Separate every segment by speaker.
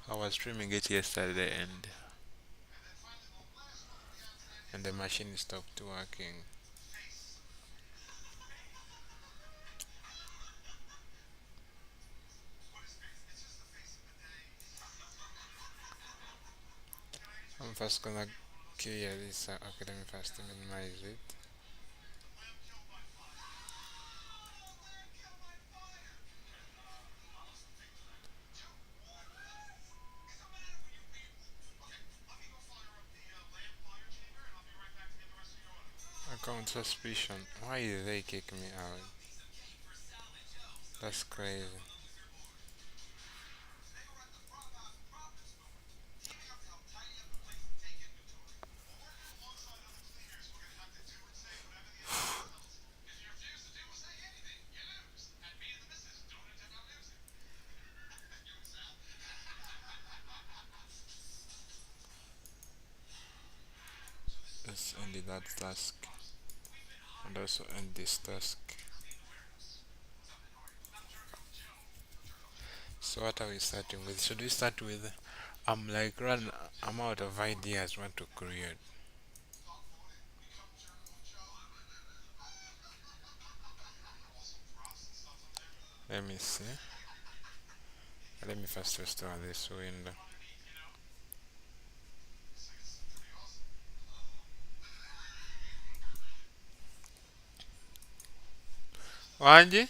Speaker 1: I was streaming it yesterday and the machine stopped working. I'm first gonna clear this. Okay, let me first minimize it. Account suspicion. Why did they kick me out? That's crazy. Let's end that task and also end this task. So what are we starting with? Should we start with I'm out of ideas what to create. Let me see. Let me first restore this window. Wanji?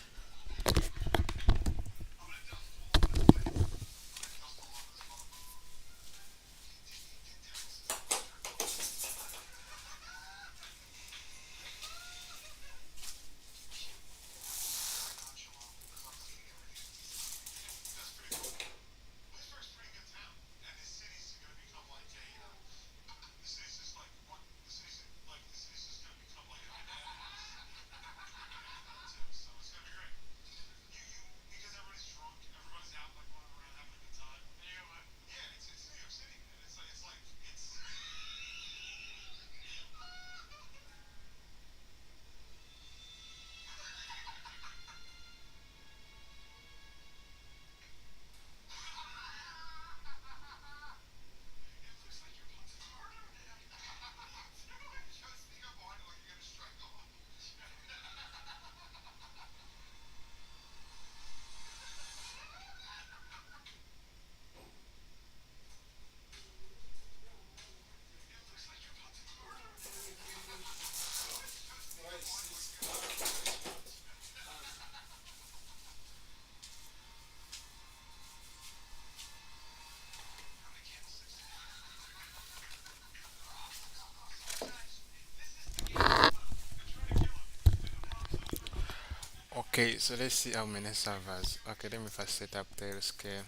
Speaker 1: Okay, so let's see how many servers. Okay, let me first set up the scale.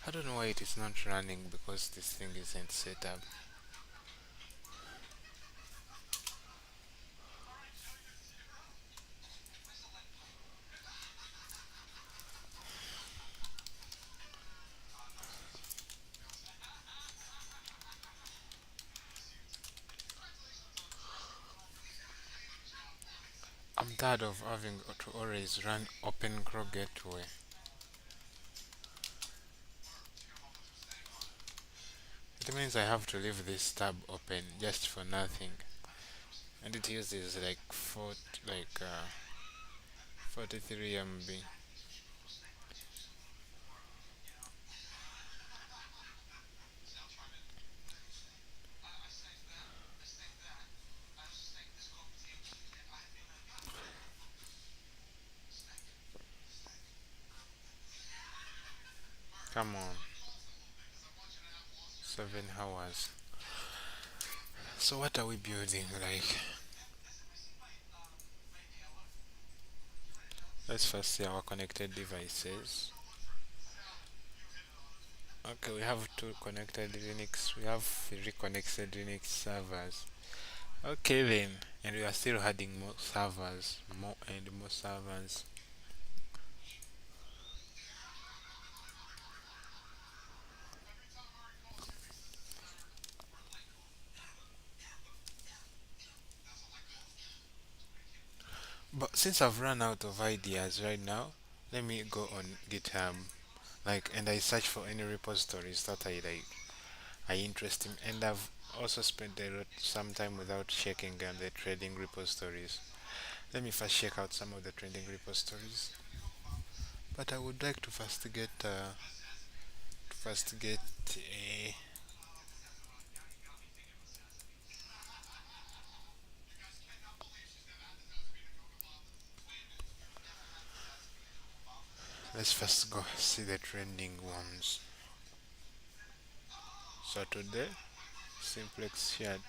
Speaker 1: I don't know why it is not running because this thing isn't set up. I'm tired of having to always run OpenClaw Gateway. It means I have to leave this tab open just for nothing, and it uses like 43 MB. Come on, 7 hours. So what are we building? Like, let's first see our connected devices. Okay, we have two connected Linux. We have three connected Linux servers. Okay then, and we are still adding more servers, more and more servers. But since I've run out of ideas right now, Let me go on GitHub, like, and I search for any repositories that I like, I interest in, and I've also spent some time without checking the trading repositories. Let me first check out some of the trading repositories. But I would like to first get a. Let's first go see the trending ones. So today, Simplex shared.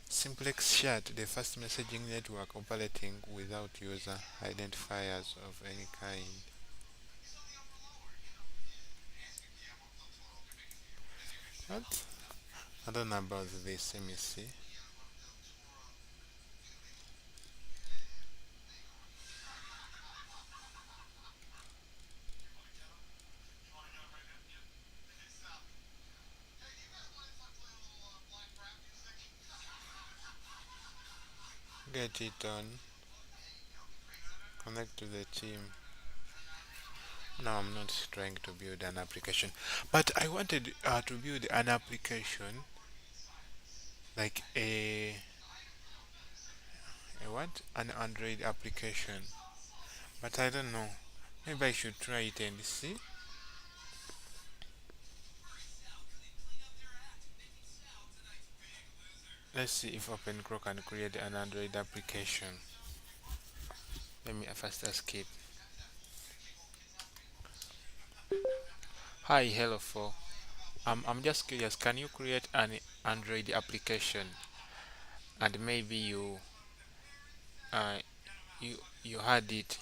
Speaker 1: Simplex shared the first messaging network operating without user identifiers of any kind. What? I don't know about this. Let me see. Get it on. Connect to the team. No, I'm not trying to build an application, but I wanted to build an application like a what? An Android application, but I don't know. Maybe I should try it and see. Let's see if OpenClaw can create an Android application. Let me first escape. Hi, hello for. I'm just curious. Can you create an Android application and maybe uh you had it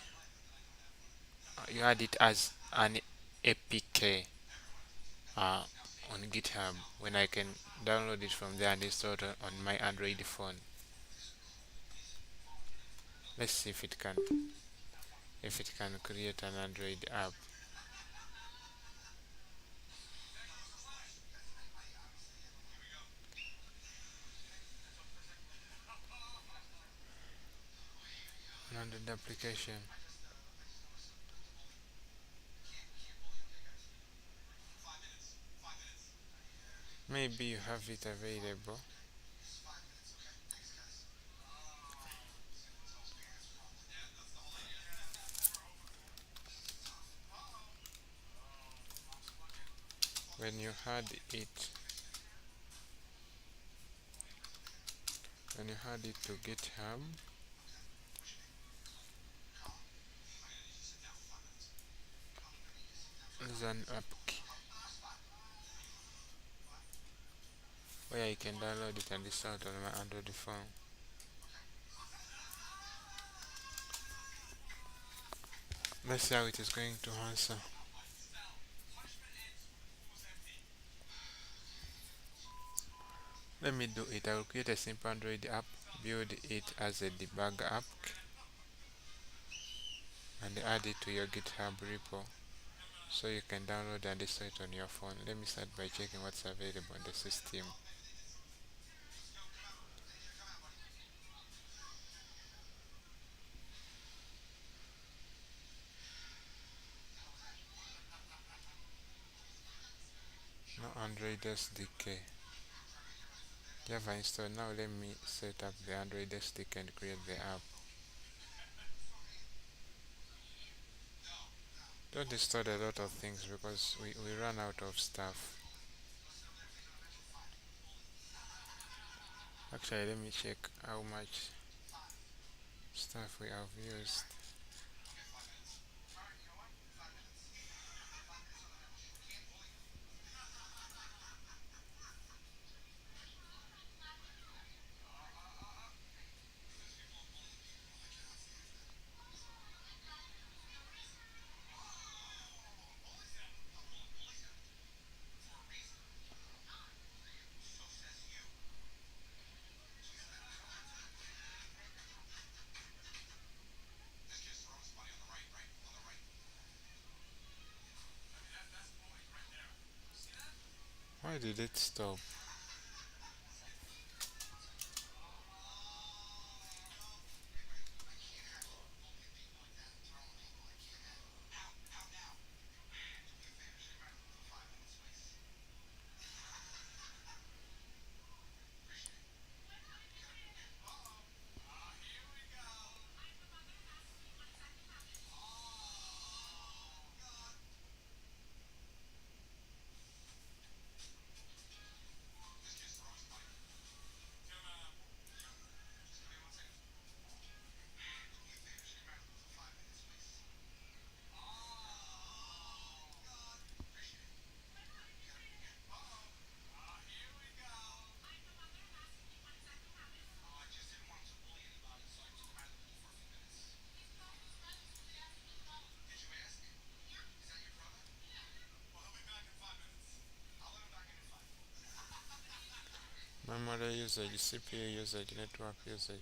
Speaker 1: as an APK uh, on GitHub when I can download it from there and install it on my Android phone. Let's see if it can create an Android app. An Android application. Maybe you have it available. When you had it when you had it to GitHub, there's an app where I can download it and install it on my Android phone. Let's see how it is going to answer. Let me do it. I will create a simple Android app, build it as a debug app, and add it to your GitHub repo so you can download and install it on your phone. Let me start by checking what's available on the system. No Android SDK. Java installed. Now let me set up the Android SDK and create the app. Don't install a lot of things because we run out of stuff. Actually, let me check how much stuff we have used. Why did it stop? Memory usage, CPU usage, network usage.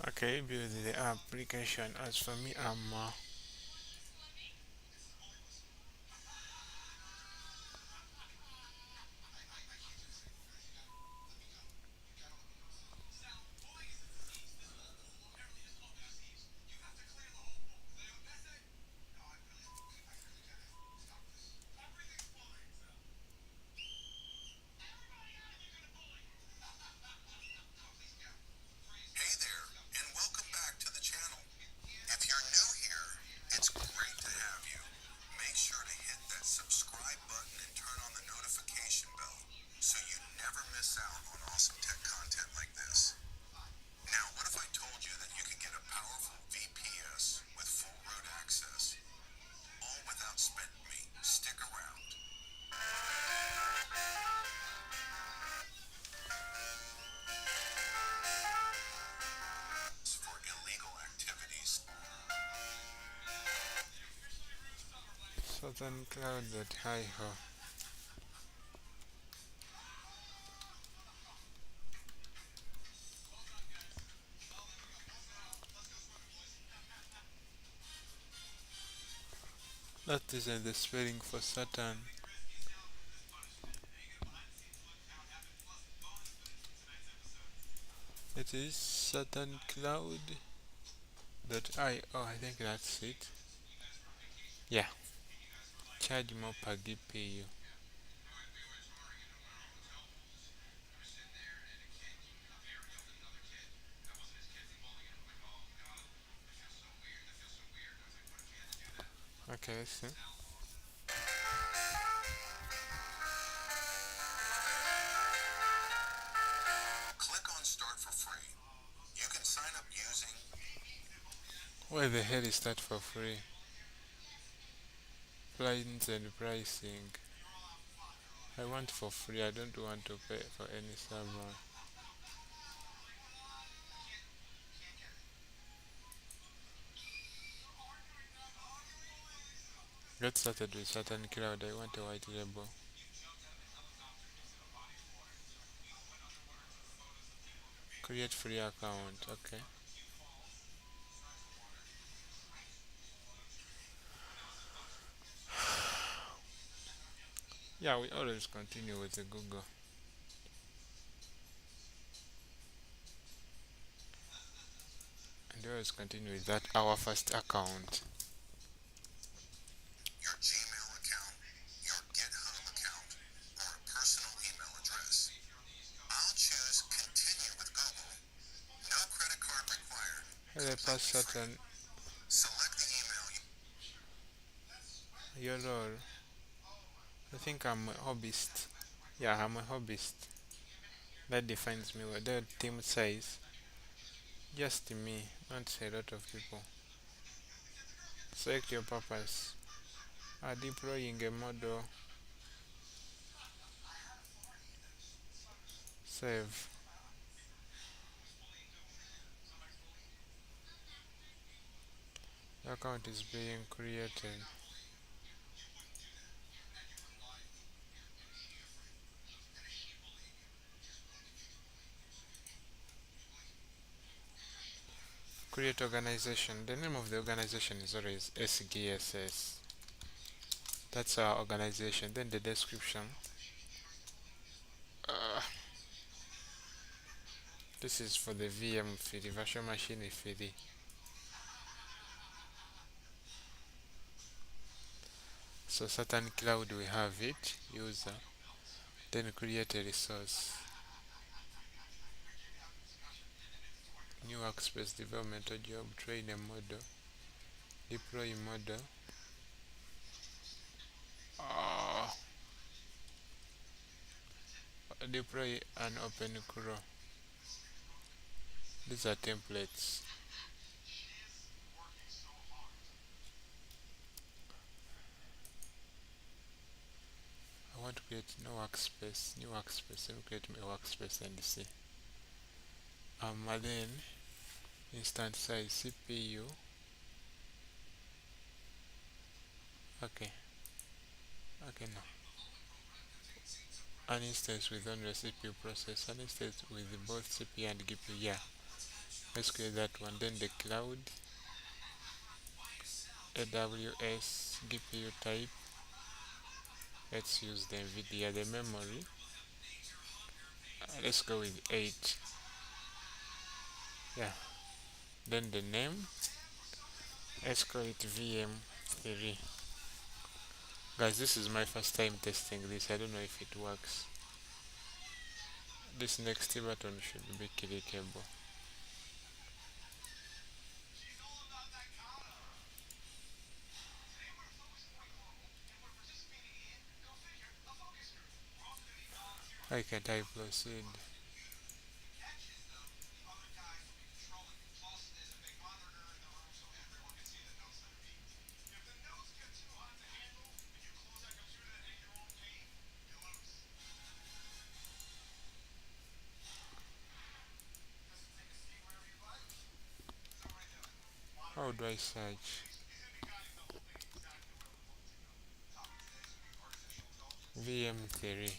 Speaker 1: Okay, build the application. As for me,
Speaker 2: Hey there, and welcome back to the channel. If you're new here, it's great to have you. Make sure to hit that subscribe button and turn on the notification bell so you never miss out on awesome tech content like this. Now, what if I told you that you can get a powerful VPS with full root access, all without spend me? Stick around. For illegal activities.
Speaker 1: Southern Cloud that hi ho. That isn't the spelling for Saturn. It is Saturn Cloud that I think that's it. Yeah. Charge more per GPU. Okay, let's see.
Speaker 2: Click on Start for free. You can sign up using.
Speaker 1: Where the hell is that for free? Plans and pricing. I want for free. I don't want to pay for any server. Get started with Saturn Cloud. I want a white label. Create free account. Okay. Yeah, we always continue with the Google. And we always continue with that our first account.
Speaker 2: Your Gmail account, your GitHub account, or a personal email address. I'll choose Continue with Google. No credit card required.
Speaker 1: Hey, pass
Speaker 2: Completely free.
Speaker 1: Saturn.
Speaker 2: Select the email you
Speaker 1: YOLO. I think I'm a hobbyist. Yeah, I'm a hobbyist. That defines me well. The team size, just me, not a lot of people. Select your purpose. Deploying a model. Save. The account is being created. Create organization. The name of the organization is always SGSS. That's our organization. Then the description. Uh, this is for the VM feed, virtual machine feed. So certain cloud we have it, user. Then create a resource. New workspace development or job, train a model, deploy model. Uh, Deploy and open CRO. These are templates. I want to create no workspace, new workspace. Let me create my workspace and see. And then instance size CPU. Okay, okay now. An instance with only CPU process, an instance with both CPU and GPU. Yeah, let's create that one. Then the cloud, AWS, GPU type. Let's use the NVIDIA, the memory. Let's go with 8. Yeah, then the name. Let's call it VM3. Guys, this is my first time testing this. I don't know if it works. This next button should be clickable. I can type proceed. How do I search? VM3.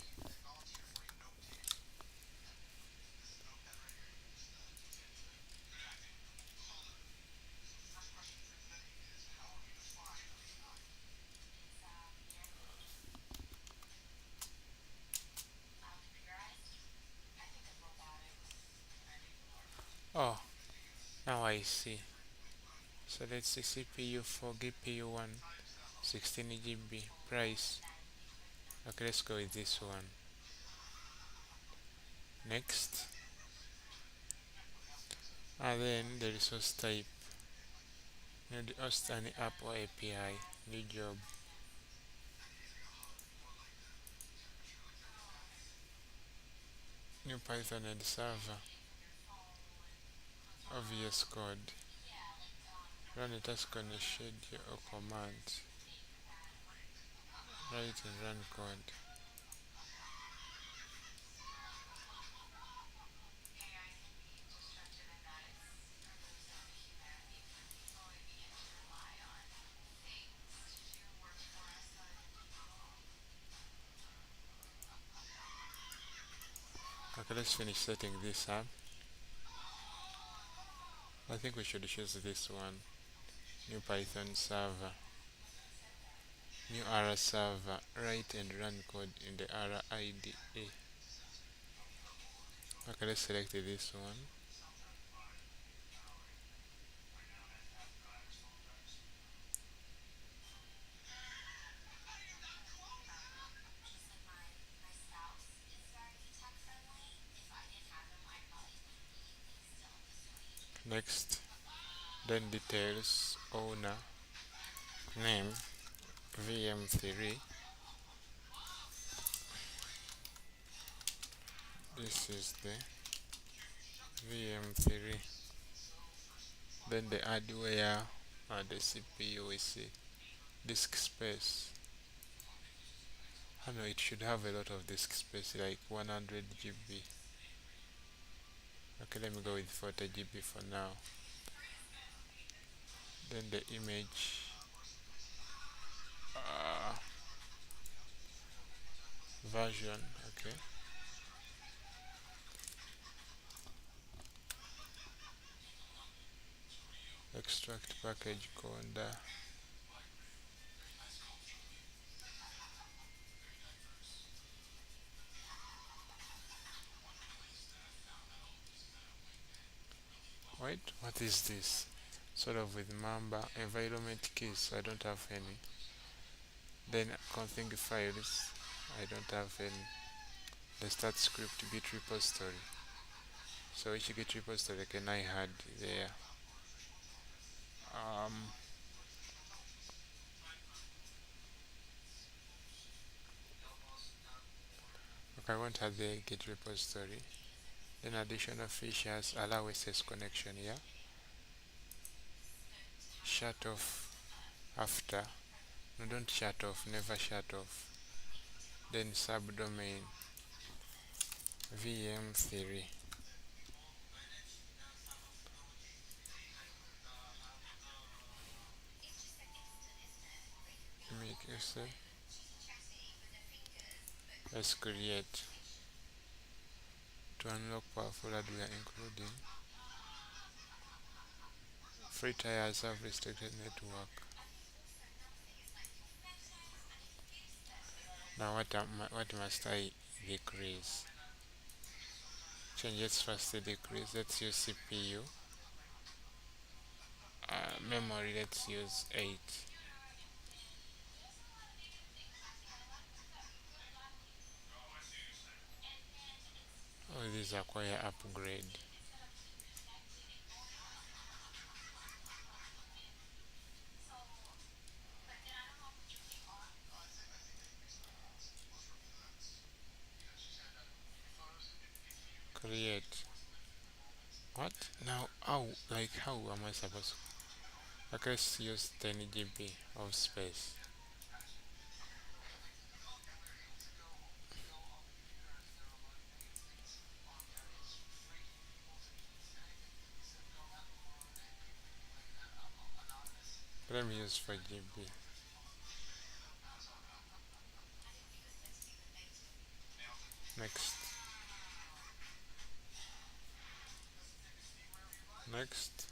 Speaker 1: Oh, now I see. So let's see CPU for GPU 1, 16 GB. Price. Okay, let's go with this one. Next. And then the resource type. Need host any app or API. New job. New Python and server. Obvious code. Run a task on a schedule or command. Write and run code. Okay, let's finish setting this up. I think we should choose this one. New Python server. New R server. Write and run code in the R IDE. Okay, let's select this one. Next. Then details. Owner. Name. VM3. This is the VM3. Then the hardware and the CPU is disk space. I know it should have a lot of disk space, like 100 GB. Okay, let me go with 40 GB for now. Then the image uh, version. Okay, extract package conda. Wait, what is this? Sort of with Mamba environment keys, so I don't have any. Then config files, I don't have any. The start script git repository. So which git repository can I add there? Um, okay, I won't have the git repository. Then additional features allow SS connection here. Shut off after. No, don't shut off, never shut off. Then subdomain VM3. Make yourself. Let's create to unlock powerful hardware including free tires have restricted network. Now what must I decrease? Changes first decrease. Let's use CPU. Memory, let's use 8. Oh, these acquire upgrade. Create. What? Now, how am I supposed to? Okay, let's use 10 GB of space. Let me use 4 GB. Next. Next.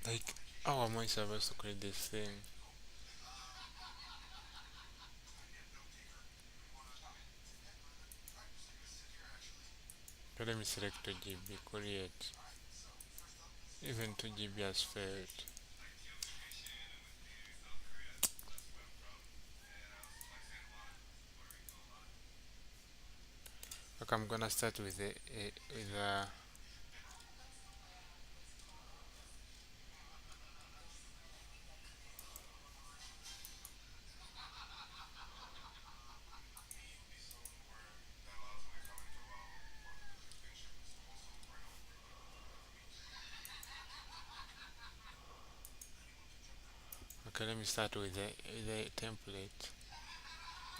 Speaker 1: Like, how am I supposed to create this thing? Okay, let me select 2 GB. Create. Even 2 GB has failed. Okay, I'm gonna start with a okay, let me start with the template.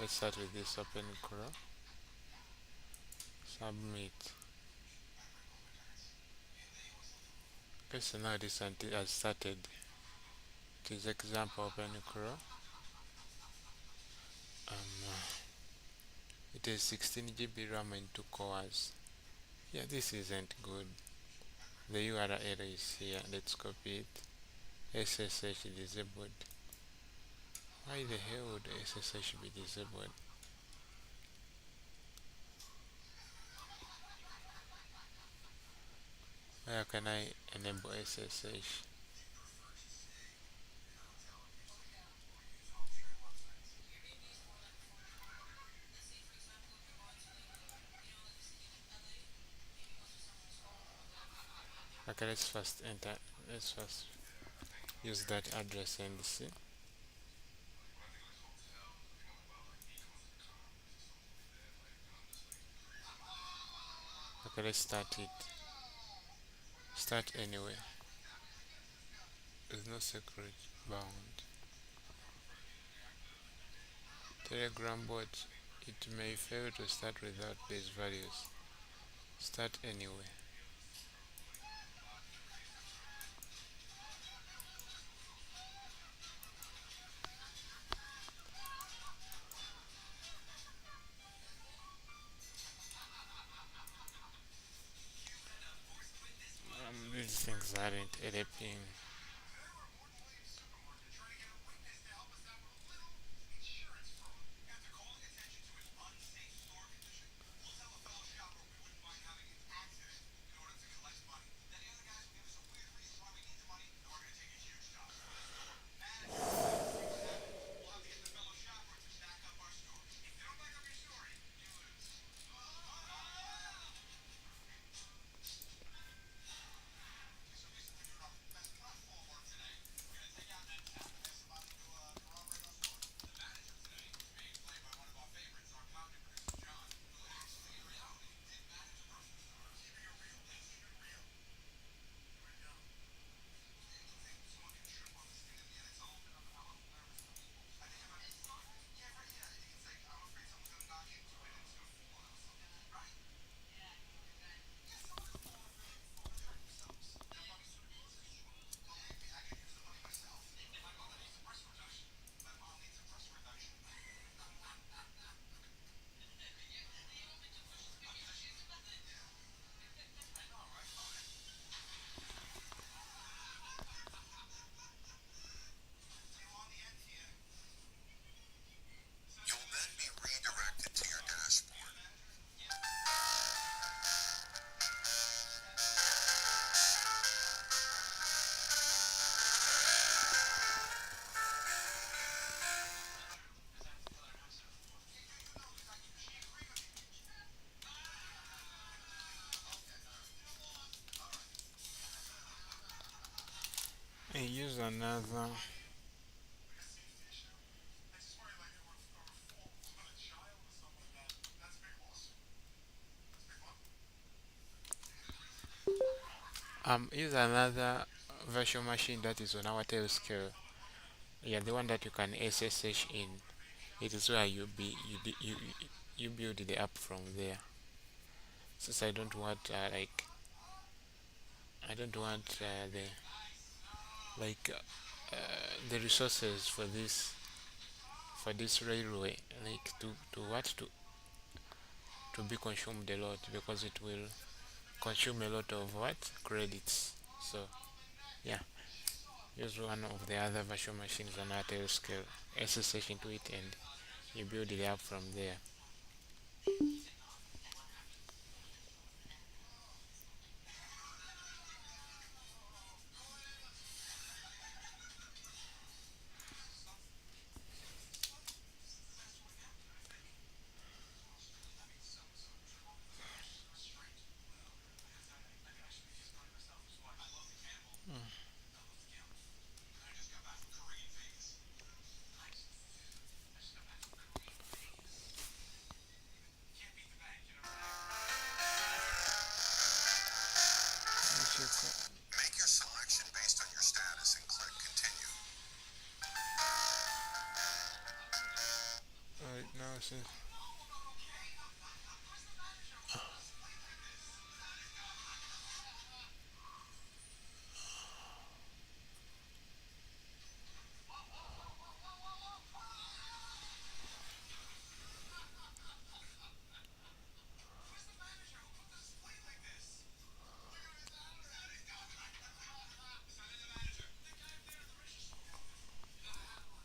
Speaker 1: Let's start with this open Chrome. Submit. Okay, so now this has started. It is example open Chrome. It is 16 GB RAM and 2 cores. Yeah, this isn't good. The URL is here. Let's copy it. SSH disabled. Why the hell would SSH be disabled? Where can I enable SSH? Okay, let's first enter. Let's first use that address and see. Okay, let's start it. Start anyway. There's no secret bound. Telegram bot. It may fail to start without these values. Start anyway. These things aren't helping.
Speaker 2: You'll then be redirected to your dashboard.
Speaker 1: And use another. Use another virtual machine that is on our tail scale. Yeah, the one that you can SSH in. It is where you build the app from there. Since I don't want I don't want like the resources for this railway like to be consumed a lot, because it will consume a lot of what credits. So yeah, use one of the other virtual machines on our tail scale, SSH into it, and you build the app from there.
Speaker 2: Make your selection based on your status and click continue.
Speaker 1: Right now, since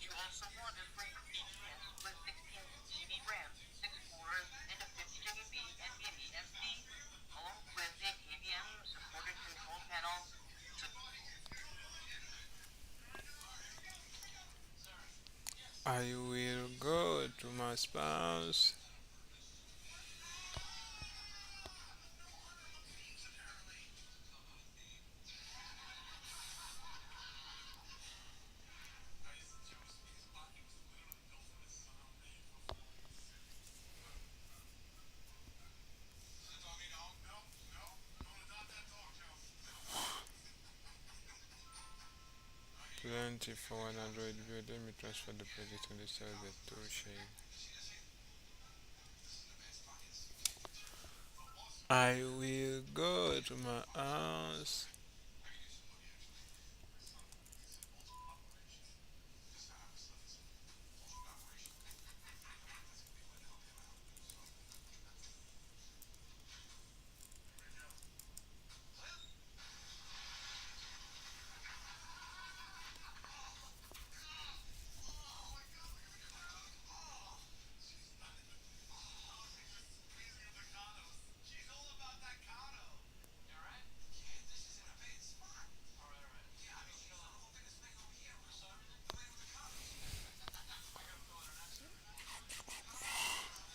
Speaker 3: You also want a free VPN with 16 GB RAM, 6 cores, and a 50 GB NVMe SD, along with a KVM supported control panel.
Speaker 1: I will go to my spouse. 20 for one Android view. Let me transfer the project and install the toolchain. I will go to my house.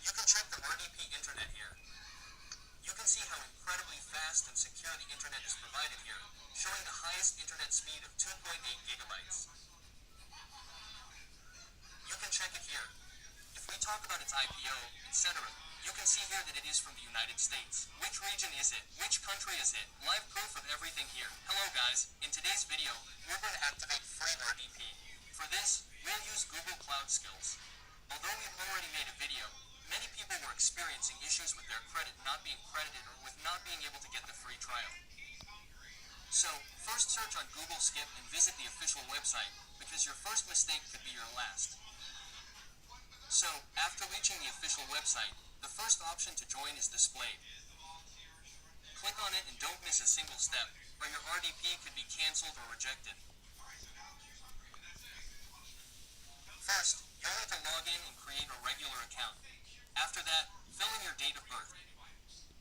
Speaker 2: You can check the RDP internet here. You can see how incredibly fast and secure the internet is provided here, showing the highest internet speed of 2.8 gigabytes. You can check it here. If we talk about its IPO, etc., you can see here that it is from the United States. Which region is it? Which country is it? Live proof of everything here. Hello guys, in today's video, we're going to activate free RDP. For this, we'll use Google Cloud Skills. Although we've already made a video, many people were experiencing issues with their credit not being credited or with not being able to get the free trial. So, first search on Google Skip and visit the official website, because your first mistake could be your last. So, after reaching the official website, the first option to join is displayed. Click on it and don't miss a single step, or your RDP could be cancelled or rejected. First, you'll need to log in and create a regular account. After that, fill in your date of birth.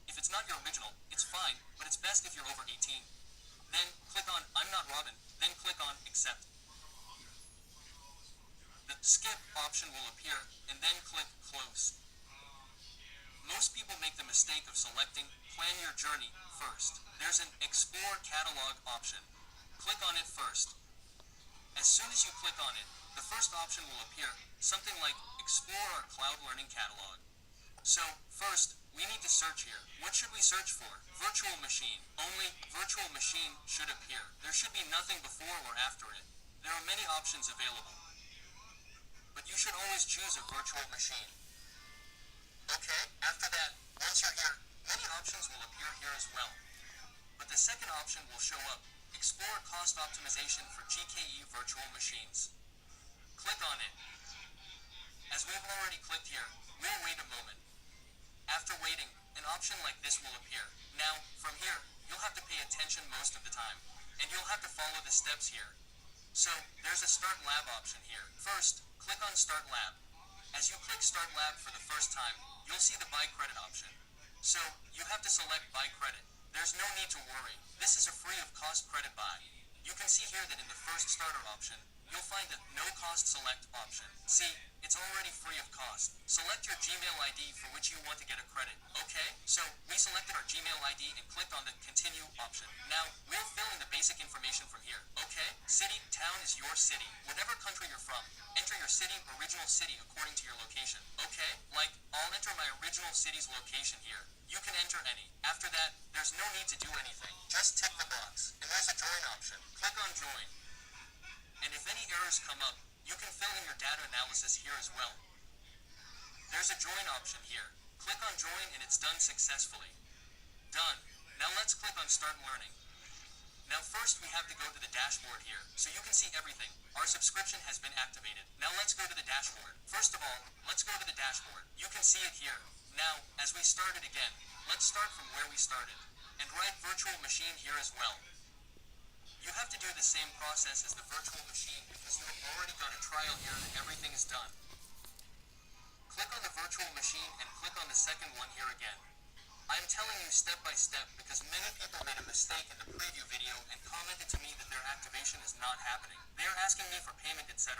Speaker 2: If it's not your original, it's fine, but it's best if you're over 18. Then, click on I'm not Robin, then click on Accept. The Skip option will appear, and then click Close. Most people make the mistake of selecting Plan Your Journey first. There's an Explore Catalog option. Click on it first. As soon as you click on it, the first option will appear, something like Explore our Cloud Learning Catalog. So, first, we need to search here. What should we search for? Virtual machine. Only virtual machine should appear. There should be nothing before or after it. There are many options available, but you should always choose a virtual machine. Okay, after that, once you're here, many options will appear here as well. But the second option will show up, Explore Cost Optimization for GKE Virtual Machines. Click on it. As we've already clicked here, we'll wait a moment. After waiting, an option like this will appear. Now, from here, you'll have to pay attention most of the time, and you'll have to follow the steps here. So, there's a Start Lab option here. First, click on Start Lab. As you click Start Lab for the first time, you'll see the Buy Credit option. So, you have to select Buy Credit. There's no need to worry. This is a free of cost credit buy. You can see here that in the first starter option, you'll find the No Cost Select option. See, it's already free of cost. Select your Gmail ID for which you want to get a credit. Okay, so we selected our Gmail ID and clicked on the Continue option. Now, we'll fill in the basic information from here. Okay, city, town is your city. Whatever country you're from, enter your city, original city according to your location. Okay, like, I'll enter my original city's location here. You can enter any. After that, there's no need to do anything. Just tick the box, and there's a Join option. Click on Join. And if any errors come up, you can fill in your data analysis here as well. There's a Join option here. Click on Join and it's done successfully. Done. Now let's click on Start Learning. Now first we have to go to the dashboard here, so you can see everything. Our subscription has been activated. Now let's go to the dashboard. First of all, let's go to the dashboard. You can see it here. Now, as we started again, let's start from where we started, and write virtual machine here as well. You have to do the same process as the virtual machine because you have already got a trial here and everything is done. Click on the virtual machine and click on the second one here again. I'm telling you step by step because many people made a mistake in the preview video and commented to me that their activation is not happening. They are asking me for payment, etc.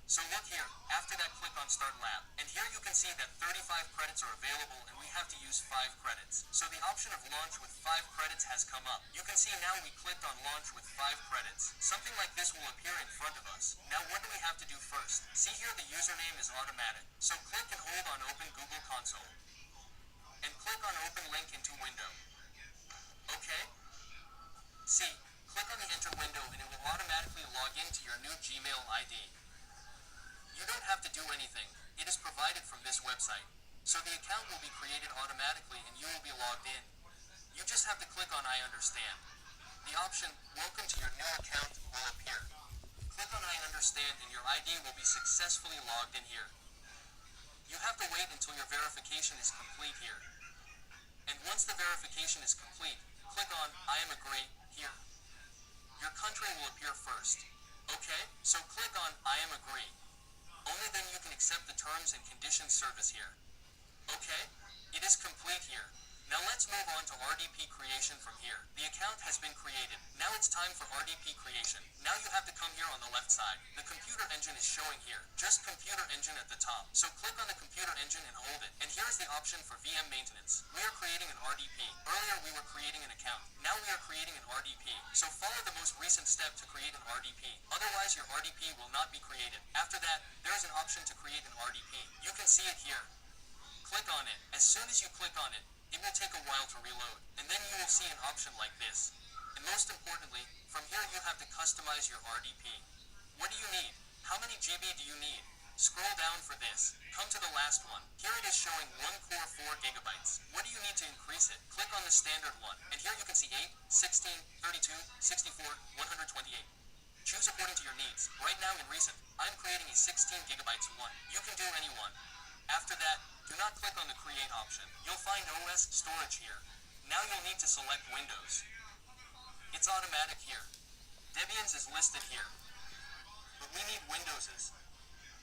Speaker 2: So look here, after that click on Start Lab, and here you can see that 35 credits are available and we have to use 5 credits. So the option of launch with 5 credits has come up. You can see now we clicked on launch with 5 credits. Something like this will appear in front of us. Now what do we have to do first? See here the username is automatic. So click and hold on Open Google Console. And click on Open Link into Window. Okay? See, click on the Enter window and it will automatically log in
Speaker 4: into your new Gmail ID. You don't have to do anything. It is provided from this website. So the account will be created automatically and you will be logged in. You just have to click on I understand. The option Welcome to your new account will appear. Click on I understand and your ID will be successfully logged in here. You have to wait until your verification is complete here. And once the verification is complete, click on I am agree here. Your country will appear first. Okay, so click on I am agree. Only then you can accept the terms and conditions service here. Okay, it is complete here. Now let's move on to RDP creation from here. The account has been created. Now it's time for RDP creation. Now you have to come here on the left side. The computer engine is showing here. Just computer engine at the top. So click on the computer engine and hold it. And here is the option for VM maintenance. We are creating an RDP. Earlier we were creating an account. Now we are creating an RDP. So follow the most recent step to create an RDP. Otherwise your RDP will not be created. After that, there is an option to create an RDP. You can see it here. Click on it. As soon as you click on it, it will take a while to reload, and then you will see an option like this. And most importantly, from here you have to customize your RDP. What do you need? How many GB do you need? Scroll down for this. Come to the last one. Here it is showing 1 core 4 gigabytes. What do you need to increase it? Click on the standard one, and here you can see 8, 16, 32, 64, 128. Choose according to your needs. Right now in recent, I'm creating a 16 gigabytes one. You can do any one. After that, do not click on the Create option. You'll find OS Storage here. Now you'll need to select Windows. It's automatic here. Debian's is listed here. But we need Windows's.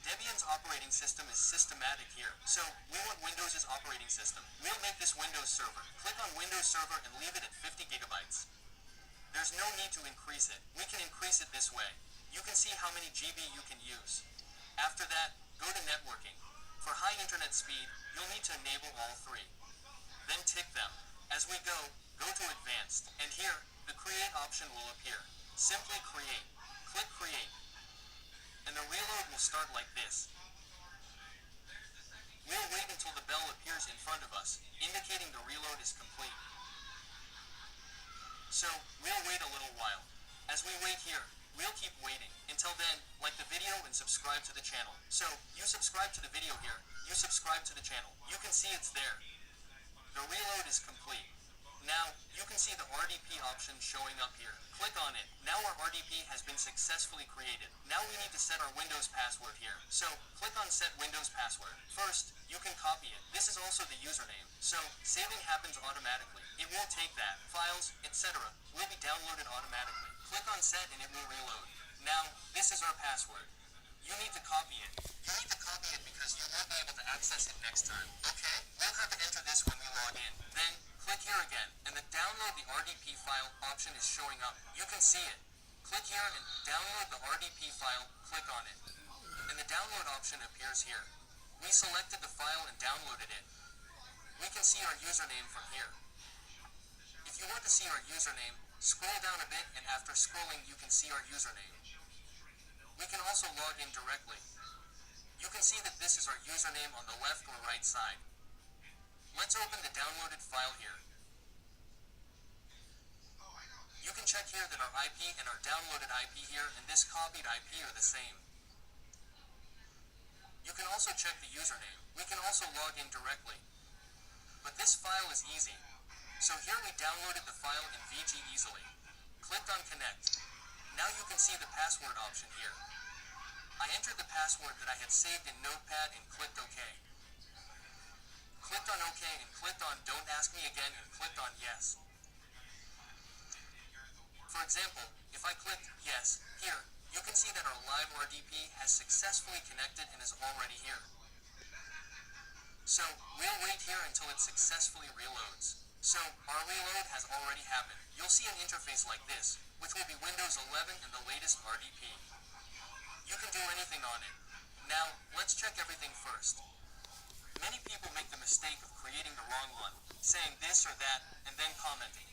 Speaker 4: Debian's operating system is systematic here. So, we want Windows's operating system. We'll make this Windows Server. Click on Windows Server and leave it at 50 gigabytes. There's no need to increase it. We can increase it this way. You can see how many GB you can use. After that, go to Networking. For high internet speed, you'll need to enable all three. Then tick them. As we go to Advanced, and here, the Create option will appear. Simply Create. Click Create. And the reload will start like this. We'll wait until the bell appears in front of us, indicating the reload is complete. So, we'll wait a little while. As we wait here, we'll keep waiting. Until then, like the video and subscribe to the channel. So, you subscribe to the video here, you subscribe to the channel. You can see it's there. The reload is complete. Now, you can see the RDP option showing up here. Click on it. Now our RDP has been successfully created. Now we need to set our Windows password here. So, click on Set Windows Password. First, you can copy it. This is also the username. So, saving happens automatically. It won't take that. Files, etc. will be downloaded automatically. Click on Set and it will reload. Now, this is our password. You need to copy it. You need to copy it because you won't be able to access it next time. Okay? We'll have to enter this when we log in. Then, click here again, and the Download the RDP file option is showing up. You can see it. Click here and download the RDP file, click on it. And the download option appears here. We selected the file and downloaded it. We can see our username from here. If you want to see our username, scroll down a bit and after scrolling you can see our username. We can also log in directly. You can see that this is our username on the left or right side. Let's open the downloaded file here. You can check here that our IP and our downloaded IP here and this copied IP are the same. You can also check the username. We can also log in directly. But this file is easy. So here we downloaded the file in VG easily. Clicked on Connect. Now you can see the password option here. I entered the password that I had saved in Notepad and clicked OK. Clicked on OK and clicked on Don't Ask Me Again and clicked on Yes. For example, if I clicked Yes here, you can see that our live RDP has successfully connected and is already here. So, we'll wait here until it successfully reloads. So, our reload has already happened. You'll see an interface like this, which will be Windows 11 and the latest RDP. You can do anything on it. Now, let's check everything first. Many people make the mistake of creating the wrong one, saying this or that, and then commenting.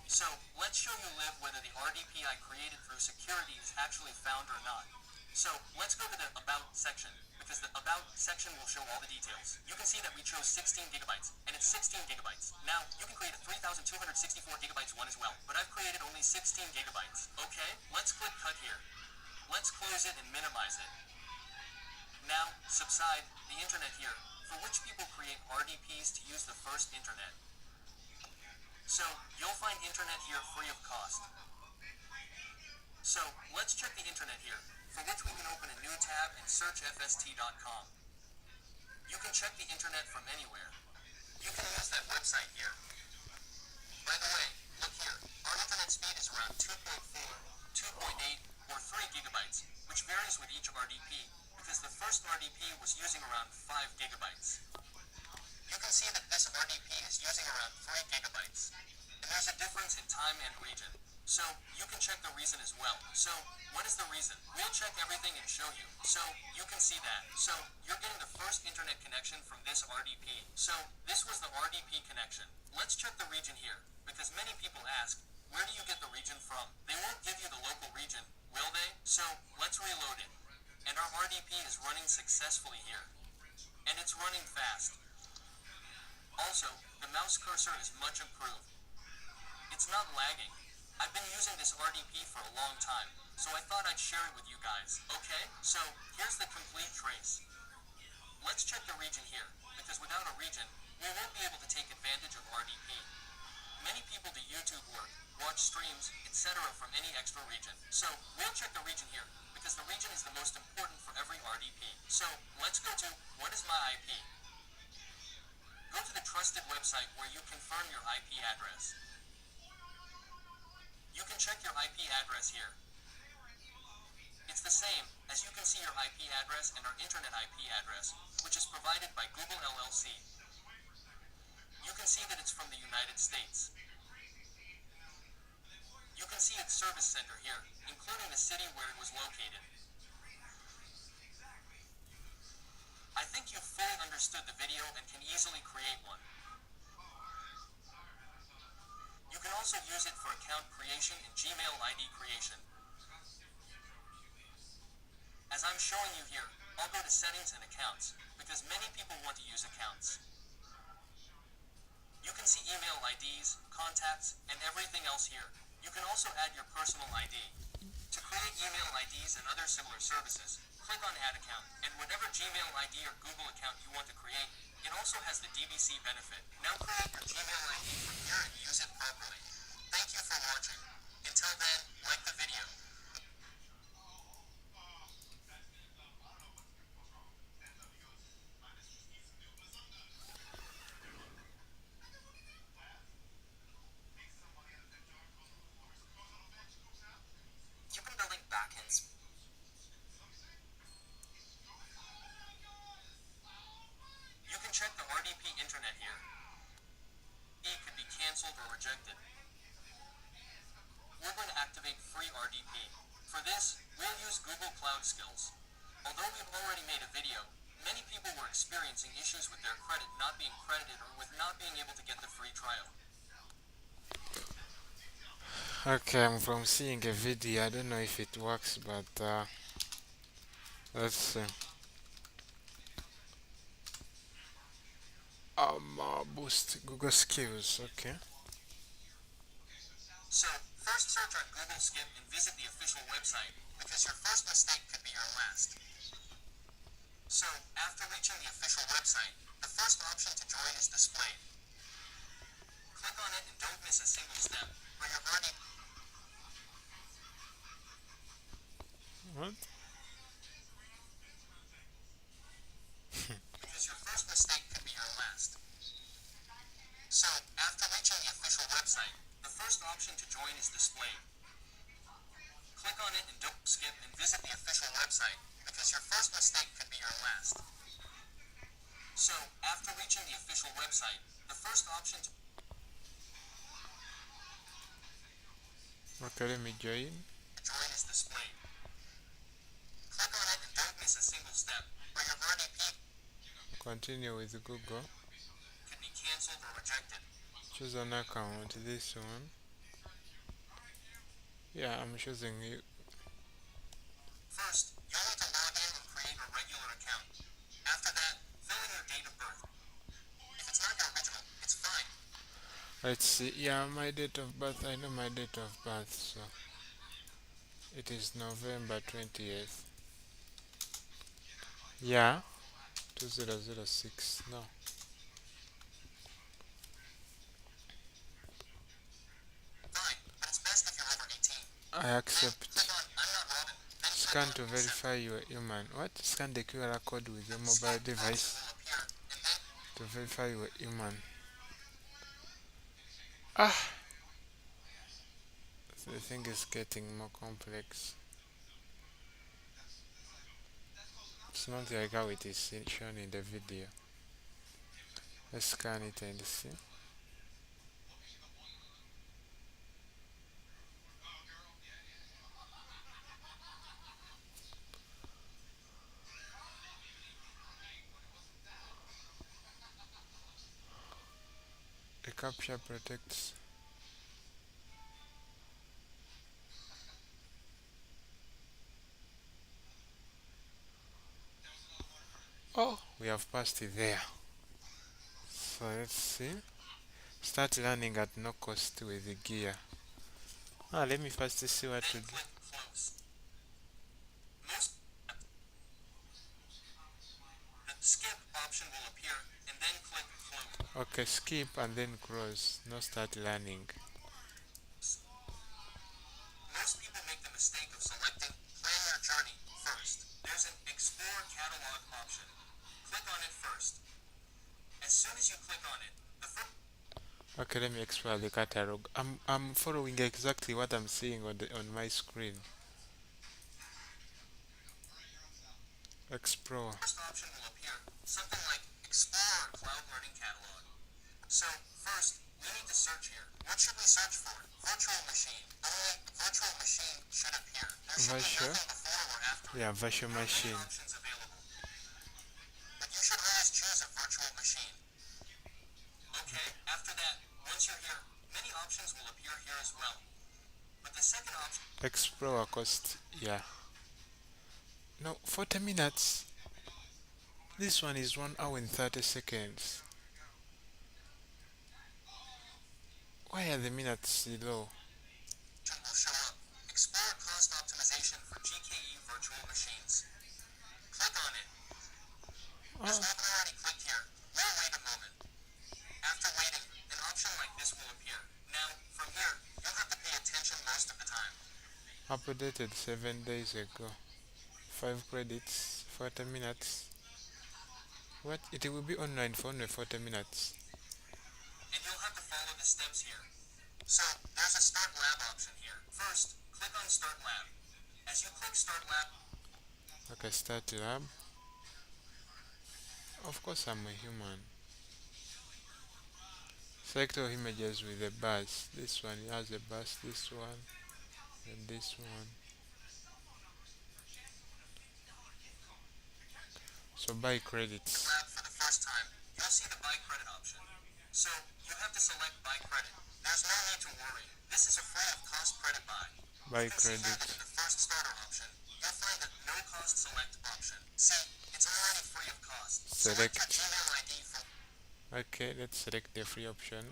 Speaker 4: So, let's show you live whether the RDP I created through security is actually found or not. So, let's go to the About section, because the About section will show all the details. You can see that we chose 16 gigabytes, and it's 16 gigabytes. Now, you can create a 3264 gigabytes one as well, but I've created only 16 gigabytes. Okay, let's click Cut close it and minimize it. Now, subside the internet here, for which people create RDPs to use the first internet. So, you'll find internet here free of cost. So, let's check the internet here, for which we can open a new tab and search fst.com. You can check the internet from anywhere. You can use that website here. By the way, look here. Our internet speed is around 2.4, 2.8, or 3 gigabytes, which varies with each RDP, because the first RDP was using around 5 gigabytes. You can see that this RDP is using around 3 gigabytes. And there's a difference in time and region. So, you can check the reason as well. So, what is the reason? We'll check everything and show you. So, you can see that. So, you're getting the first internet connection from this RDP. So, this was the RDP connection. Let's check the region here, because many people ask, where do you get the region from? They won't give you the local region, will they? So, let's reload it. And our RDP is running successfully here. And it's running fast. Also, the mouse cursor is much improved. It's not lagging. I've been using this RDP for a long time, so I thought I'd share it with you guys. Okay, so here's the complete trace. Let's check the region here, because without a region, we won't be able to take advantage of RDP. Many people do YouTube work, watch streams, etc. from any extra region. So we'll check the region here, because the region is the most important for every RDP. So let's go to what is my IP? Go to the trusted website where you confirm your IP address. You can check your IP address here. It's the same, as you can see your IP address and our internet IP address, which is provided by Google LLC. You can see that it's from the United States. You can see its service center here, including the city where it was located. I think you've fully understood the video and can easily create one. You can also use it for account creation and Gmail ID creation. As I'm showing you here, I'll go to settings and accounts, because many people want to use accounts. You can see email IDs, contacts, and everything else here. You can also add your personal ID. To create email IDs and other similar services, click on Add Account, and whatever Gmail ID or Google account you want to create, it also has the DBC benefit. Now create your Gmail ID from here and use it properly. Thank you for watching. Until then, like the video. You've been building backends. You can check the RDP internet here. It could be cancelled or rejected. We're going to activate free RDP. For this, we'll use Google Cloud Skills. Although we've already made a video, many people were experiencing issues with their credit not being credited or with not being able to get the free trial.
Speaker 1: Okay, I'm from seeing a video. I don't know if it works, but let's see. Boost Google skills. Okay.
Speaker 4: So, first search on Google Skip and visit the official website, because your first mistake could be your last. So, after reaching the official website, the first option to join is displayed. Click on it and don't miss a single step, or you're already...
Speaker 1: What?
Speaker 4: because your first mistake could be your last. So, after reaching the official website, the first option to join is displayed. Click on it and don't skip and visit the official website, because your first mistake could be your last. So, after reaching the official website, the first option to
Speaker 1: Okay, let me join.
Speaker 4: join is displayed. Click on it and don't miss a single step, or your RDP
Speaker 1: Continue with Google.
Speaker 4: could be cancelled or rejected.
Speaker 1: Choose an account. This one. Yeah, I'm choosing you.
Speaker 4: First, you'll need to log in and create a regular account. After that, fill in your date of birth. If it's not your original, it's fine.
Speaker 1: Let's see. Yeah, my date of birth. I know my date of birth. So It is November 20th. Yeah, 2006. No,
Speaker 4: Fine, but it's best if you're over 18.
Speaker 1: I
Speaker 4: Then
Speaker 1: accept.
Speaker 4: click on I'm not Robin. Then click
Speaker 1: Scan
Speaker 4: on
Speaker 1: to
Speaker 4: Consent.
Speaker 1: verify you are human. What? Scan the QR code with your mobile
Speaker 4: Skip option
Speaker 1: device
Speaker 4: will appear, and then
Speaker 1: to verify you are human. Ah, the thing is getting more complex. It's not like how it is shown in the video. Let's scan it and see. The captcha protects. Oh, we have passed it there. So let's see. Start learning at no cost with the gear. Let me first see what to
Speaker 4: then
Speaker 1: do.
Speaker 4: click Close. Most the skip option will appear, and then click Close.
Speaker 1: Okay, skip and then close. No start learning.
Speaker 4: Most people make the mistake of selecting Plan Your Journey first. There's an Explore Catalog option. Click on it first. As soon as you click on it, the first
Speaker 1: Okay, let me explore the catalog. I'm following exactly what I'm seeing on my screen. Explore.
Speaker 4: option will appear, something like Explore Cloud Learning Catalog. So, first, we need to search here. What should we search for? Virtual machine. Only virtual machine should appear. There should
Speaker 1: Virtual?
Speaker 4: be nothing before or after.
Speaker 1: Yeah, virtual
Speaker 4: There are many
Speaker 1: machine.
Speaker 4: options available, but you should always choose a virtual machine. Okay, after that, once you're here, many options will appear here as well. But the second option,
Speaker 1: Explore cost. Yeah. No, 40 minutes. This one is 1 hour and 30 seconds. Why are the minutes low?
Speaker 4: will show up. Explore cost optimization for GKE virtual machines. Click on it. As we haven't already clicked here, we'll wait a moment. After waiting, an option like this will appear. Now, from here, you'll have to pay attention most of the time.
Speaker 1: Updated 7 days ago. 5 credits, 40 minutes. What? It will be online for only 40 minutes.
Speaker 4: And you'll have to follow the steps here. So, there's a Start Lab option here. First, click on Start Lab. As you click Start Lab,
Speaker 1: Okay, start lab. Of course, I'm a human. Select all images with a bus. This one has a bus, this one, and this one. So buy credits.
Speaker 4: Lab for the first time, you'll see the Buy Credit option. So, you have to select Buy Credit. There's no need to worry. This is a free of cost credit buy.
Speaker 1: Buy
Speaker 4: You can see here that
Speaker 1: credit.
Speaker 4: in the first starter option, you'll find the no cost select option. See, it's already free of cost. Select your
Speaker 1: Select.
Speaker 4: Gmail ID for
Speaker 1: Okay, let's select the free option.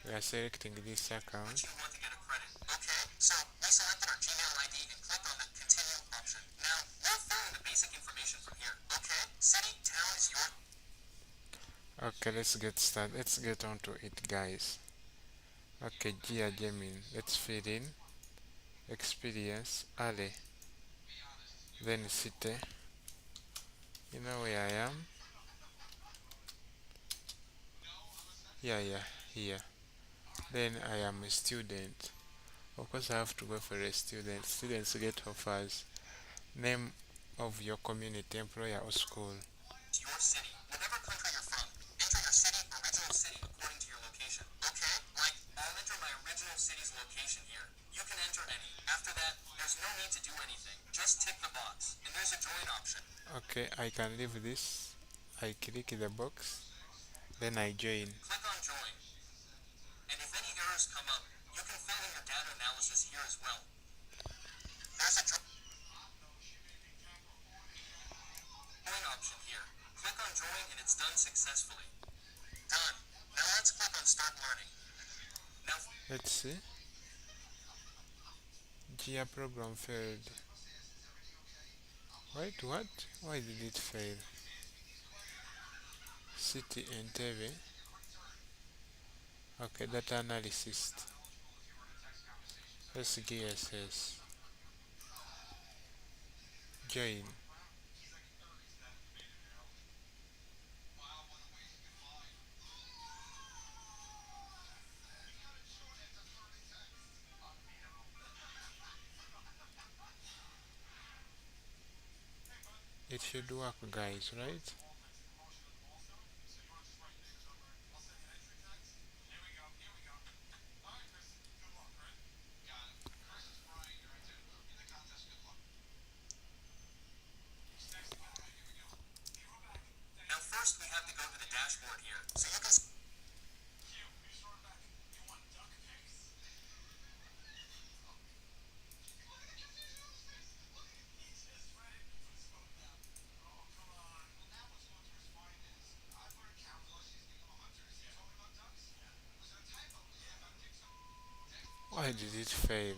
Speaker 1: We are selecting this account.
Speaker 4: which you want to get a credit. Okay, so we selected our Gmail ID and clicked on the continue option. Now, we'll fill in the basic information from here. Okay, city, town is your
Speaker 1: Okay, let's get started. Let's get on to it, guys. Okay, Gia Jamin. Let's fill in experience, Ale, then city. You know where I am? Yeah, here. Then I am a student. Of course, I have to go for a student. Students get offers. Name of your community, employer, or school.
Speaker 4: your city. Whatever country you're from, enter your city, original city, according to your location. Okay? Like, I'll enter my original city's location here. You can enter any. After that, there's no need to do anything. Just tick the box. And there's a join option.
Speaker 1: Okay, I can leave this. I click the box. Then I join.
Speaker 4: Click on join. And if any errors come up, you can fill in your data analysis here as well. There's a join option here. Click on join and it's done successfully. Done. Now let's click on start learning. Now
Speaker 1: Let's see. Gia program failed. Wait, what? Why did it fail? City Entebbe. Okay, data analysis. SGSS. Join. It should work, guys, right?
Speaker 4: Now first we have to go to the dashboard here, so you can
Speaker 1: Why did it fail?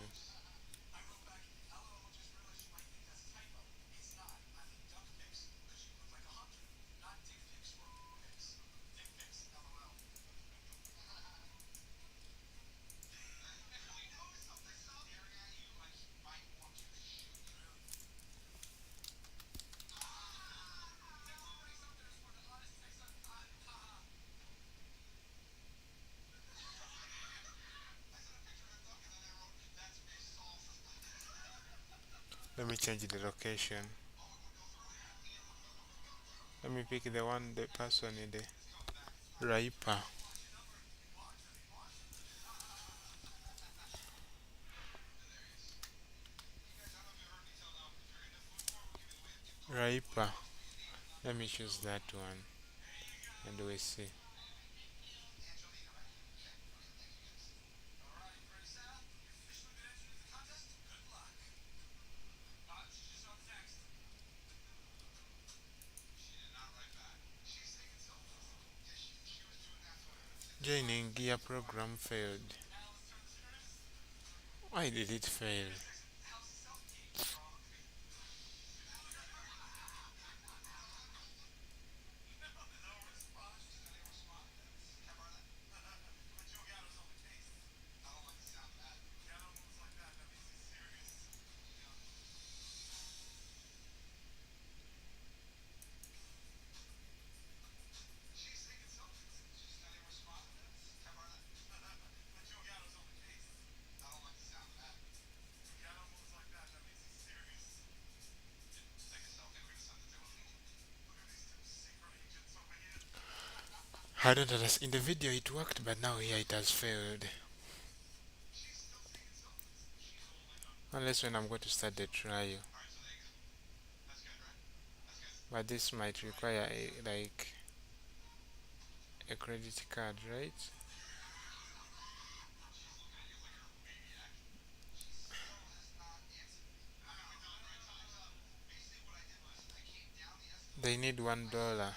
Speaker 1: Let me change the location. Let me pick the one, the person in the Raipa. Raipa. Let me choose that one and we see. Joining gear program failed. Why did it fail? I don't understand. In the video it worked, but now here it has failed. Unless when I'm going to start the trial. But this might require a credit card, right? They need $1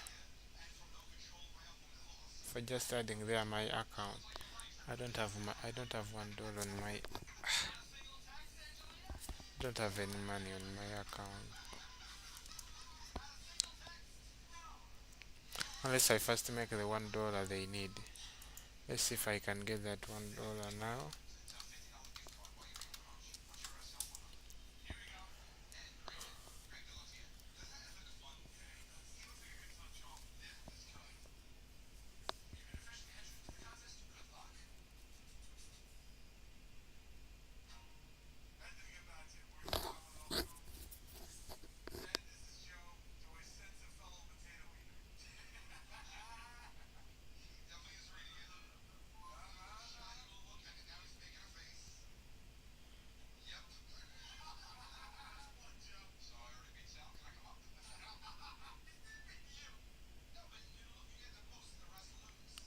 Speaker 1: for just adding there my account. I don't have $1 on my don't have any money on my account. Unless I first make the $1 they need. Let's see if I can get that $1 now.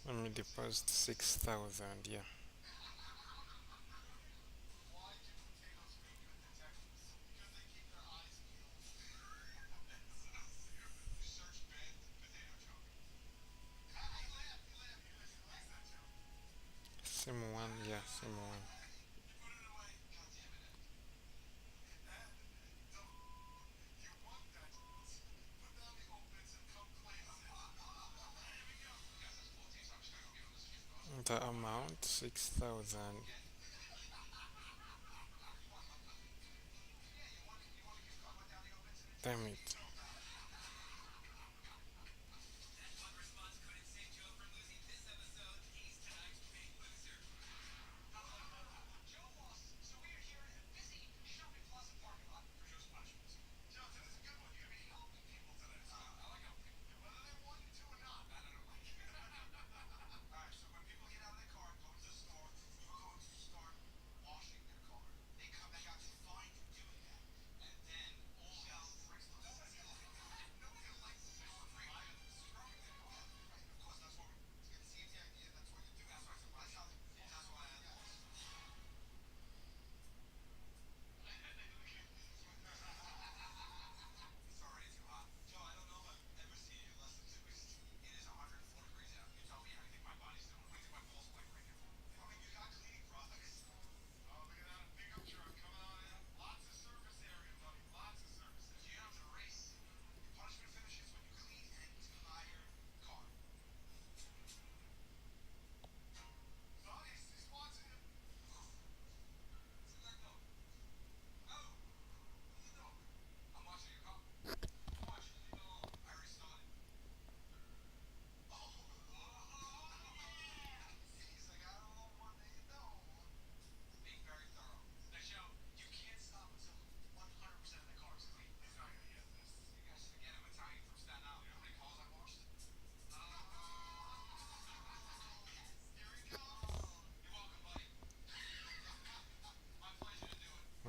Speaker 1: Let me deposit 6,000, yeah. Same one, yeah, same one. The amount 6,000. Damn it.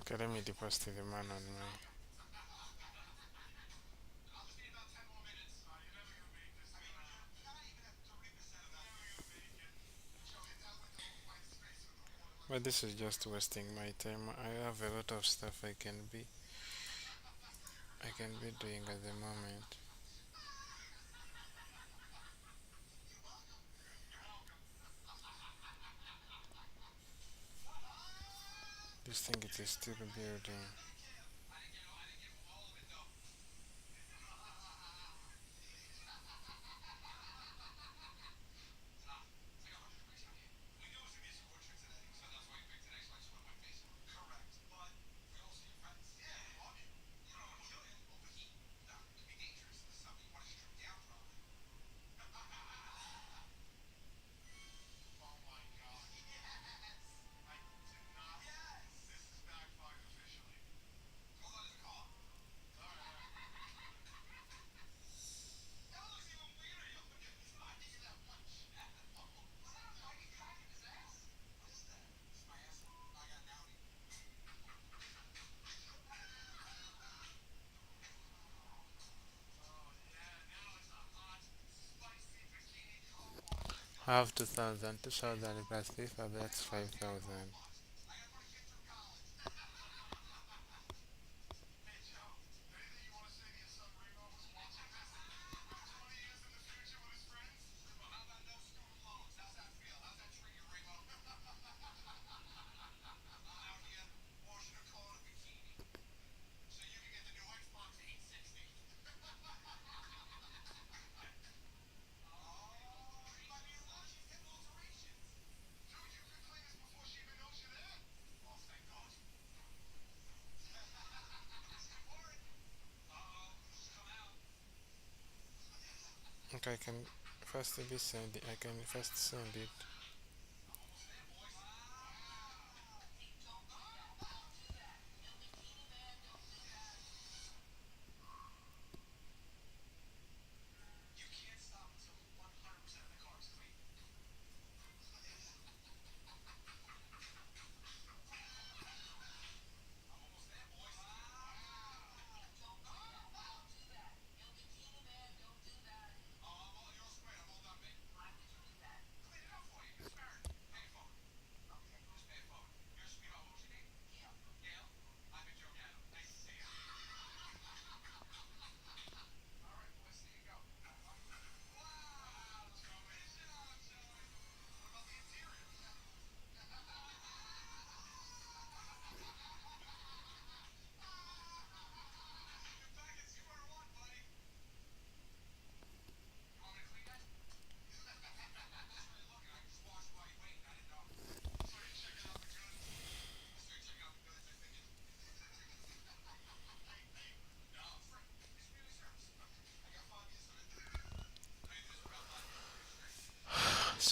Speaker 1: Okay, let me deposit the man on my. But this is just wasting my time. I have a lot of stuff I can be doing at the moment. This thing it is still building. I have 2,000, 2,000 plus 3,000, that's 5,000. Okay, I can first be send it. I can first send it.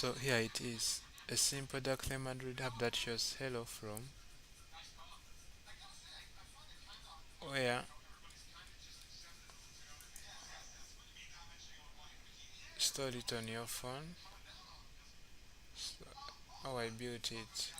Speaker 1: So here it is, a simple dark theme Android app that shows hello from, where store it on your phone. So how I built it.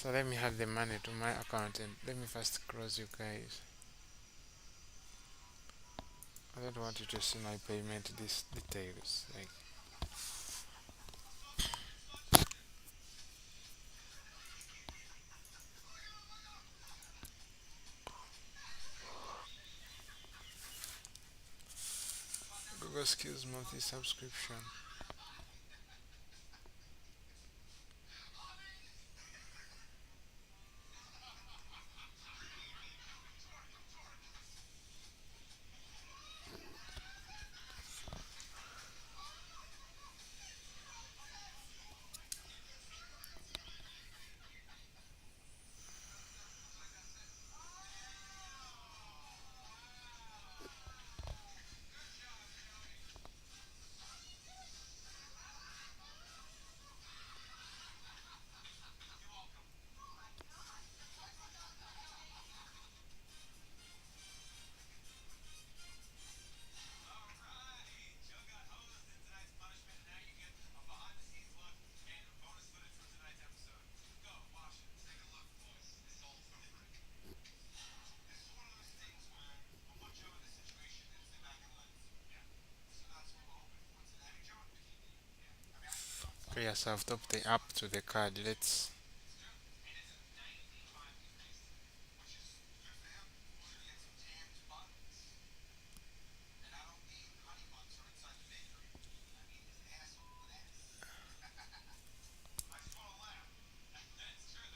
Speaker 1: So let me add the money to my account and let me first close you guys. I don't want you to see my payment these details. Like, Google Skills monthly subscription. Okay, yes, I've topped the app to the card. Let's.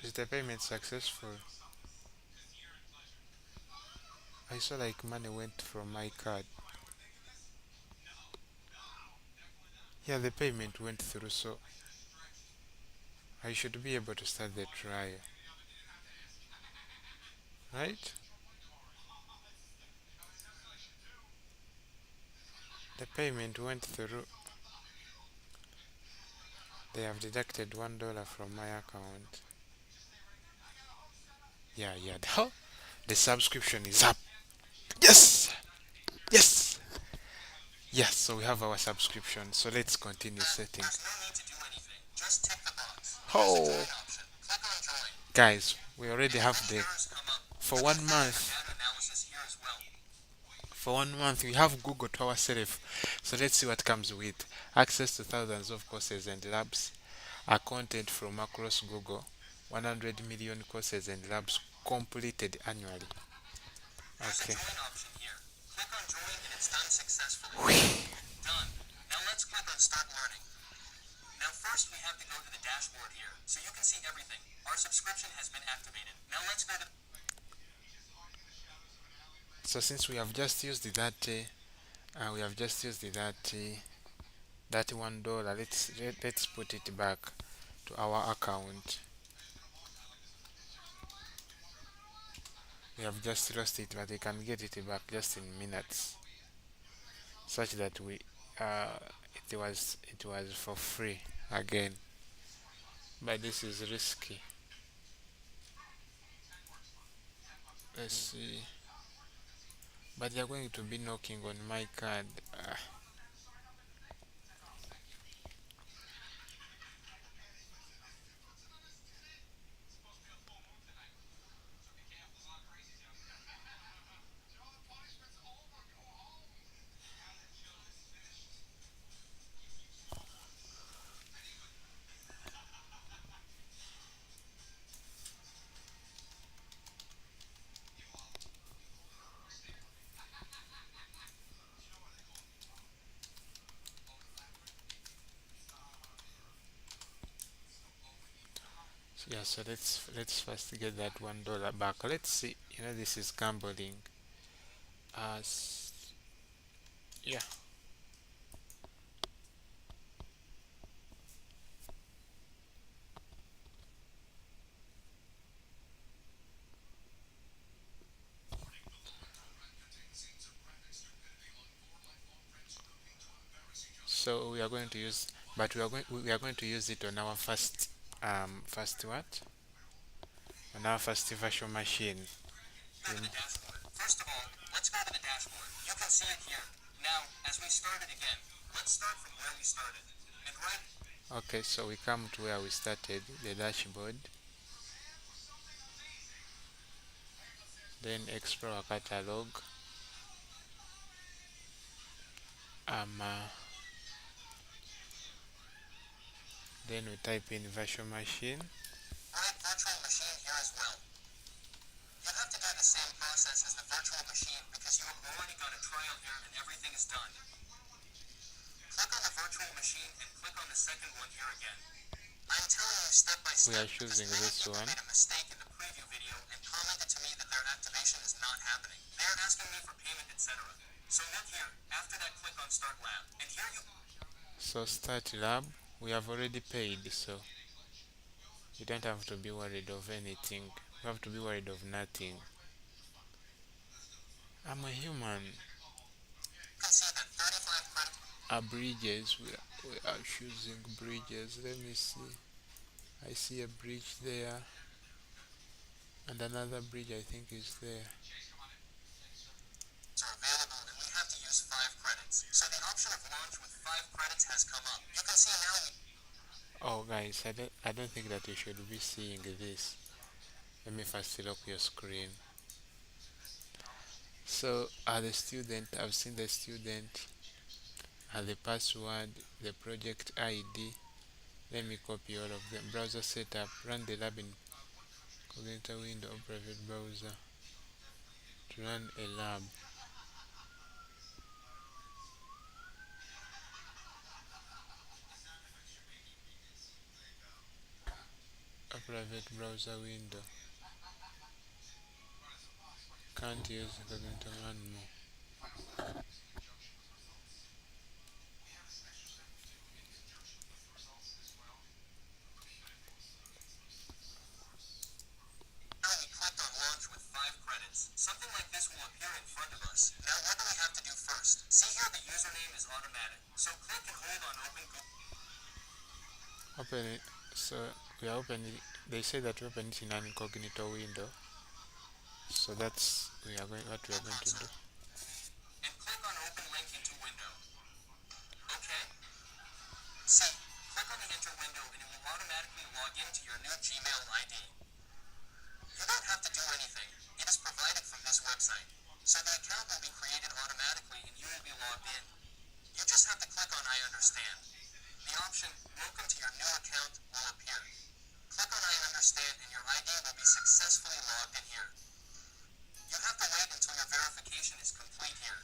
Speaker 1: Is the payment successful? I saw like money went from my card. Yeah, the payment went through, so I should be able to start the trial, right? The payment went through. They have deducted $1 from my account. Yeah, yeah. The subscription is up. Yes, yes, yes. So we have our subscription. So let's continue setting.
Speaker 4: There's no need to do anything. Just tick the box. There's a
Speaker 1: Oh,
Speaker 4: join option. Click on join.
Speaker 1: guys, we already
Speaker 4: And
Speaker 1: have
Speaker 4: when
Speaker 1: the
Speaker 4: errors come up,
Speaker 1: for
Speaker 4: click
Speaker 1: one
Speaker 4: the
Speaker 1: month.
Speaker 4: data analysis here as well.
Speaker 1: For one month, we have Google to ourselves. So let's see what comes with access to thousands of courses and labs, a content from across Google, 100 million courses and labs completed annually.
Speaker 4: There's a
Speaker 1: Okay.
Speaker 4: join option here. Click on join and it's done successfully. Done. Now let's click on start learning. Now first we have to go to the dashboard here, so you can see everything. Our subscription has been activated. Now let's go to
Speaker 1: So since we have just used we have just used that $1. Let's put it back to our account. We have just lost it, but we can get it back just in minutes, such that uh, it was for free again. But this is risky. Let's see. But they're going to be knocking on my card. Yeah, so let's first get that $1 back. Let's see. This is gambling. As yeah, So we are going to use, but we are going to use it on our first what? On our first virtual machine.
Speaker 4: Go to the dashboard. First of all, let's go to the dashboard. You can see it here. Now, as we started again, let's start from where we started. And right.
Speaker 1: Okay, so we come to where we started, the dashboard. Then explore our catalog. Then we type in virtual machine.
Speaker 4: Right virtual machine here as well. You have to do the same process as the virtual machine because you have already got a trial here and everything is done. Click on the virtual machine and click on the second one here again. I'm telling you step by step.
Speaker 1: We are choosing this one.
Speaker 4: Made a mistake in the preview video and commented to me that their activation is not happening. They are asking me for payment, etc. So look here. After that, click on Start Lab, and here you.
Speaker 1: So start lab. We have already paid, so you don't have to be worried of anything. You have to be worried of nothing. I'm a human.
Speaker 4: You can see that 35 credits.
Speaker 1: Bridges. We are choosing bridges. Let me see. I see a bridge there, and another bridge I think is there.
Speaker 4: Are available, and we have to use 5 credits. So the option of launch with 5 credits has come up. You can see now.
Speaker 1: Oh, guys, I don't think that you should be seeing this. Let me first lock your screen. So, the student, I've seen the student, the password, the project ID. Let me copy all of them. Browser setup, run the lab in incognito window or private browser to run a lab. A private browser window. Can't use incognito run more.
Speaker 4: Now we clicked on launch with 5 credits. Something like this will appear in front of us. Now what do we have to do first? See here the username is automatic. So click and hold on open Google.
Speaker 1: Open it. So we are opening. They say that we open it in an incognito window. So that's what we are going to do.
Speaker 4: And click on open link into window. Okay. See, click on the enter window and it will automatically log into your new Gmail ID. You don't have to do anything. It is provided from this website. So the account will be created automatically and you will be logged in. You just have to click on I understand. The option welcome to your new account will appear. Click on I understand and your ID will be successfully logged in here. You have to wait until your verification is complete here.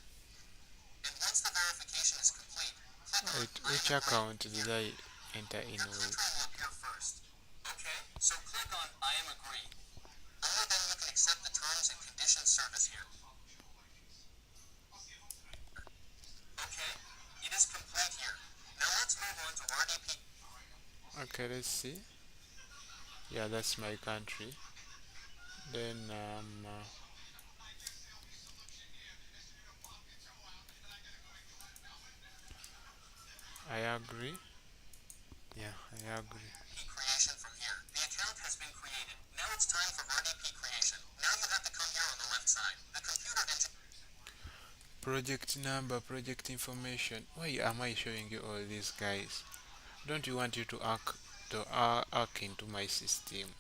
Speaker 4: And once the verification is complete, click on
Speaker 1: Which account did I enter in
Speaker 4: your
Speaker 1: with?
Speaker 4: country will appear first. Okay, so click on I am agree. Only then you can accept the terms and conditions service here. Okay, it is complete here. Now let's move on to RDP.
Speaker 1: Okay, let's see. Yeah, that's my country. Then I agree. Yeah, I agree.
Speaker 4: Creation from here. The account has been created. Now it's time for RDP creation. Now you have to come here on the left side. The computer engine.
Speaker 1: Project number, project information. Why am I showing you all these, guys? Don't you want you to hack into my system?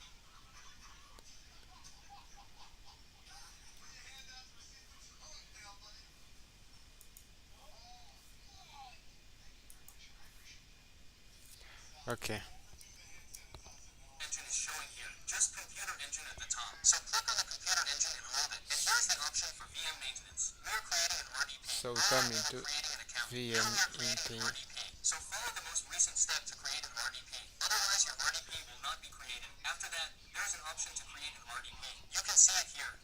Speaker 1: Okay.
Speaker 4: Engine is showing here. Just computer engine at the top. So click on the computer engine and hold it. And here's the option for VM maintenance. We're creating an RDP.
Speaker 1: So we come into
Speaker 4: creating an account.
Speaker 1: VM
Speaker 4: Now we are creating an
Speaker 1: into
Speaker 4: RDP. So follow the most recent step to create an RDP. Otherwise your RDP will not be created. After that, there's an option to create an RDP. You can see it here.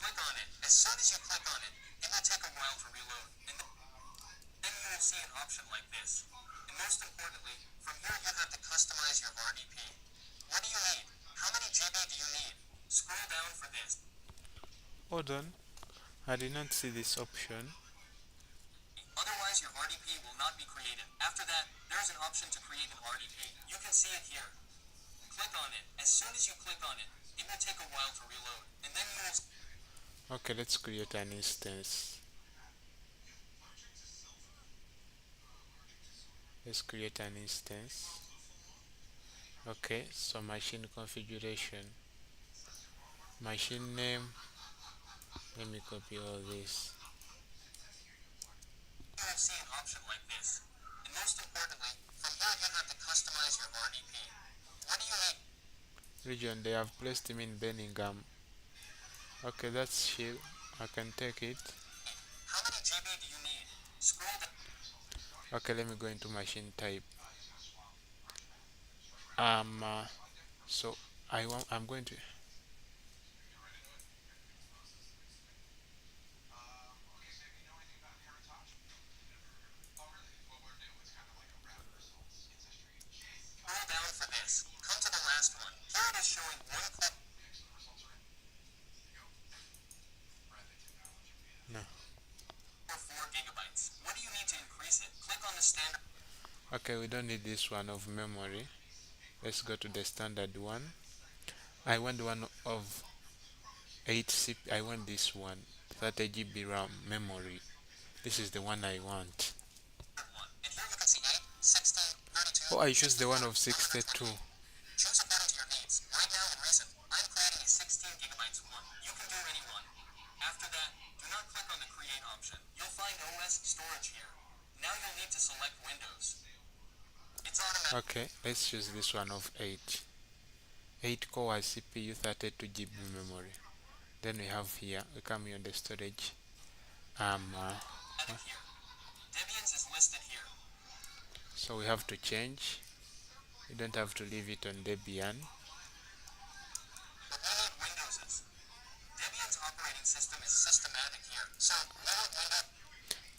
Speaker 4: Click on it. As soon as you click on it, it will take a while to reload. And then you will see an option like this. And most importantly, from here you have to customize your RDP. What do you need? How many GB do you need? Scroll down for this.
Speaker 1: Hold on. I did not see this option.
Speaker 4: Otherwise Otherwise, your RDP will not be created. After that, there is an option to create an RDP. You can see it here. Click on it. As soon as you click on it, it will take a while to reload, and then you will.
Speaker 1: Okay, let's create an instance. Let's create an instance. Okay, so machine configuration, machine name. Let me copy all this.
Speaker 4: You will see an option like this. And most importantly, from here you have to customize your RDP. What do you need?
Speaker 1: Region, they have placed him in Birmingham. Okay, that's chill. I can take it.
Speaker 4: How many GB do you need? Scroll down.
Speaker 1: Okay, let me go into machine type. So I'm going to.
Speaker 4: Scroll down for this. Come to the last one. Here it is showing 1.
Speaker 1: No.
Speaker 4: Or 4 gigabytes. What do you need to increase it? Click on the standard.
Speaker 1: Okay, we don't need this one of memory. Let's go to the standard one. I want one of 8 CP. I want this one, 30 GB RAM memory. This is the one I want.
Speaker 4: One. And here you can see 8, 16, 32.
Speaker 1: Oh, I choose the one of 62.
Speaker 4: Choose according to your needs. Right now in recent, I'm creating a 16 gigabytes one. You can do any one. After that, do not click on the create option. You'll find OS storage here. Now you'll need to select Windows. It's automatic.
Speaker 1: Okay, let's choose this one of 8. 8 core CPU, 32 GB memory. Then we have here, we come here on the storage.
Speaker 4: Here. Debian's is listed here.
Speaker 1: So we have to change. You don't have to leave it on Debian.
Speaker 4: But we need Windows's. Debian's operating system is systematic here. So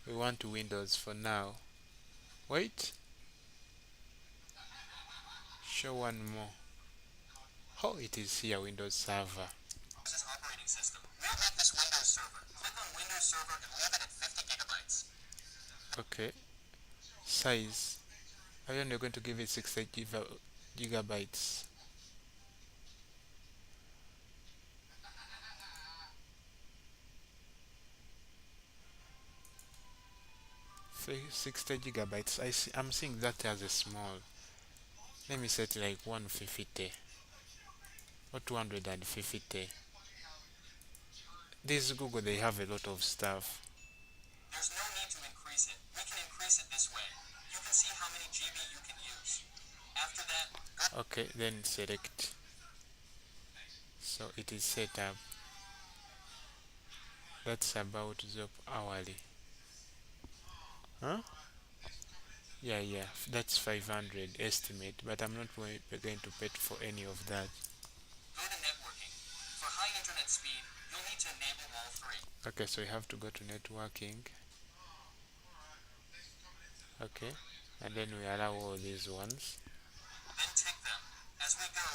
Speaker 1: We want Windows for now. Wait. Show one more. Oh, it is here, Windows Server.
Speaker 4: Windows operating system. We'll make this Windows Server. Click on Windows Server and leave it at 50 gigabytes.
Speaker 1: Okay. Size. I am going to give it 60 gigabytes. Say 60 gigabytes. I'm seeing that as a small. Let me set like 150 or 250. This Google, they have a lot of stuff.
Speaker 4: There's no need to increase it. We can increase it this way. You can see how many GB you can use. After that,
Speaker 1: Okay, then select. So it is set up. That's about Zop hourly. Huh? Yeah, that's 500 estimate, but I'm not going to pay for any of that.
Speaker 4: go to networking. For high internet speed, you'll need to enable all 3.
Speaker 1: Okay, so you have to go to networking. Okay, and then we allow all these ones.
Speaker 4: Then tick them. As we go,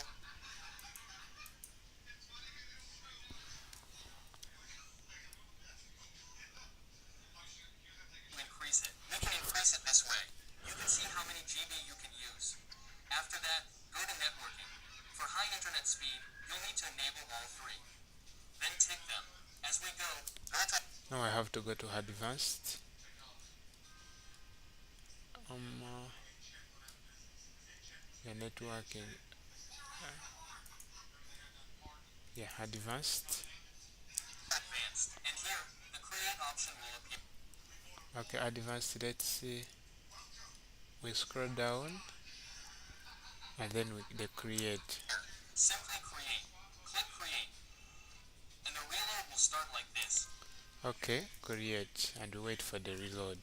Speaker 4: increase it. We can increase it this way. You can see how many GB you can use. After that, go to networking. For high internet speed, you'll need to enable all 3. Then tick them. As we go to
Speaker 1: Now I have to go to advanced. Yeah, networking. Yeah, advanced.
Speaker 4: advanced. And here, the create option will appear.
Speaker 1: Okay, advanced. Let's see. We scroll down, and then the create.
Speaker 4: Simply create. Click create. And the reload will start like this.
Speaker 1: Okay, create, and we wait for the reload.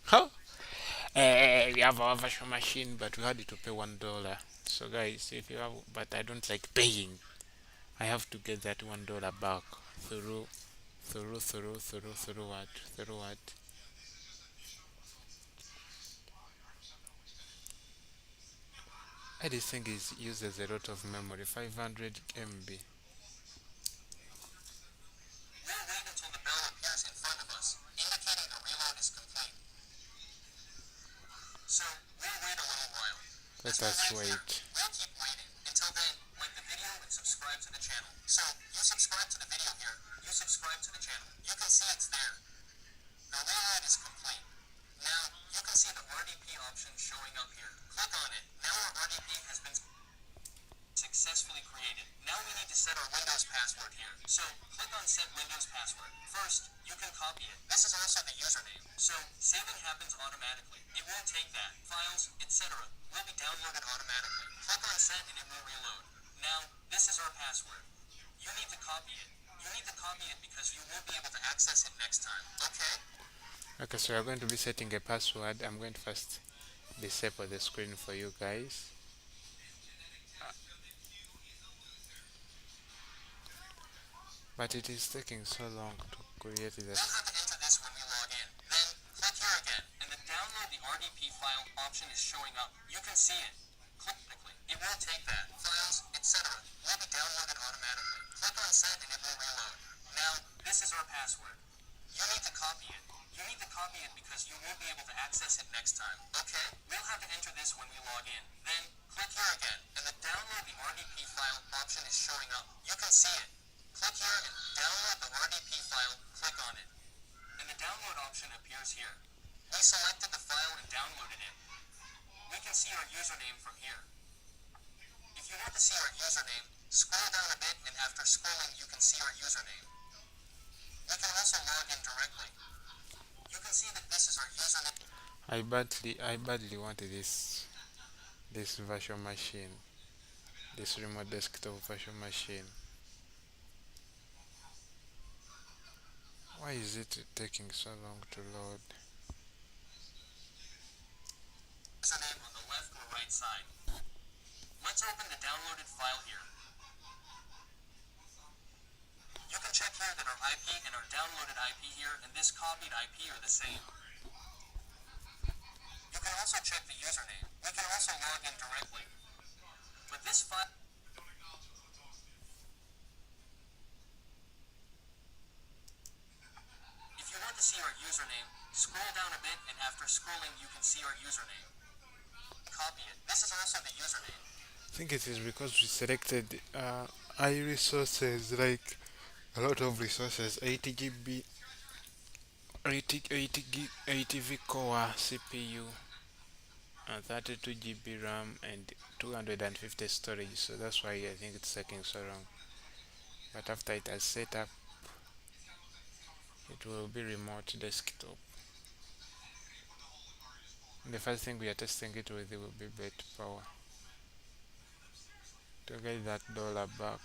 Speaker 1: Huh? We have our virtual machine, but we had to pay $1. So guys, if you have, but I don't like paying. I have to get that $1 back through what? Through what? This thing uses a lot of memory, 500 MB.
Speaker 4: We'll wait until the bell appears in front of us. In
Speaker 1: Let
Speaker 4: Just
Speaker 1: us
Speaker 4: wait here.
Speaker 1: wait.
Speaker 4: We'll keep waiting. Until then, like the video and subscribe to the channel. So, you subscribe to the video here. You subscribe to the channel. You can see it's there. The reload is complete. Now, you can see the RDP option showing up here. Click on it. Now our RDP has been successfully created. Now we need to set our Windows password here. So, click on Set Windows Password. First, you can copy it. This is also the username. So, saving happens automatically. It won't take that. Files, etc. will be downloaded automatically. Click on Set and it will reload. Now, this is our password. You need to copy it. You need to copy it because you won't be able to access it next time. Okay?
Speaker 1: Okay, so we're going to be setting a password. I'm going to first disable the screen for you guys. But it is taking so long to create
Speaker 4: We'll
Speaker 1: this.
Speaker 4: have to enter this when we log in. Then, click here again, and the download the RDP file option is showing up. You can see it. Click quickly. It won't take that. Files, etc. will be downloaded automatically. Click on Set and it will reload. Now, this is our password. You need to copy it. You need to copy it because you won't be able to access it next time. Okay? We'll have to enter this when we log in. Then, click here again, and the download the RDP file option is showing up. You can see it. Click here and download the RDP file. Click on it. And the download option appears here. We selected the file and downloaded it. We can see our username from here. If you want to see our username, scroll down a bit and after scrolling you can see our username. We can also log in directly. You can see that this is our username.
Speaker 1: I badly wanted this virtual machine, this remote desktop virtual machine. Why is it taking so long to load?
Speaker 4: Username on the left or right side. Let's open the downloaded file here. You can check here that our IP and our downloaded IP here and this copied IP are the same. You can also check the username. We can also log in directly. But this file... If you want to see our username, scroll down a bit and after scrolling you can see our username. Copy it. This is also the username.
Speaker 1: I think it is because we selected resources, like a lot of resources, 80 GB, 80 V core CPU, 32 GB RAM, and 250 storage. So that's why I think it's taking so long. But after it has set up, it will be remote desktop. And the first thing we are testing it with will be bed power to get that dollar back.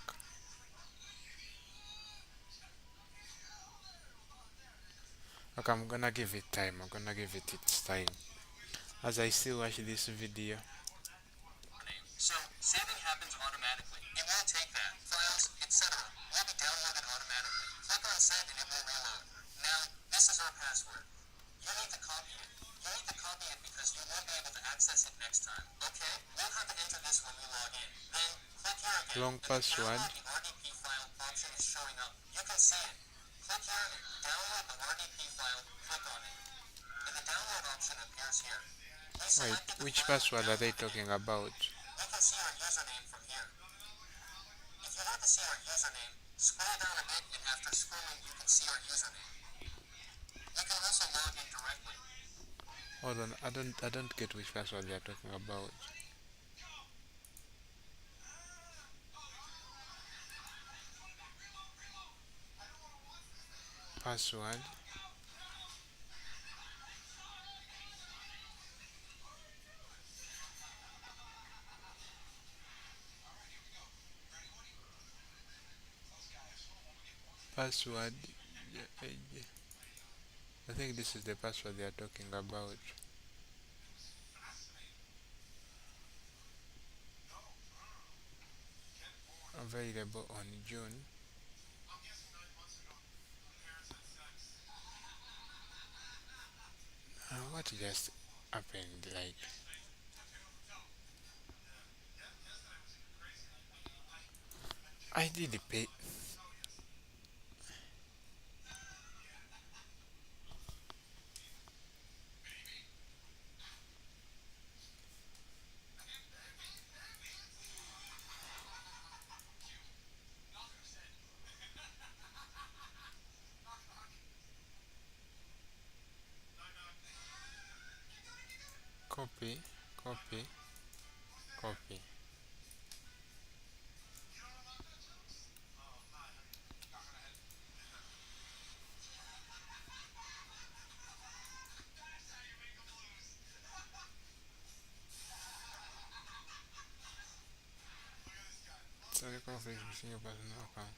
Speaker 1: Okay, I'm gonna give it time. I'm gonna give it its time as I still watch this video.
Speaker 4: So, saving happens automatically. It won't take that. Files, etc. will be downloaded automatically. Click on Set and it will reload. Now, this is our password. You need to copy it. You need to copy it because you won't be able to access it next time. Okay? We'll have to enter this when we log in. Then, click here again.
Speaker 1: Long password.
Speaker 4: And the RDP file option is showing up. You can see it. Click here and download the RDP file. Click on it. And the download option appears here. We
Speaker 1: Wait,
Speaker 4: selected the
Speaker 1: which
Speaker 4: file
Speaker 1: password are they
Speaker 4: downloaded.
Speaker 1: talking about?
Speaker 4: You can see our username from here. If you want to see our username, scroll down a bit and after scrolling you can see our username. You can also log in directly.
Speaker 1: Hold on, I don't get which password they are talking about. Password. Password. I think this is the password they are talking about. Available on June. What just happened? Like, I did pay. copy, copy, copy. Sorry, conflict between your personal account.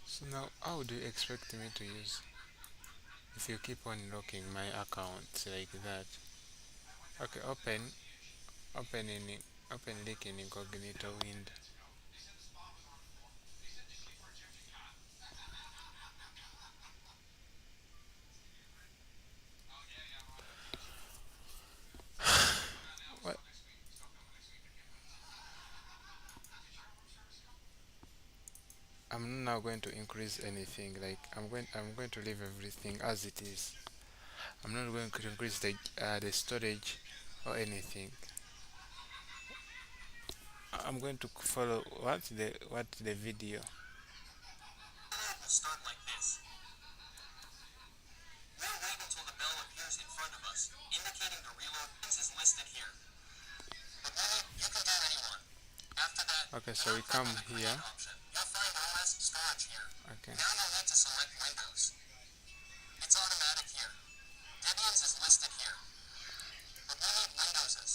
Speaker 1: So now, how do you expect me to use if you keep on locking my account like that? Okay, open in open link in incognito window. What? I'm not going to increase anything. Like I'm going to leave everything as it is. I'm not going to increase the storage or anything. I'm going to follow what the video.
Speaker 4: Reload will start like this. We'll wait until the bell appears in front of us, indicating the reload is listed here. But you can do any one. After that,
Speaker 1: Okay, so we come here.
Speaker 4: option. You'll find OS storage here.
Speaker 1: Okay.
Speaker 4: Now you'll need to select Windows. It's automatic here. Debian's is listed here. But we need Windows's.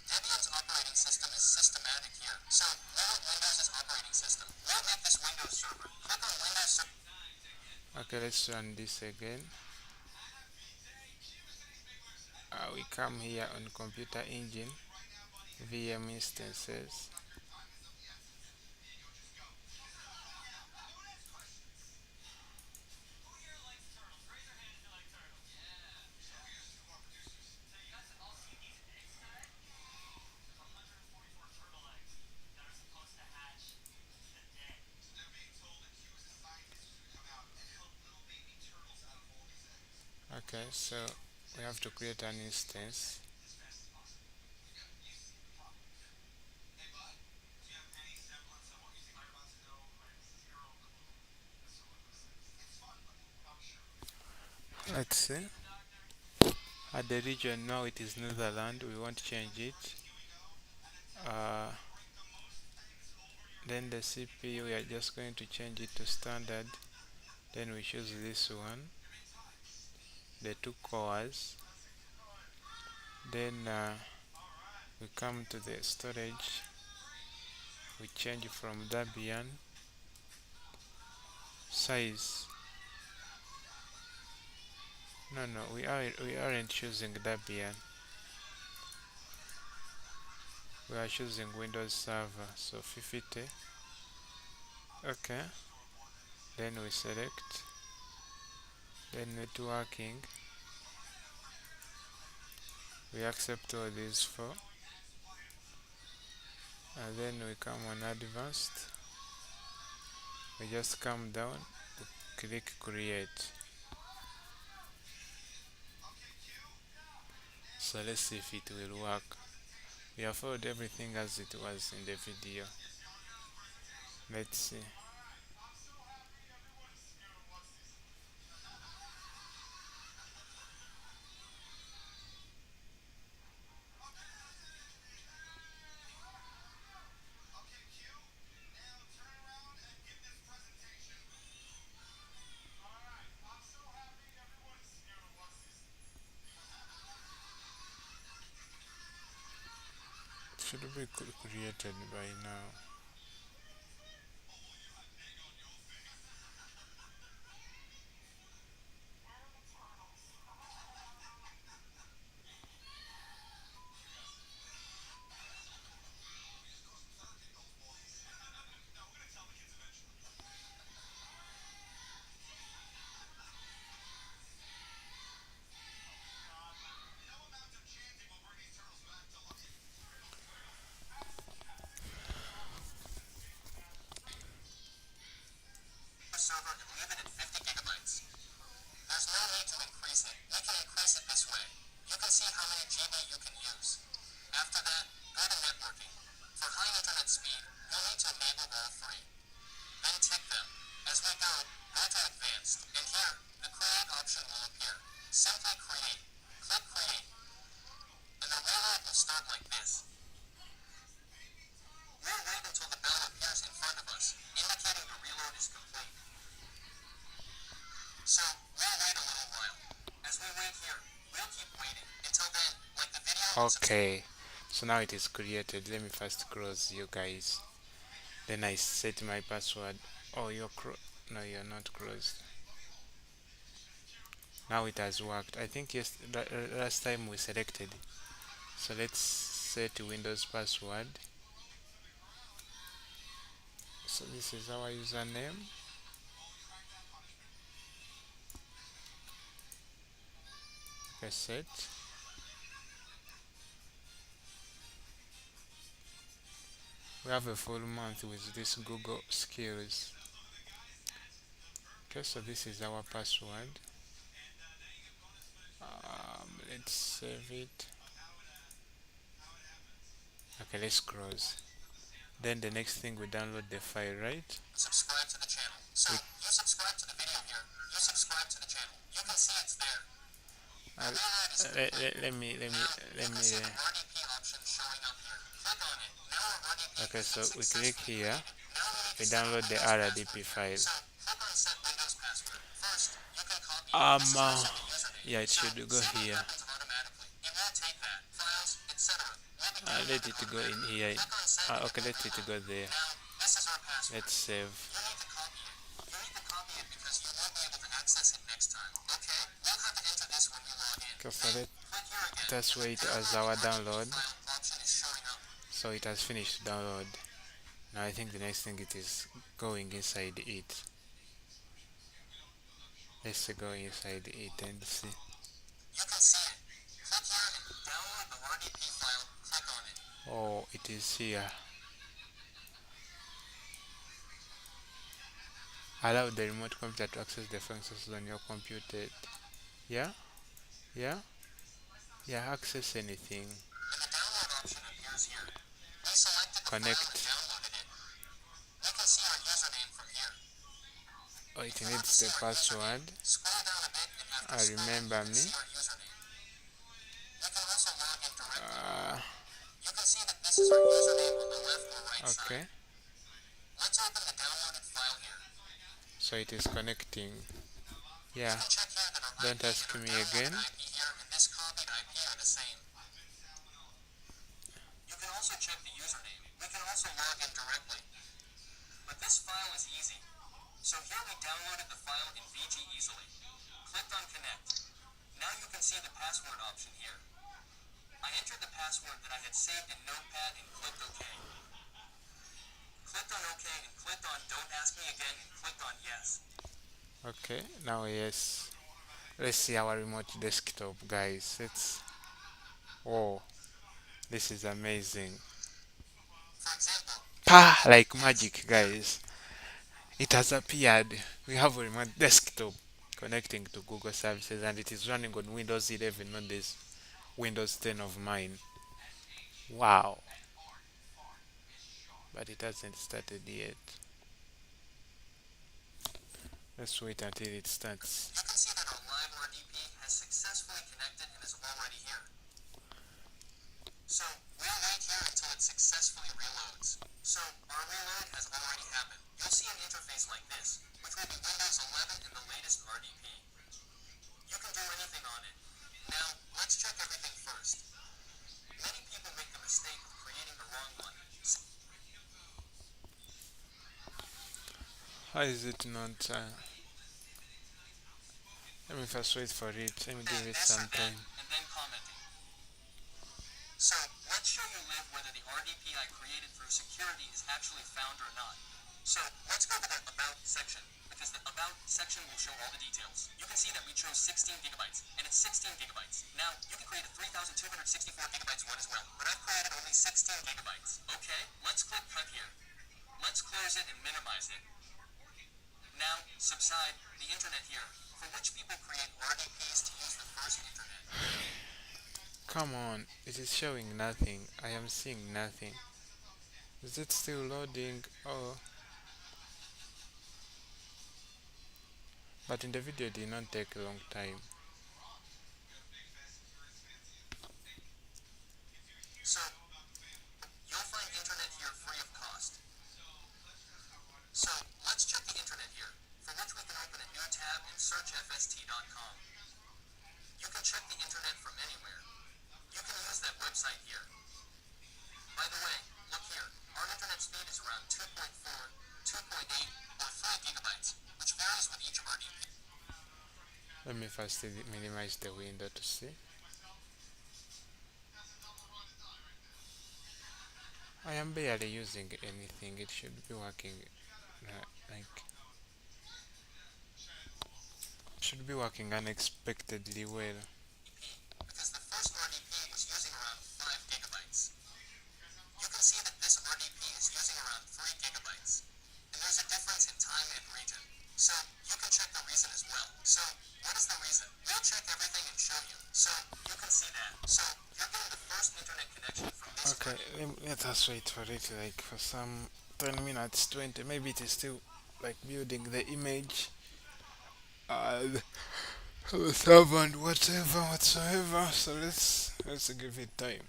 Speaker 4: Debian's operating system is systematic here. So, we want Windows's operating system. We'll make this Windows server. Click on Windows server.
Speaker 1: Okay, let's run this again. We come here on computer engine, VM instances. Okay, so we have to create an instance. Let's see. At the region now it is Netherlands. We won't change it. Uh, then the CPU, we are just going to change it to standard. Then we choose this one, the 2 cores. Then we come to the storage. We change from Debian size. No, we aren't choosing Debian. We are choosing Windows Server, so 50. Okay. Then we select. Then networking. We accept all these 4. And then we come on advanced. We just come down, click create. So let's see if it will work. We have followed everything as it was in the video. Let's see. It should be created by now.
Speaker 4: can see how many GB you can use. After that, go to networking. For high internet speed, you'll need to enable all three. Then tick them. As we go to advanced, and here, the create option will appear. Simply create. Click create. And the reload will start like this. We'll wait until the bell appears in front of us, indicating the reload is complete. So, we'll wait a little while. As we wait here, we'll keep waiting. Until then, like the video...
Speaker 1: Okay, so now it is created. Let me first close you guys. Then I set my password. Oh, no, you're not closed. Now it has worked. I think yes, last time we selected. So let's set Windows password. So this is our username. Okay, set. We have a full month with this Google skills. Okay, so this is our password. Let's save it. Okay, let's close. Then the next thing, we download the file, right?
Speaker 4: Subscribe to the channel. So, you subscribe to the video here. You subscribe to the channel. You can see it's there.
Speaker 1: Let me okay, so we click here, we download the RDP file. Yeah, it should go here. Let it go in here. Okay, let it go there. Let's save. Okay, so let us wait as our download. So it has finished download. Now I think the next thing, it is going inside it. Let's go inside it and see.
Speaker 4: You can see it. Click here and download the RDP file. Click on it.
Speaker 1: Oh, it is here. Allow the remote computer to access the functions on your computer. Yeah? Access anything.
Speaker 4: And the download option appears here. We selected the
Speaker 1: Connect.
Speaker 4: file and downloaded it. You can see our username from here.
Speaker 1: Oh, it needs the password.
Speaker 4: Scroll down a bit and after
Speaker 1: Remember me.
Speaker 4: see our username. You can also log in directly. You can see that this is our username on the left or right
Speaker 1: Okay.
Speaker 4: side. Let's open the downloaded file here.
Speaker 1: So it is connecting. Yeah.
Speaker 4: You can check here that our
Speaker 1: Don't
Speaker 4: IP
Speaker 1: ask
Speaker 4: and our
Speaker 1: me
Speaker 4: downloaded
Speaker 1: again.
Speaker 4: IP here and this copied IP are the same. You can also check the username. We can also log in directly. But this file is easy. So here we downloaded the file in VG easily. Clicked on connect. Now you can see the password option here. I entered the password that I had saved in Notepad and clicked OK. Clicked on OK and clicked on Don't Ask Me Again and clicked on Yes.
Speaker 1: Okay, now yes. Let's see our remote desktop, guys. Oh, this is amazing.
Speaker 4: For example,
Speaker 1: Like magic, guys. It has appeared. We have a remote desktop connecting to Google services, and it is running on Windows 11, not this Windows 10 of mine. Wow. But it hasn't started yet. Let's wait until it starts.
Speaker 4: you can see that our live RDP has successfully connected and is already here. So we'll wait here until it successfully reloads. So our reload has already happened. You'll see an interface like this, which will be Windows 11 and the latest RDP. You can do anything on it. Now, let's check everything first. Many people make the mistake of creating the wrong one.
Speaker 1: How is it not? Let me first wait for it. Let me give it
Speaker 4: This
Speaker 1: some
Speaker 4: or that,
Speaker 1: time.
Speaker 4: and then commenting. So, let's show you live whether the RDP I created through security is actually found or not. So, let's go to the About section, because the About section will show all the details. You can see that we chose 16 gigabytes, and it's 16 gigabytes. Now, you can create a 3264 gigabytes one as well, but I've created only 16 gigabytes. Okay, let's click Cut here. Let's close it and minimize it. Now, subside the internet here. For which people create RDPs to use the first internet?
Speaker 1: Come on, it is showing nothing. I am seeing nothing. Is it still loading? Oh, but in the video it did not take a long time.
Speaker 4: So, you'll find internet here free of cost. So, let's check the internet here, for which we can open a new tab and search fst.com. You can check the internet from anywhere. You can use that website here. By the way, look here. Our internet speed is around 2.4, 2.8, or 3 gigabytes, which varies with each RDP.
Speaker 1: Let me first minimize the window to see. I am barely using anything. It should be working like should be working unexpectedly well.
Speaker 4: Because the first RDP was using around 5 gigabytes. You can see that this RDP is using around 3 gigabytes. And there's a difference in time and region. So, you can check the reason as well. So, what is the reason? We'll check everything and show you. So, you can see that. So, you're getting the first internet connection from this
Speaker 1: Okay, let us wait for it like for some 10 minutes, 20. Maybe it is still like building the image. The server and whatever whatsoever. So let's give it time.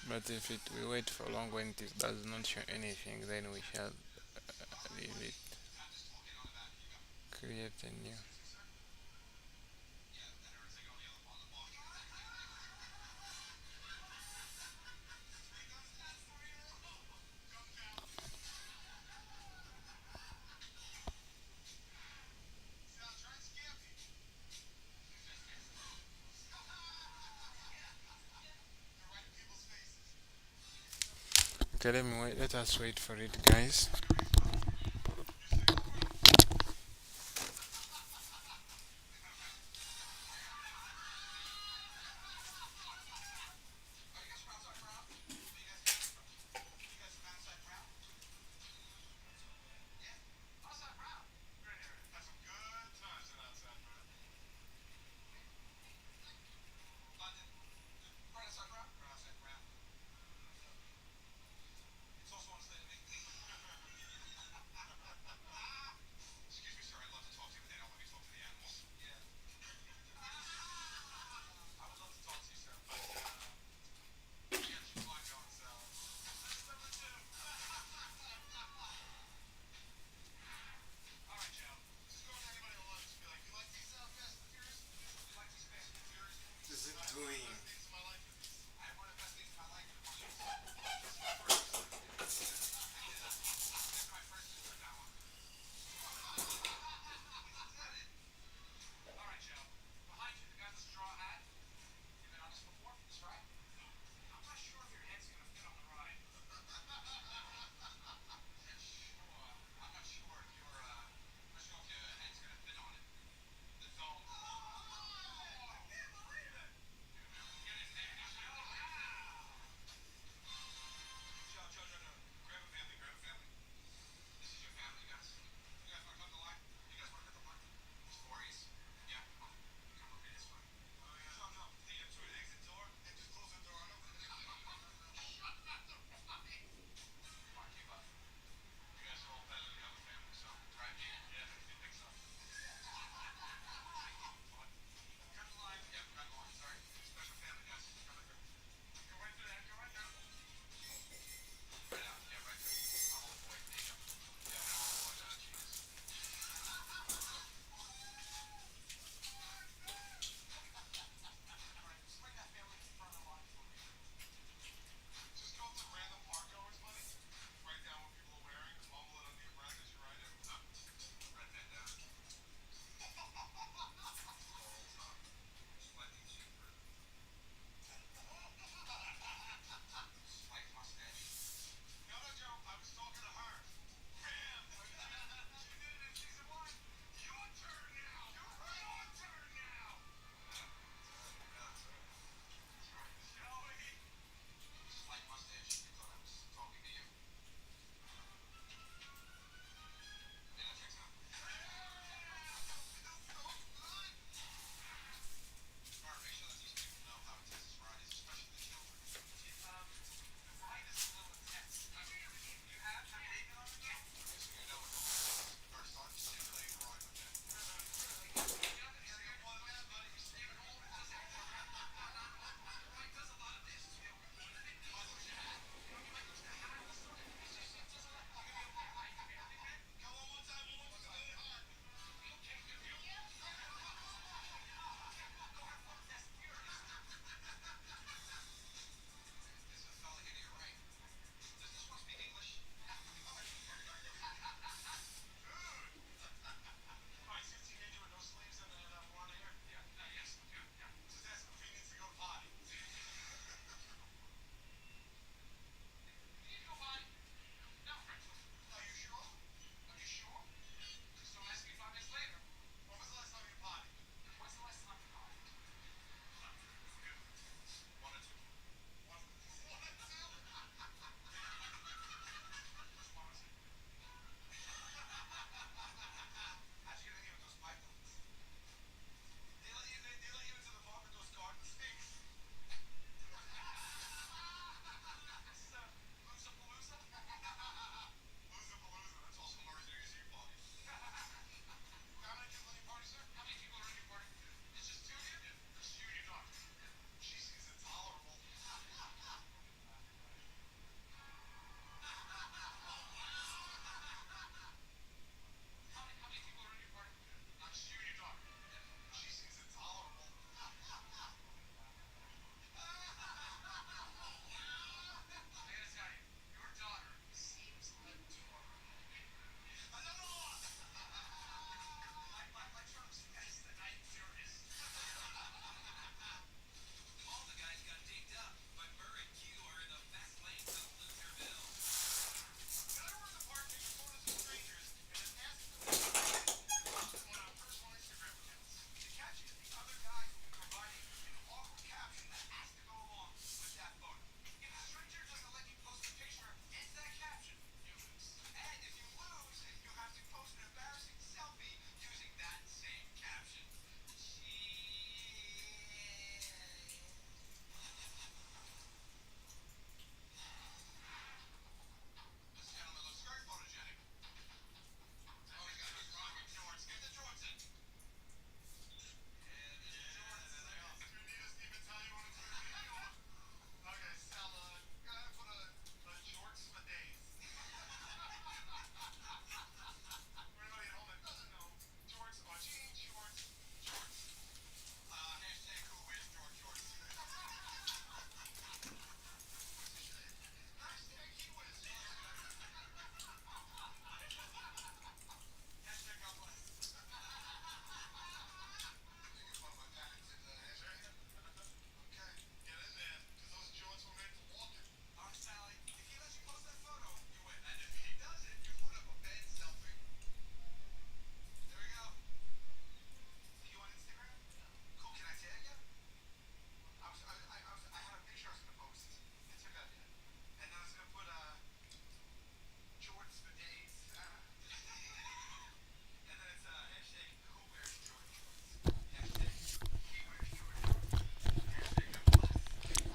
Speaker 1: But if it we wait for long when it does not show anything, then we shall leave it. Create a new. Okay, let me wait. Let us wait for it, guys.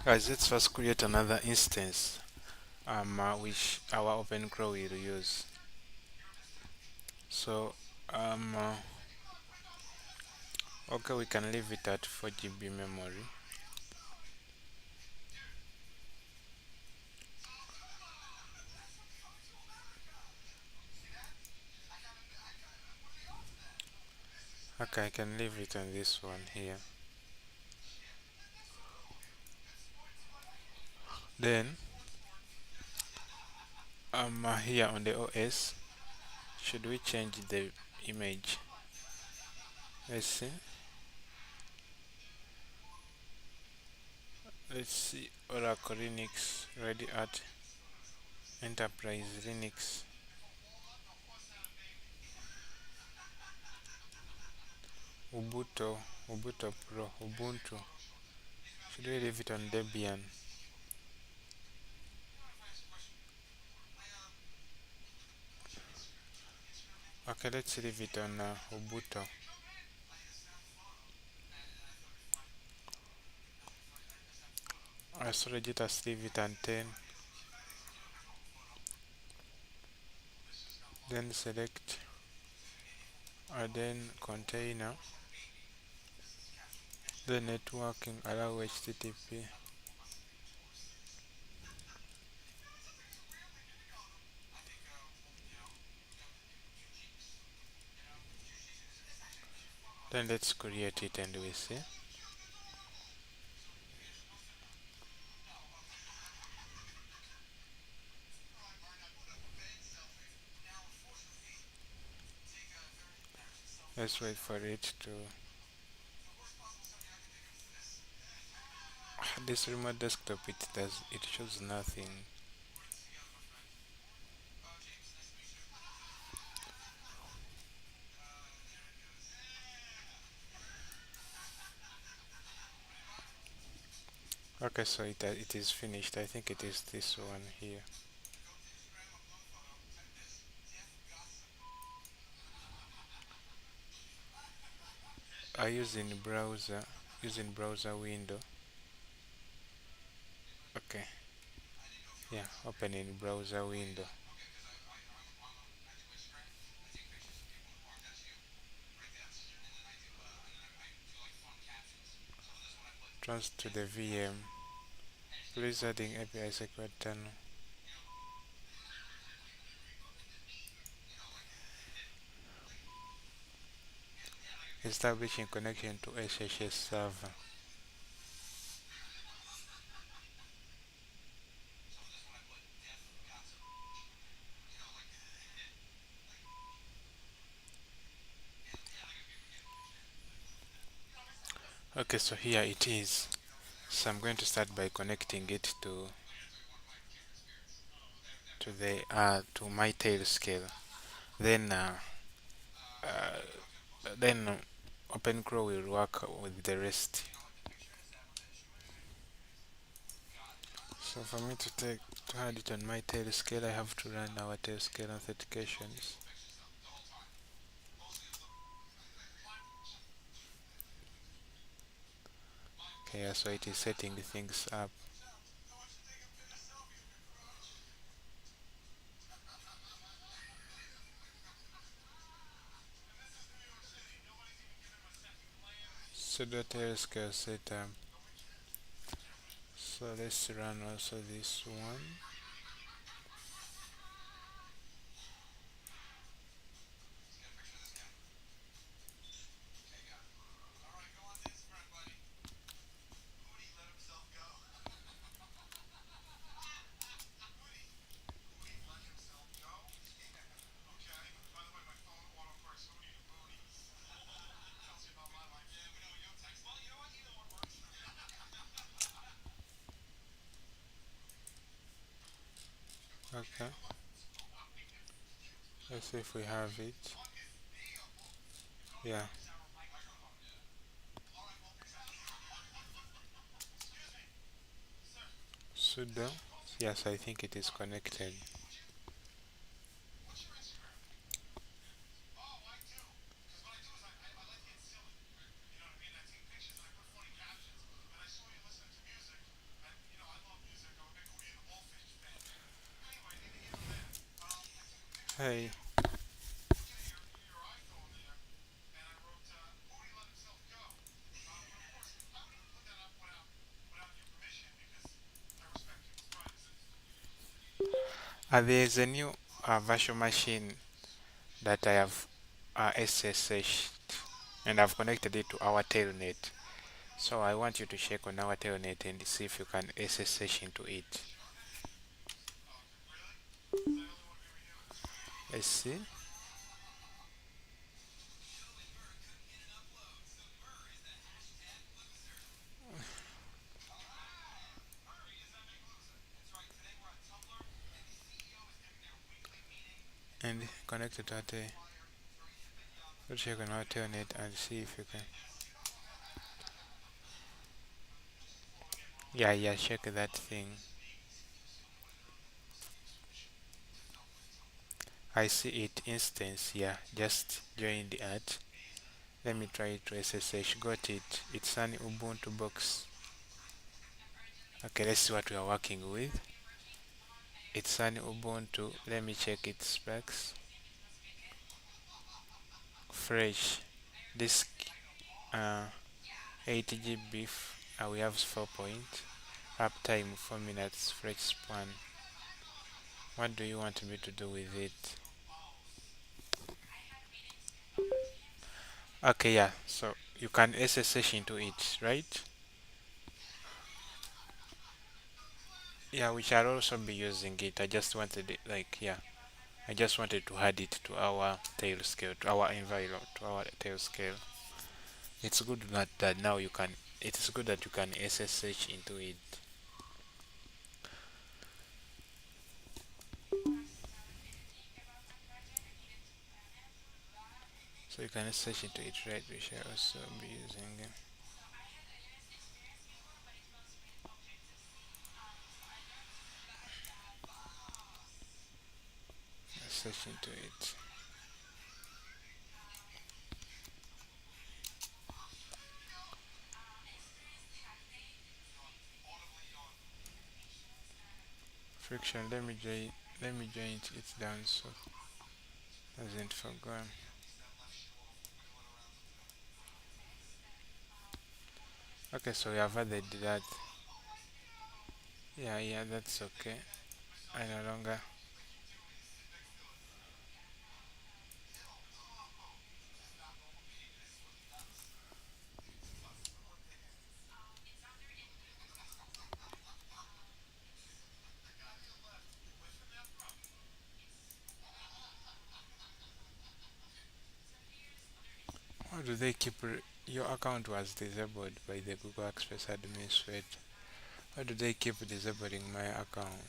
Speaker 1: Guys, let's first create another instance which our OpenClaw will use. So um, uh, okay, we can leave it at 4 GB memory. Okay, I can leave it on this one here. Then here on the OS, should we change the image? Let's see. Let's see. Oracle Linux, Red Hat, Enterprise Linux, Ubuntu, Ubuntu Pro, Ubuntu. Should we leave it on Debian? Okay, let's leave it on Ubuntu. Storage, let us leave it on 10. Then select then container. Then networking, allow HTTP. Then let's create it and we see. Let's wait for it to. This remote desktop, it shows nothing. Okay, so it is finished. I think it is this one here. I using browser window. Okay, yeah, open in browser window. Trans to the VM. Please adding API secret tunnel. Establishing connection to SSH server. Okay, so here it is. So I'm going to start by connecting it to my Tailscale. Then then OpenClaw will work with the rest. So for me to add it on my Tailscale, I have to run our Tailscale authentications. Okay, so it is setting things up. Sudo Tailscale setup. So let's run also this one. Okay, let's see if we have it. Yeah. Sudo. Yes, I think it is connected. Hey, there's a new virtual machine that I have SSH and I've connected it to our telnet. So I want you to check on our telnet and see if you can SSH into it. Let's see. And connect it to check on our telnet and see if you can. Yeah, yeah, check that thing. I see it instance. Yeah, just join the ad. Let me try it to SSH. Got it. It's an Ubuntu box. Okay, let's see what we are working with. It's an Ubuntu. Let me check its specs. Fresh. Disk uh, 8 GB. We have 4 point. Uptime 4 minutes. Fresh span. What do you want me to do with it? Okay, yeah. So you can SSH into it, right? Yeah, we shall also be using it. I just wanted it, like, yeah. I just wanted to add it to our tail scale, to our environment, to our tail scale. It's good that now you can. It's good that you can SSH into it. So you can SSH into it, right? We shall also be using SSH into it. Friction. Let me join it down so doesn't forget. Okay, so we have added that. Yeah, yeah, that's okay. I no longer. How do they keep your account was disabled by the Google Access administrator? How do they keep disabling my account?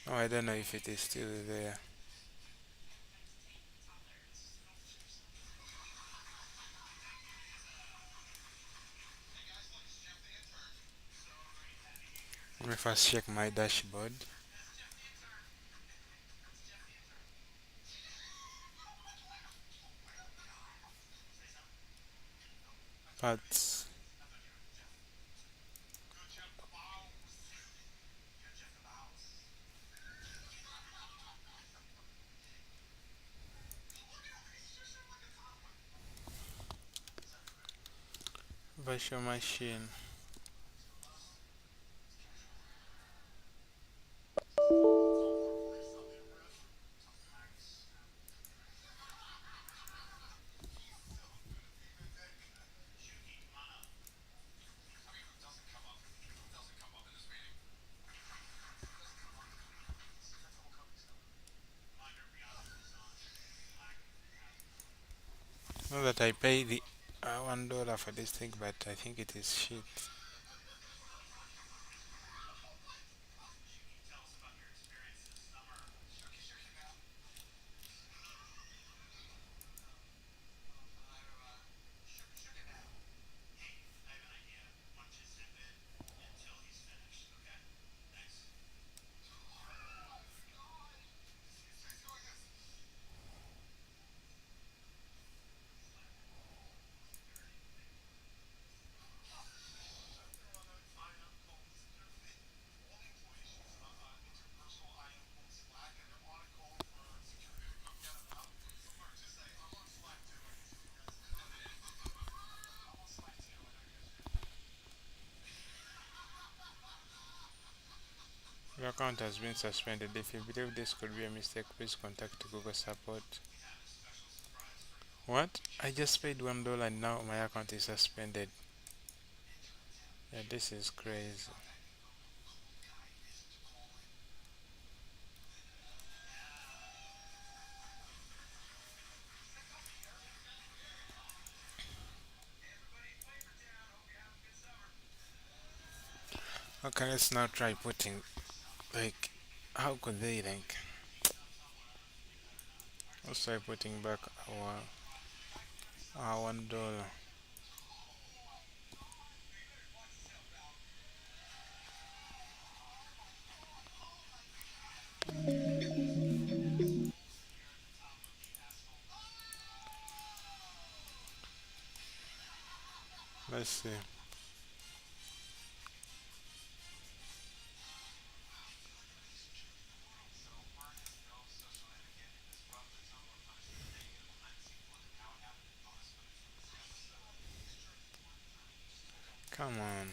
Speaker 1: Oh, I don't know if it is still there. Let me first check my dashboard. But virtual machine. Know that I pay the $1 for this thing, but I think it is shit. Your account has been suspended. If you believe this could be a mistake, please contact Google support. What? I just paid $1 and now my account is suspended. Yeah, this is crazy. Okay, let's now try putting, like, how could they, like, let's try putting back our $1. Let's see. Come on.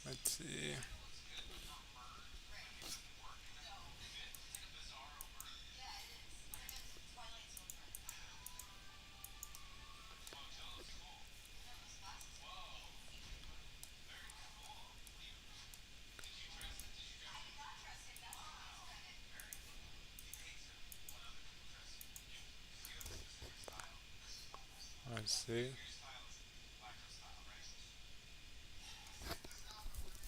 Speaker 1: Let's see. Let's see.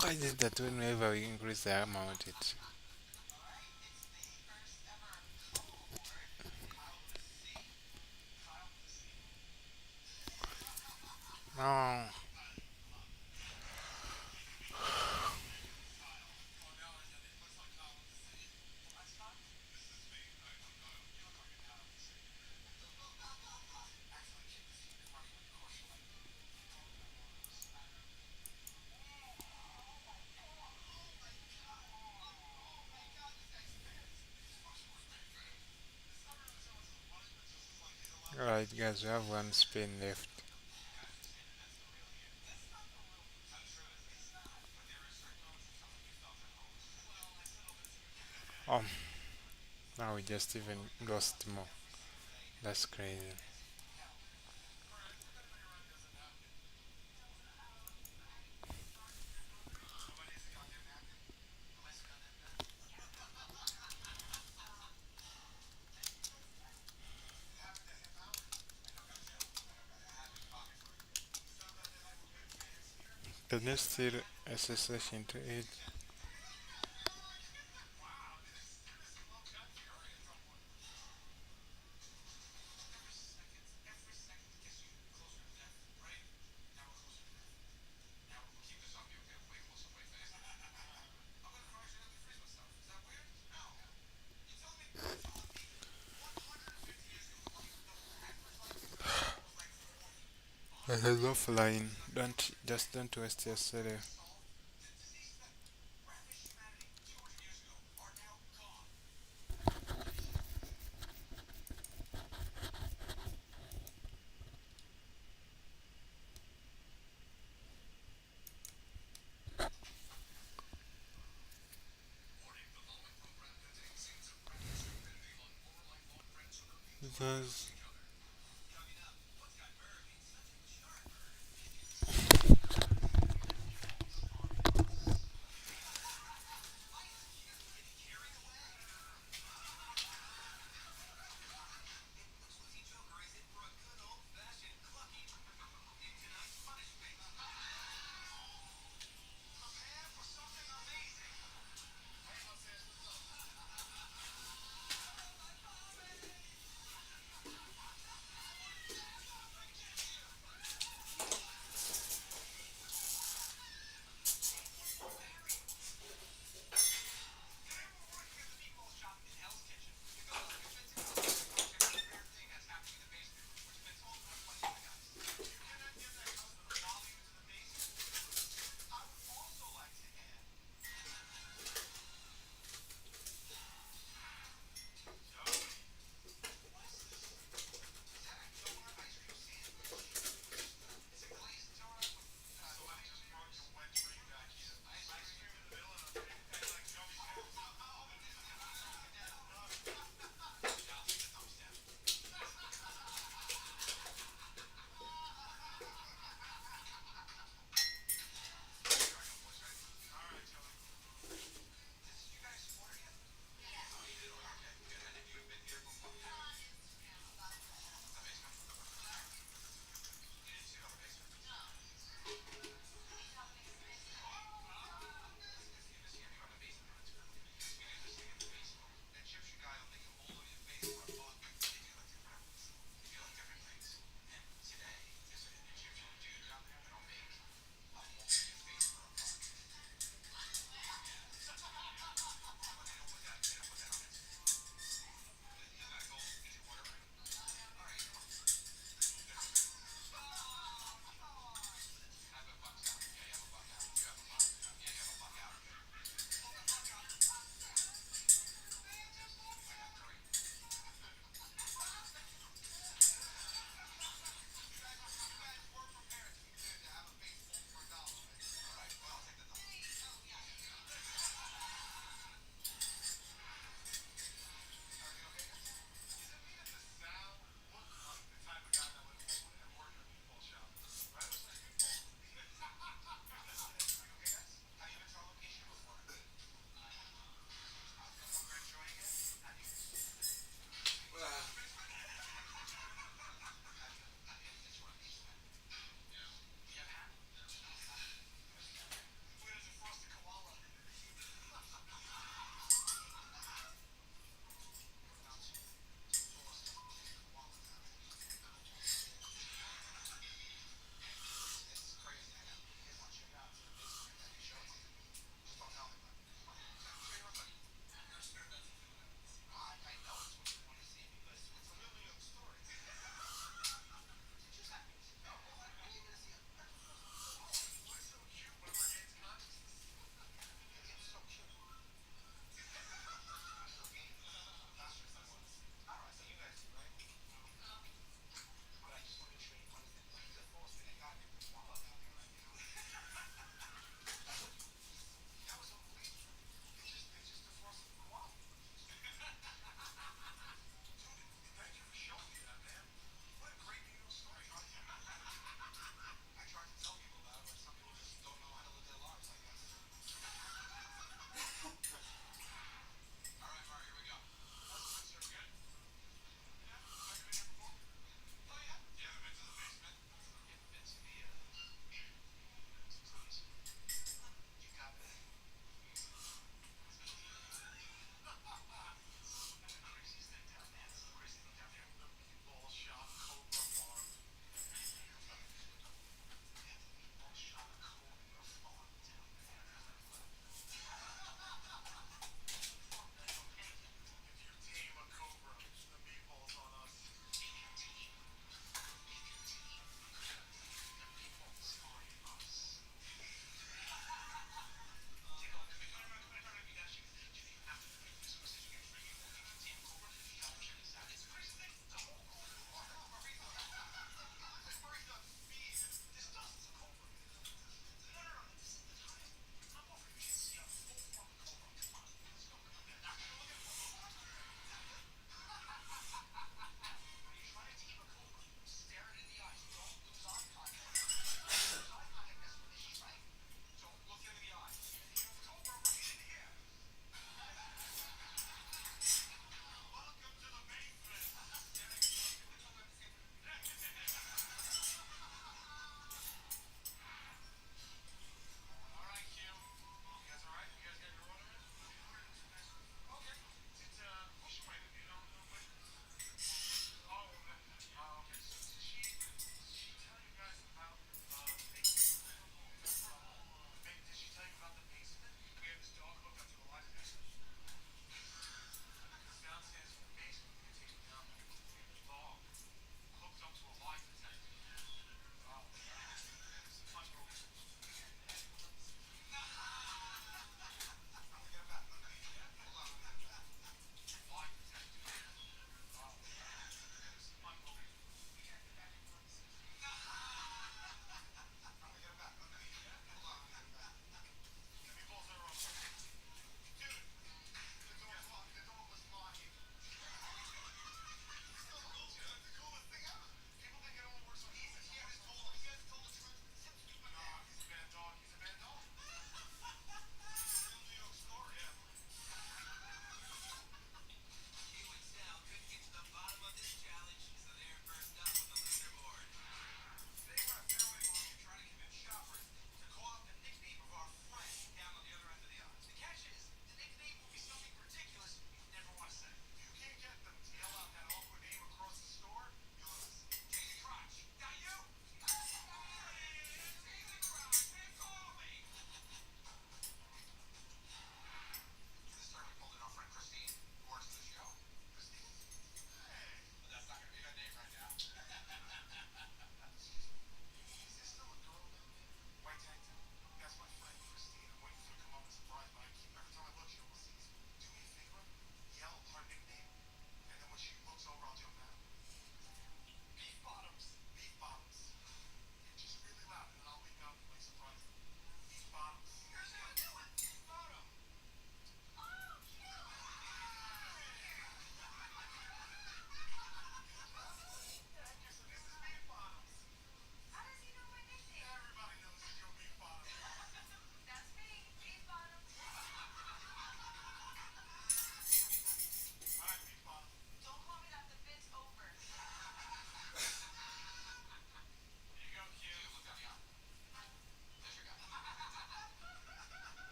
Speaker 1: Why is it that whenever we increase the amount, it. No. Alright, guys, we have one spin left. Oh, now we just even lost more. That's crazy. Can you still SSH into it? It is offline. Don't waste your soda. Because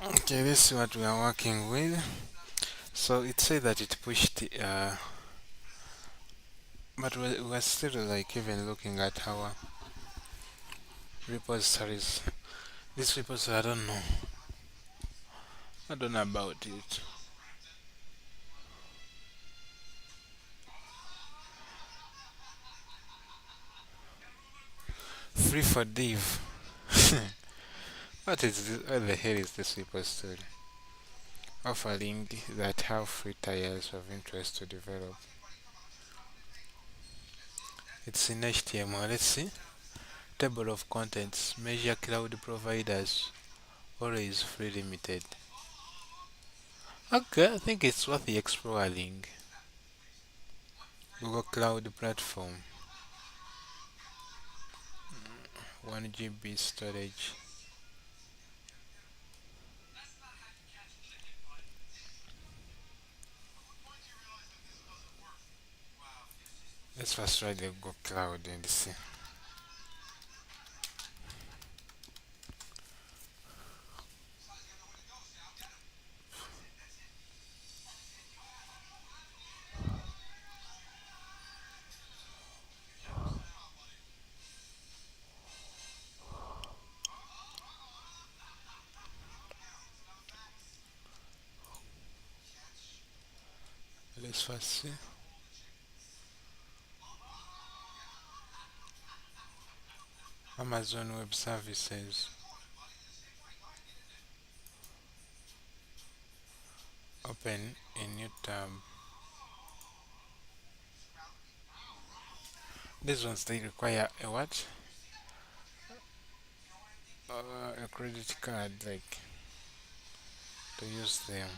Speaker 1: Okay, this is what we are working with. So it said that it pushed, but we're still like even looking at our repositories. This repository, I don't know. I don't know about it. Free for div. What is this? What the hell is this repository? Offering that have free tiles of interest to develop. It's in HTML. Let's see. Table of contents. Measure cloud providers. Always free limited. Okay, I think it's worth exploring. Google Cloud Platform. 1 GB storage. Let's first try the Google Cloud and see. Let's first see. Amazon Web Services. Open a new tab. These ones they require a what? A credit card, like to use them.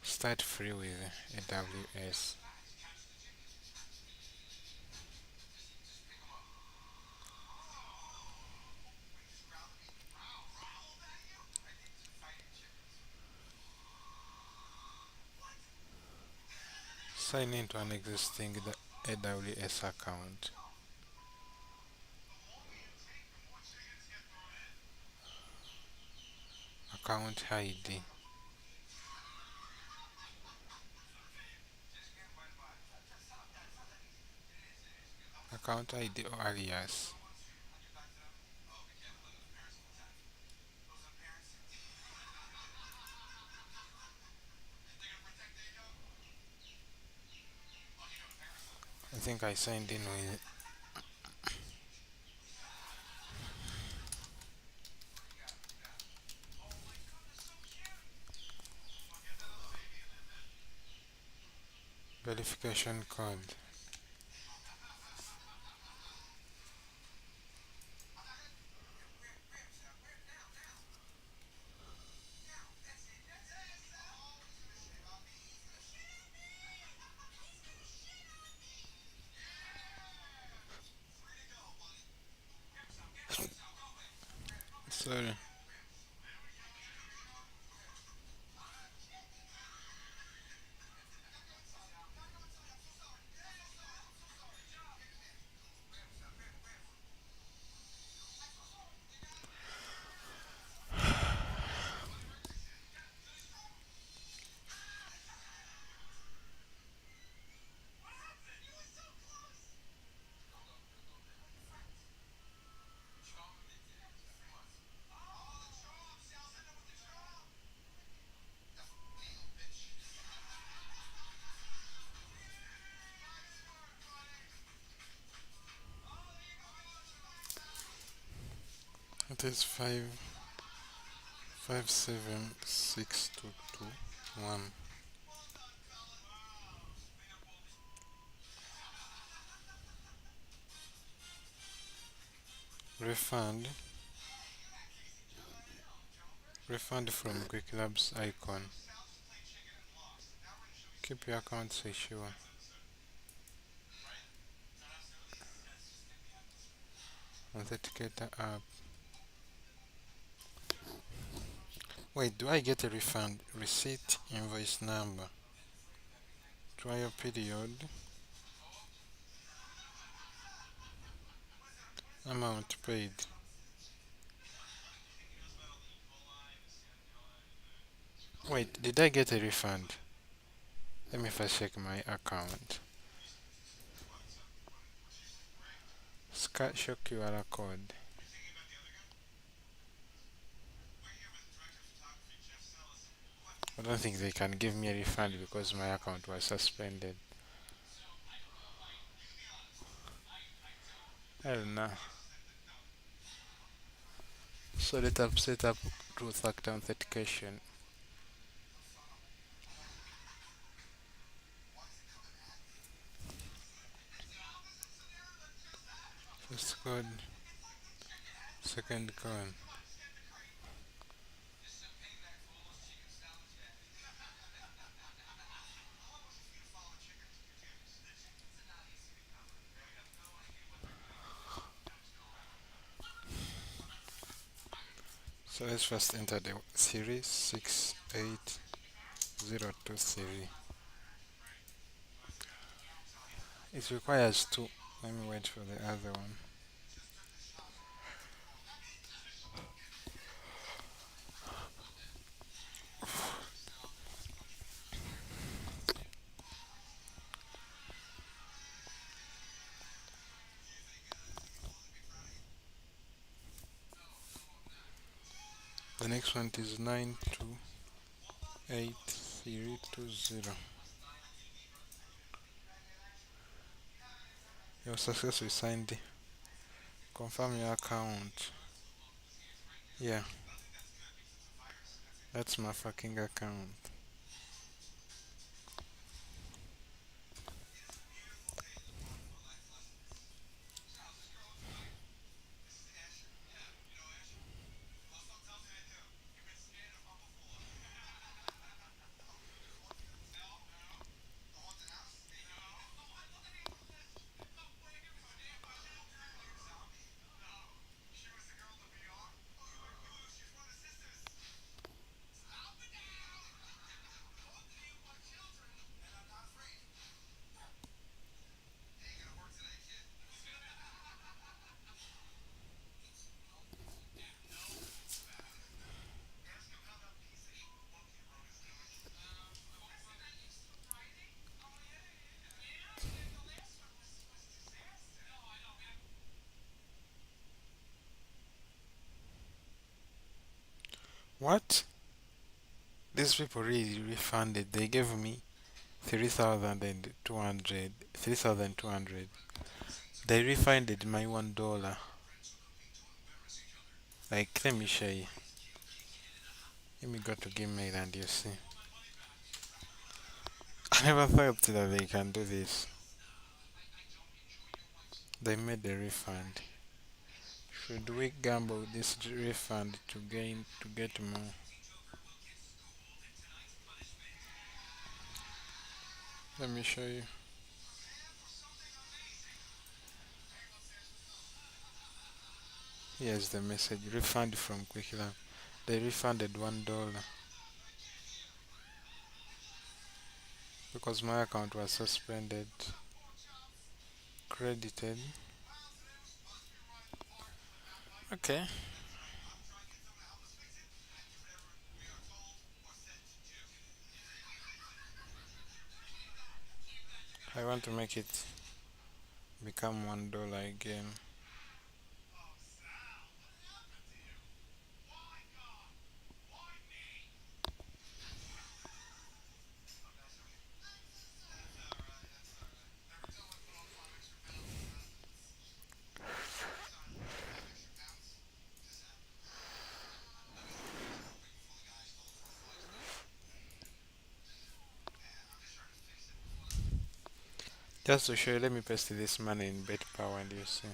Speaker 1: Start free with AWS. Sign into an existing AWS account. Account ID. Account ID or alias. I think I signed in with verification code. Sorry. It is 5576221. Refund. Refund from Quick Labs icon. Keep your account secure. Authenticator app. Wait, do I get a refund? Receipt, invoice number. Trial period. Amount paid. Wait, did I get a refund? Let me first check my account. Show QR code. I don't think they can give me a refund because my account was suspended. I don't know. So let us set up two-factor authentication. First code, second code. So let's first enter the series 68023. It requires two. Let me wait for the other one. The next one is 928320. Your successfully signed. Confirm your account. Yeah, that's my fucking account. What? These people really refunded. They gave me 3,200. 3,200. They refunded my $1. Like, let me show you. Let me go to Gmail and you see. I never thought that they can do this. They made a refund. Should we gamble this refund to get more? Let me show you. Here's the message. Refund from Quickland. They refunded $1 because my account was suspended. Credited. Okay. I want to make it become $1 again. Just to show you, let me paste this money in BetPower and you see.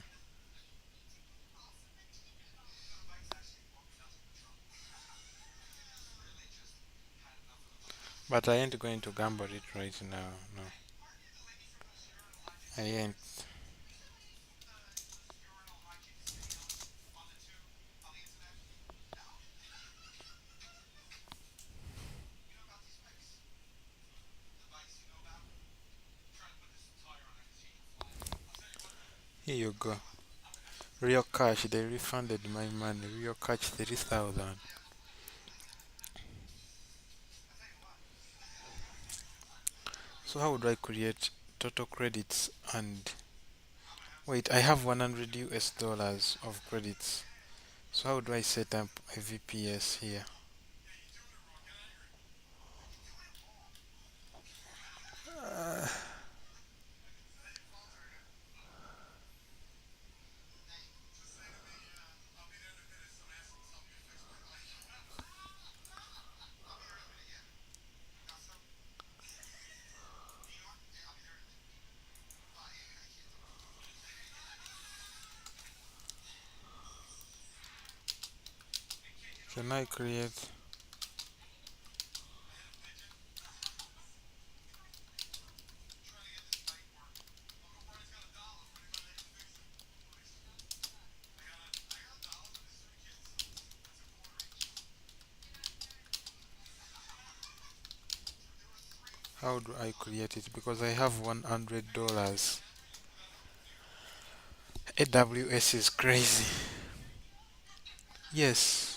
Speaker 1: But I ain't going to gamble it right now. No, I ain't. Here you go. Real cash. They refunded my money. Real cash 3,000. So how would I create total credits and wait, I have 100 US dollars of credits. So how do I set up a VPS here? Can I create? How do I create it? Because I have $100. AWS is crazy. Yes.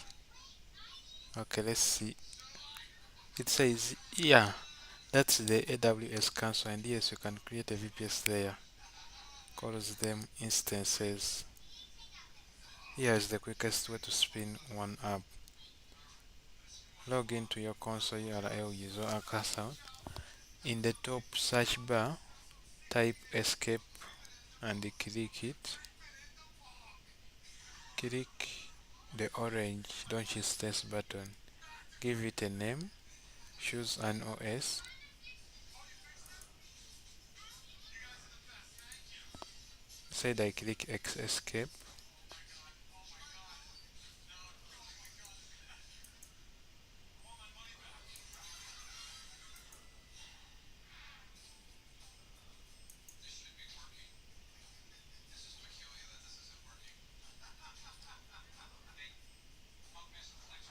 Speaker 1: Okay, let's see. It says, yeah, that's the AWS console, and yes, you can create a VPS there. Calls them instances. Here is the quickest way to spin one up. Log into your console URL user account. In the top search bar, type escape and click it. Click the orange launch instance button. Give it a name. Choose an OS. Said I click X escape.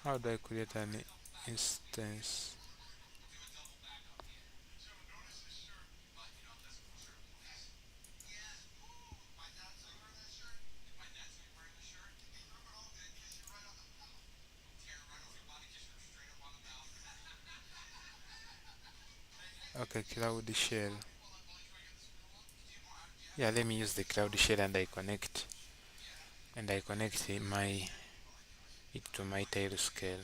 Speaker 1: How do I create an instance? Okay, Cloud Shell. Yeah, let me use the Cloud Shell and I connect it to my tile scale.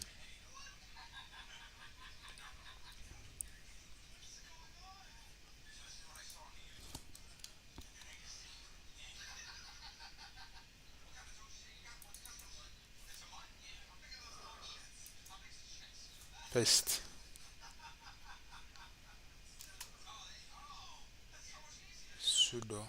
Speaker 1: Paste. Sudo.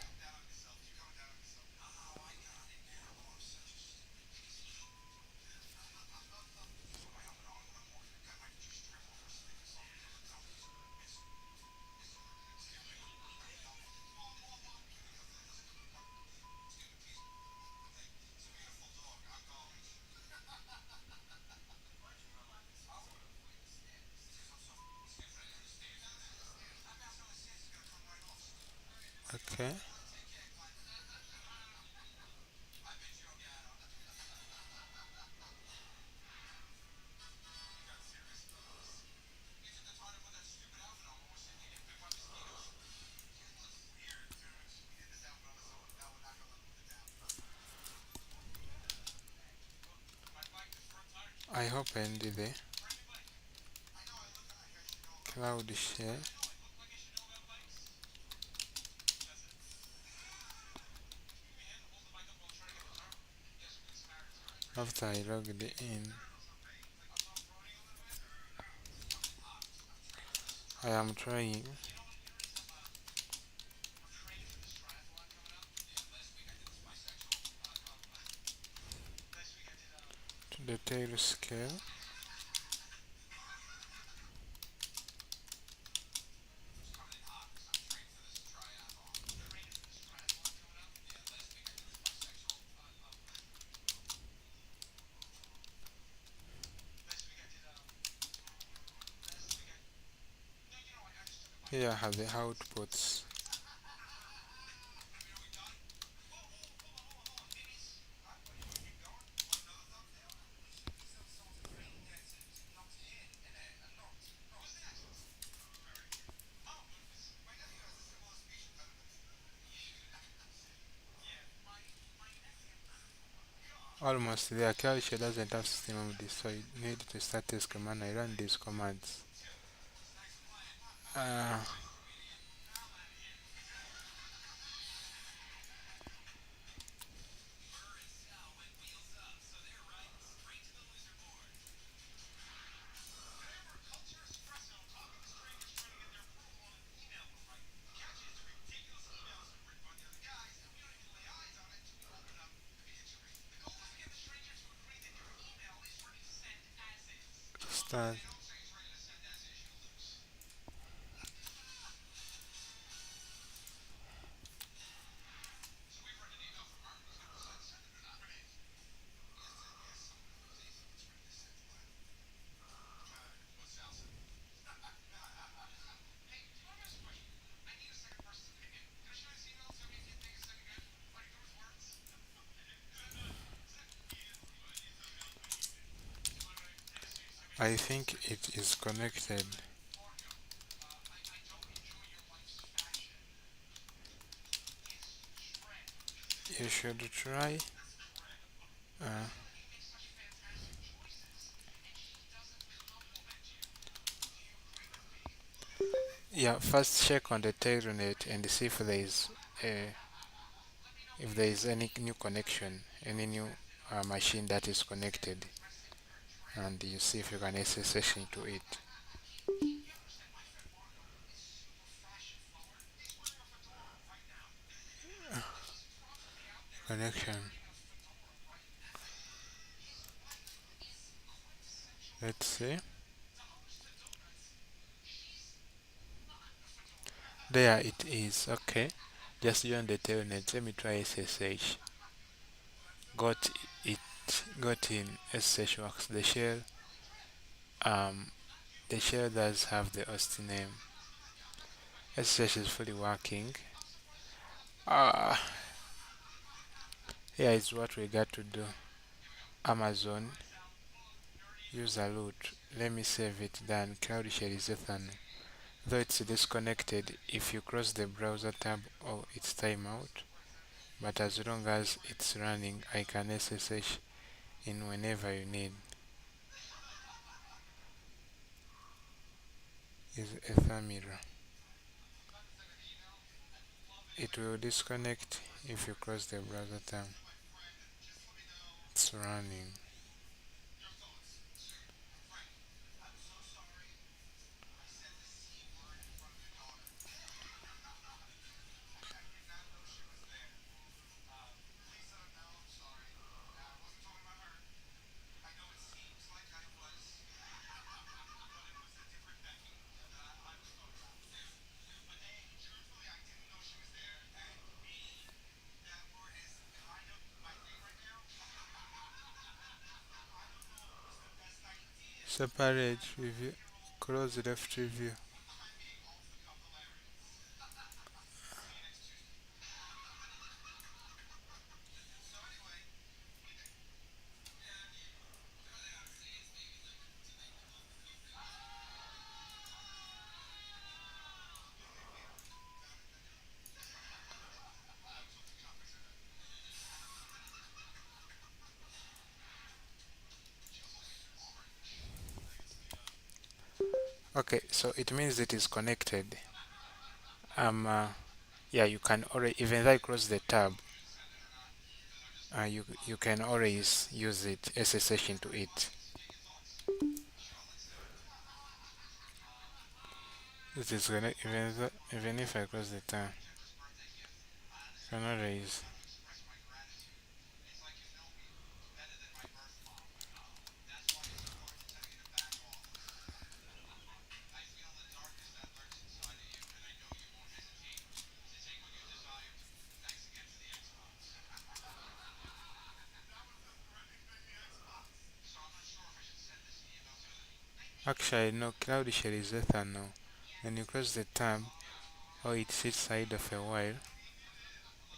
Speaker 1: Okay. I opened the Cloud Shell. After I logged in, I am trying to the tail scale. Here I have the outputs. Almost there. CloudShare doesn't have systemd, so you need to start this command. I run these commands. Uh, start. I think it is connected. You should try. Uh, yeah, first check on the Telnet and see uh, if there is any new connection, any new machine that is connected, and you see if you can SSH into it. Connection. Let's see. There it is. Okay. Just join the Telnet. Let me try SSH. Got it. Got in. SSH works. Um, the shell does have the host name. SSH is fully working. Ah, here is what we got to do. Amazon user root. Let me save it. Done. CloudShare is Ethernet. Though it's disconnected, if you close the browser tab, oh, it's timeout. But as long as it's running, I can SSH in whenever you need. Is Ethermira. It will disconnect if you close the browser tab. It's running. Separate review. Close left review. Okay, so it means it is connected. Yeah, you can already, even though I close the tab, you can always use it, SSH into it. It is gonna, even if I close the tab, you can always. Actually, no, CloudShare is Ether now. When you close the tab, or it sits idle for a while,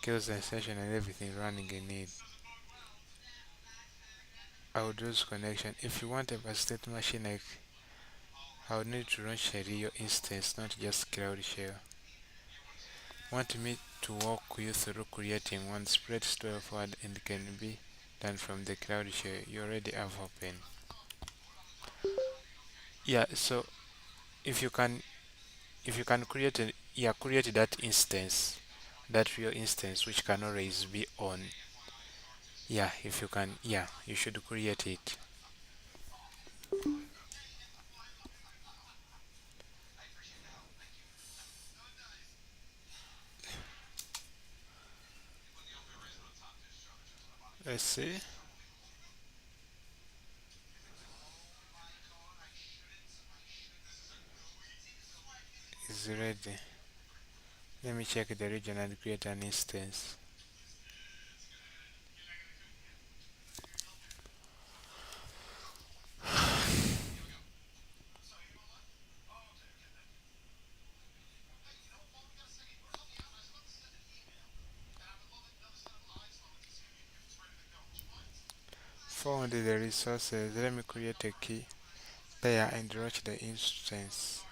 Speaker 1: kills the session and everything running in it. I would lose connection. If you want a state machine, like, I would need to launch a real instance, not just CloudShare. Want me to walk you through creating one? Spread straightforward and can be button from the cloud shell you already have open. Yeah, so if you can create a, yeah, create that instance, that real instance which can always be on. Yeah, if you can, yeah, you should create it. Let's see. Is ready. Let me check the region and create an instance. Found the resources. Let me create a key pair and launch the instance.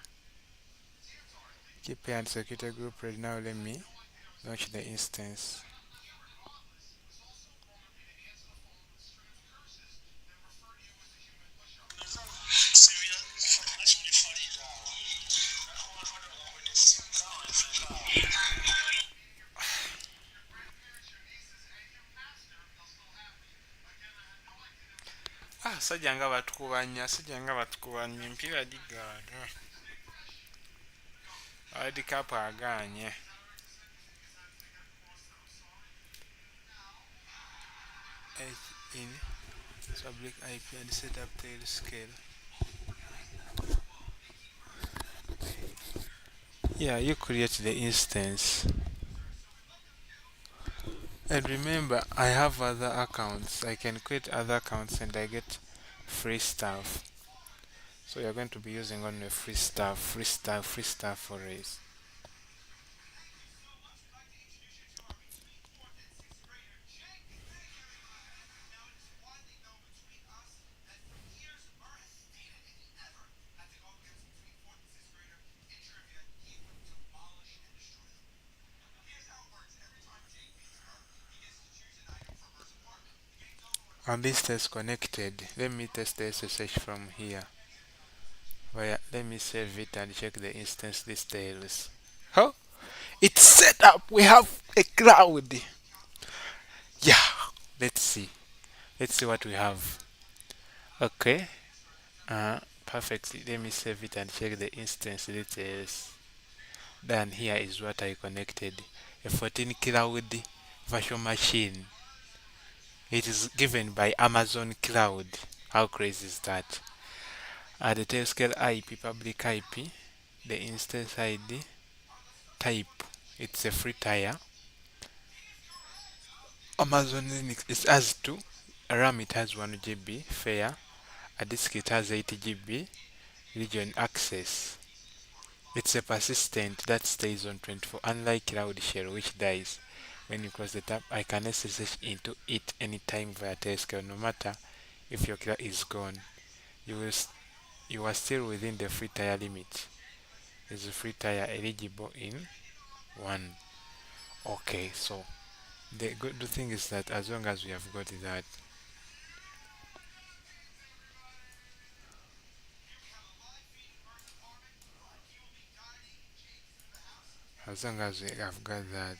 Speaker 1: Key pair and security group ready. Now let me launch the instance. Ah, sajanga batukubanya, sajanga batukubanya mpira digaga. World Cup aganye. In public IP and set up tail scale. Yeah, you create the instance. And remember, I have other accounts. I can create other accounts and I get free stuff. So you're going to be using only free stuff, free stuff, free stuff for race. And this test connected. Let me test the SSH from here. Let me save it and check the instance details. Oh, it's set up. We have a cloud. Yeah, let's see. Let's see what we have. Okay. Perfectly. Let me save it and check the instance details. Then here is what I connected. A 14 cloud virtual machine. It is given by Amazon Cloud. How crazy is that? The Tailscale IP, public IP, the instance ID, type. It's a free tier. Amazon Linux it has 2. RAM it has 1 GB, fair. A disk it has 8 GB, region access. It's a persistent that stays on 24, unlike Cloud Shell which dies when you close the tab. I can SSH into it anytime via Tailscale, no matter if your cloud is gone. You are still within the free tier limit. There's a free tier eligible in 1. Okay, so the good thing is that as long as we have got that, as long as we have got that,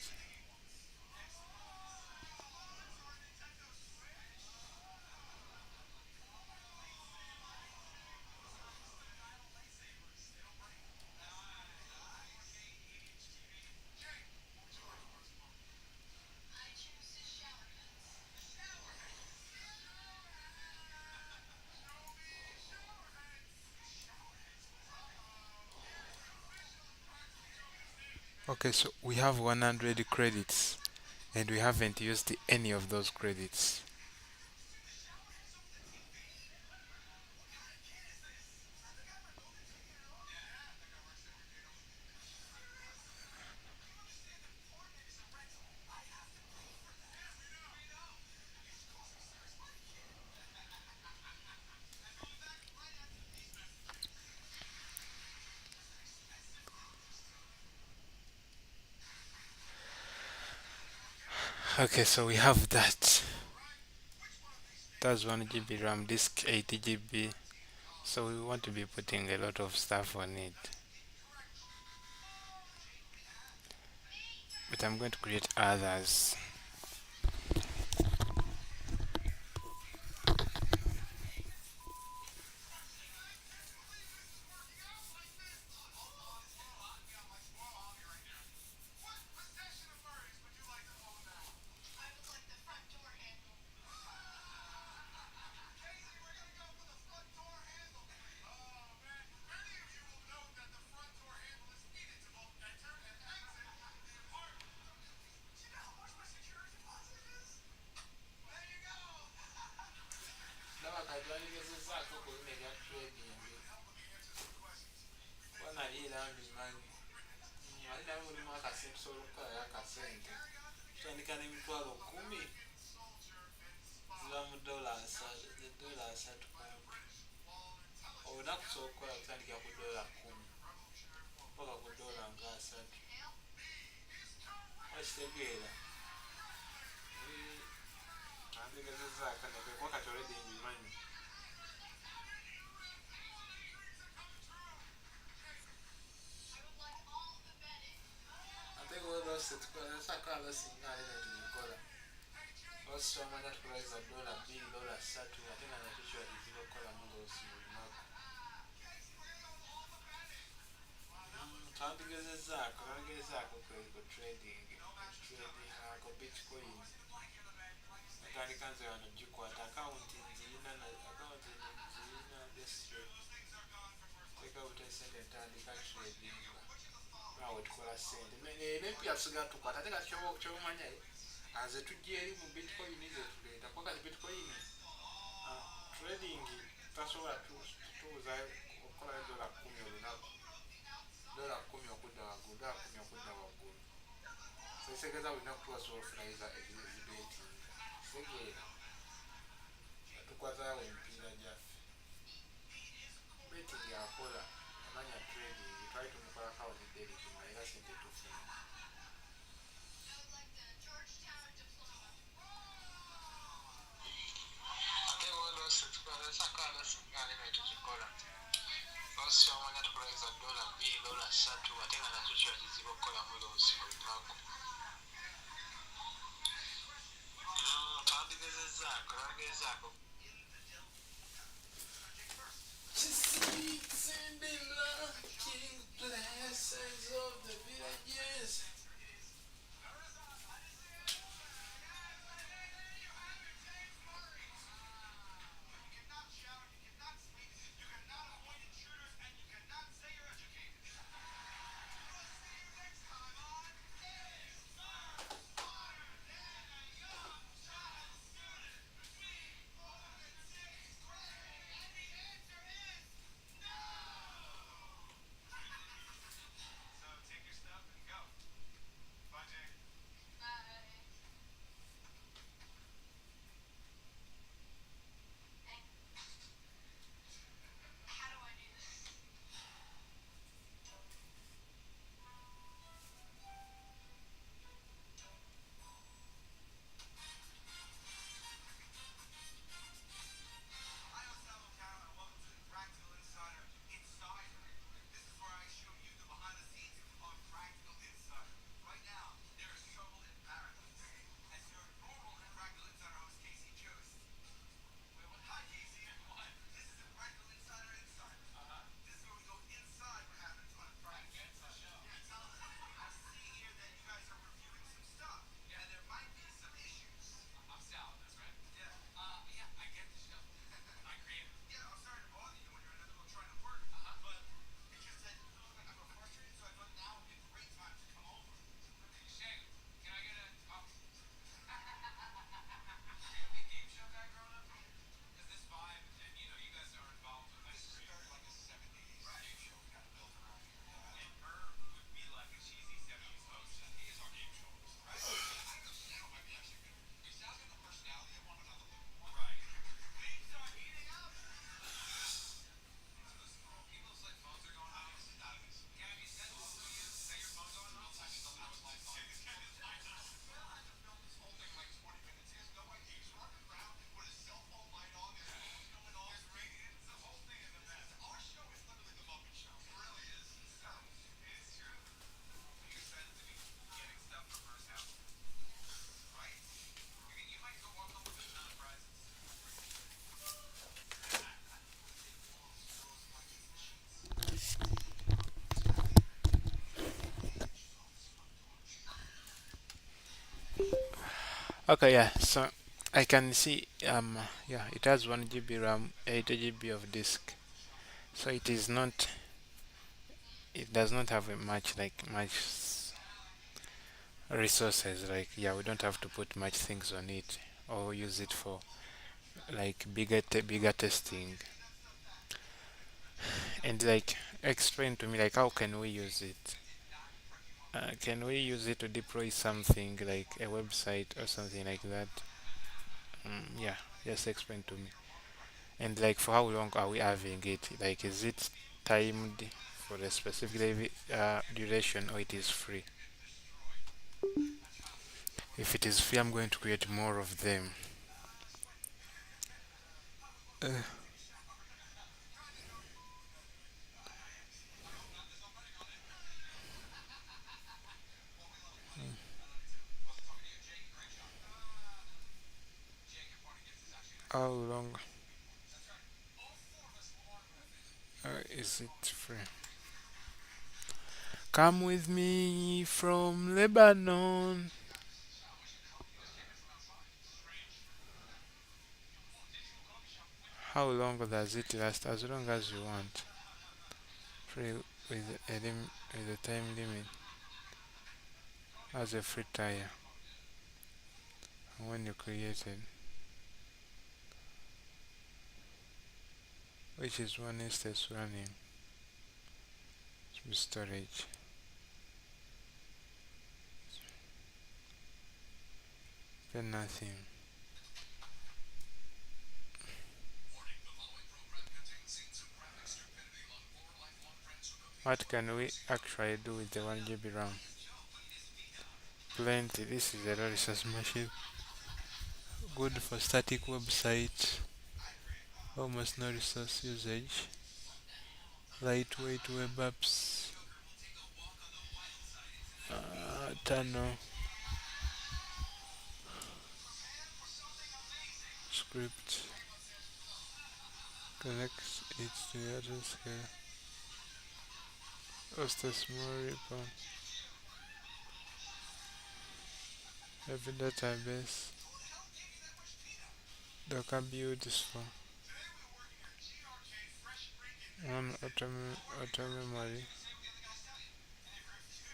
Speaker 1: okay, so we have 100 credits and we haven't used any of those credits. Okay, so we have that. has 1 GB RAM, disk 80 GB. So we want to be putting a lot of stuff on it. But I'm going to create others.
Speaker 5: ndaba kajwaligezezaako ku bino ebya trading kuba nali era mbimanyi ali nawe mulimu akasente osobola okukolayo akasente tutandika n'emitwalo 10 ziba mu $3 olunaku sobola okukola kutandika ku $10 paka ku $3 wakitegeera andigezezaako nekekuba kati oledi mbimanyi ate olose tukola sakala singa ale netubikola losi wamanya tukolaiza $2 $3 ate nga nakyo kiwakiziba okukolamu losi mu lunaku twandigezezaako ku trading ako bitcoin natandika nze wano gikwata akawunti nzirina district teka butesente ntandika trading awe tukola sente nepya tusigala tukwata ate kati kyomanya nze tujja eri mu bitcoin zetuleeta kuba kati bitcoin trading tasobola tutuuza okukolayo $10 olunaku $10 okudda waggulu $10 okudda waggulu sekisegeeza buli naku tuwasobola ofulaiza ezibetinga segeera atukwatawo emipiira gyaffe beting akola amanya trading twali tumukola kawonedde erituma era sente tufuna ate olose tukola sakala singale netukikola losi wamanya tukolaiza $2 $3 ate nga nakyo kiba kizibu okukolamu losi mu lunaku twandigezezaako Sweets and the looking glasses of the villages.
Speaker 1: Okay, yeah. So I can see yeah, it has 1 GB RAM, 8 GB of disk. So it does not have a much resources. Like, yeah, we don't have to put much things on it or use it for like bigger testing. And like, explain to me like how can we use it? Can we use it to deploy something like a website or something like that? Yeah, just explain to me. And like, for how long are we having it? Like, is it timed for a specific duration, or it is free? If it is free, I'm going to create more of them. Uh, how long is it free? Come with me from Lebanon. How long does it last? As long as you want. Free with a time limit. As a free tire. When you create it, which is one instance running storage. Then nothing. What can we actually do with the 1 GB RAM? Plenty. This is a low resource machine. Good for static website. Almost no resource usage. Lightweight web apps. Tunnel script connects it to the other scale. Host a small repo. Every database. Docker build is for one auto memory.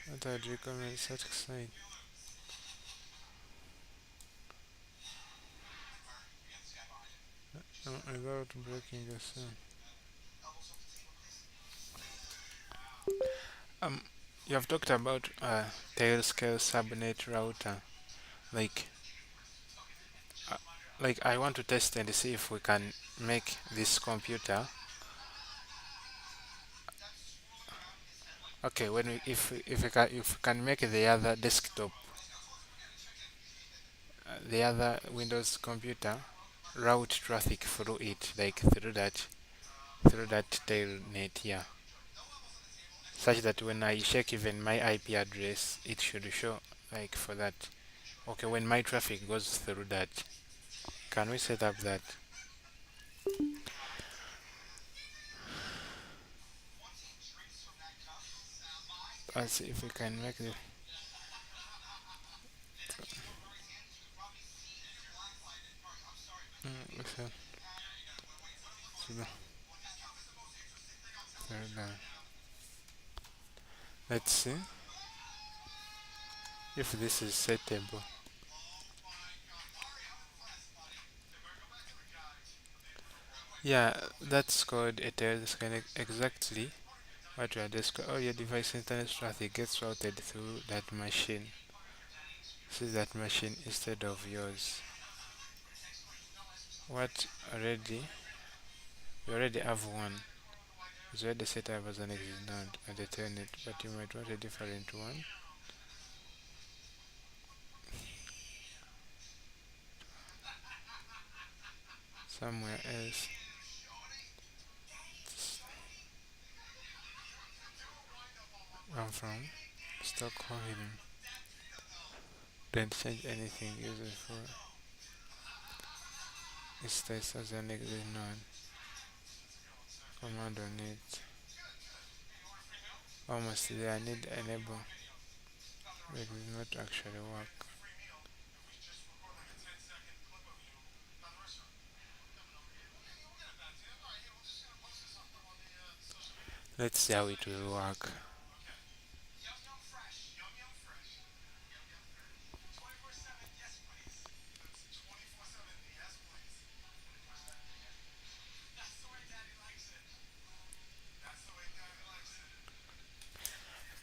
Speaker 1: What I'd recommend such site. Without breaking the sound. Um, you have talked about Tailscale subnet router. Like, uh, like I want to test and see if we can make this computer. Okay, if we can make the other desktop, the other Windows computer, route traffic through it, like through that tailnet, yeah, such that when I check even my IP address, it should show like for that. Okay, when my traffic goes through that, can we set up that? Let's see if we can make the. So, so let's see if this is settable. Yeah, that's called a tails connect exactly what you are describing. All your device internet traffic gets routed through that machine. This is that machine instead of yours. What already? You already have one. It's already set up as an exit node at the telnet, but you might want a different one. Somewhere else. Come from Stockholm. Don't change anything. Use it for instance as an exit node. Command on it. Almost there. I need enable. It will not actually work. Let's see how it will work.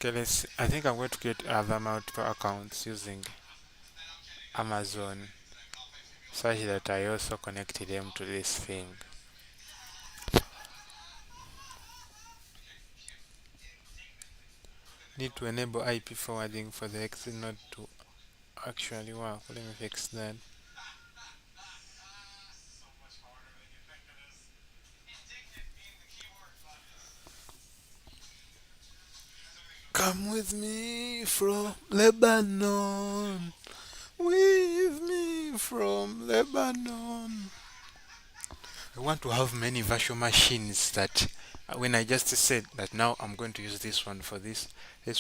Speaker 1: Okay, I think I'm going to create other multiple accounts using Amazon such that I also connect them to this thing. Need to enable IP forwarding for the exit node to actually work. Let me fix that. Come with me from Lebanon. With me from Lebanon. I want to have many virtual machines that when I just said that now I'm going to use this one for this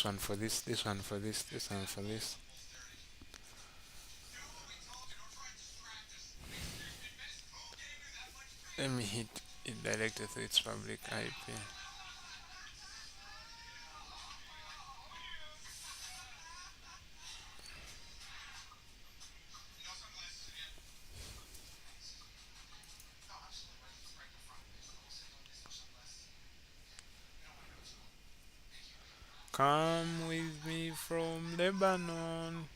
Speaker 1: one for this one for this one for this. Let me hit it directly to its public IP. Come with me from Lebanon.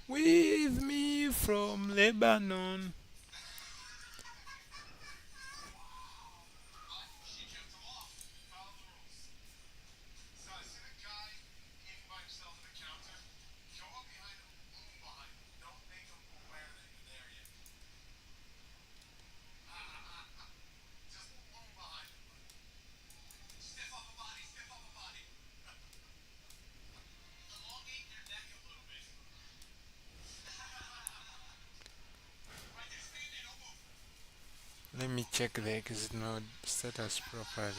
Speaker 1: With me from Lebanon. Let me check the exit node status properly.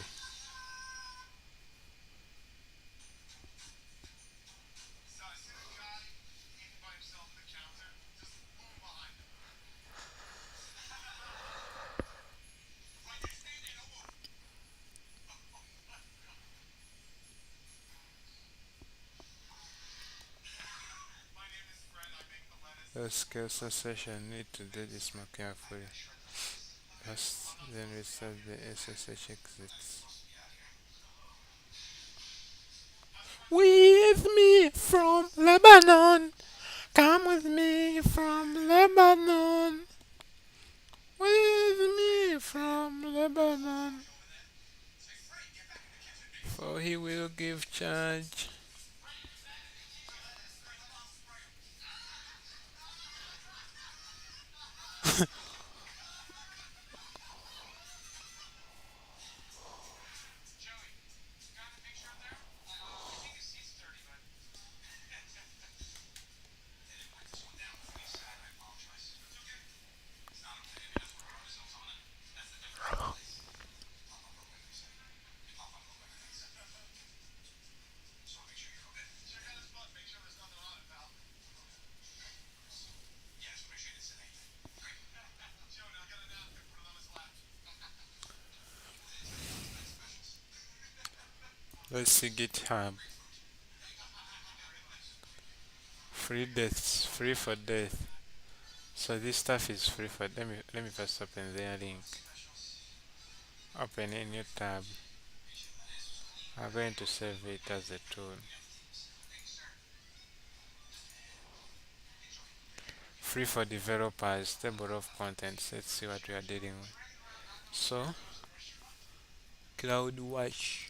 Speaker 1: The scale session need to do this more carefully. First, then restart the SSH exits. With me from Lebanon. Come with me from Lebanon. With me from Lebanon. For he will give charge. Let's see GitHub. Free deaths, free for death. So this stuff is free for. Let me first open their link. Open a new tab. I'm going to save it as a tool. Free for developers, table of contents. Let's see what we are dealing with. So, CloudWatch.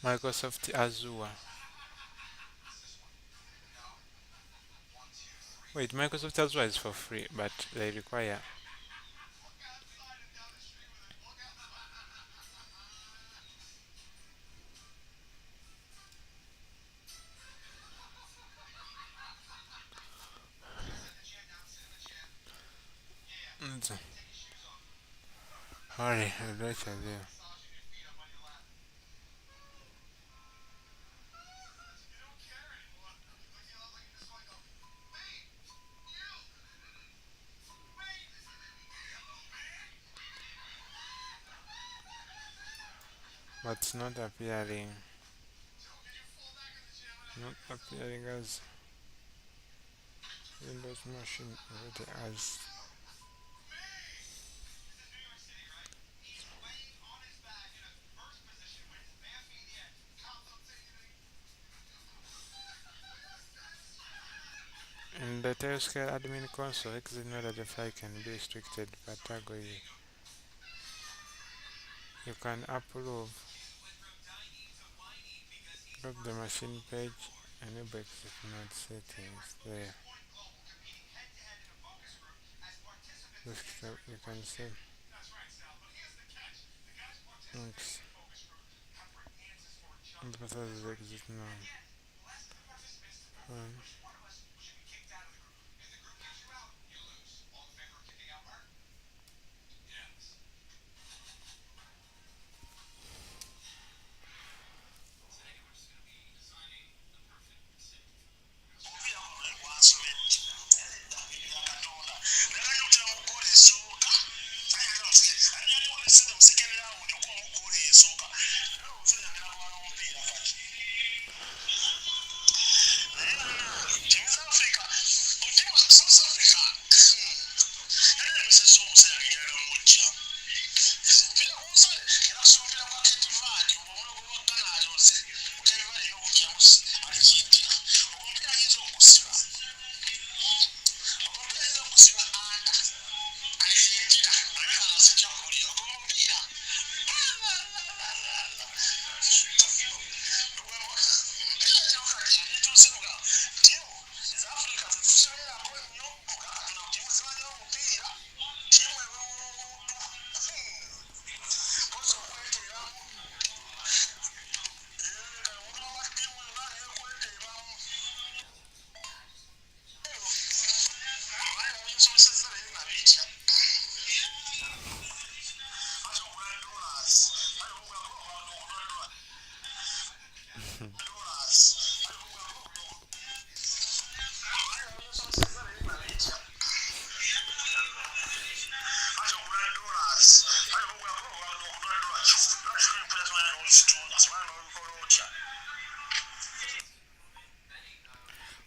Speaker 1: Microsoft Azure. Wait, Microsoft Azure is for free, but they require. Hurry, I'll let you there. but it's not appearing. Not appearing as Windows machine already has. In the Tailscale admin console, exit node identifier can be restricted by toggle. You can approve, go the machine page, enable exit node settings there. You can say, oops, because of the exit node. Um,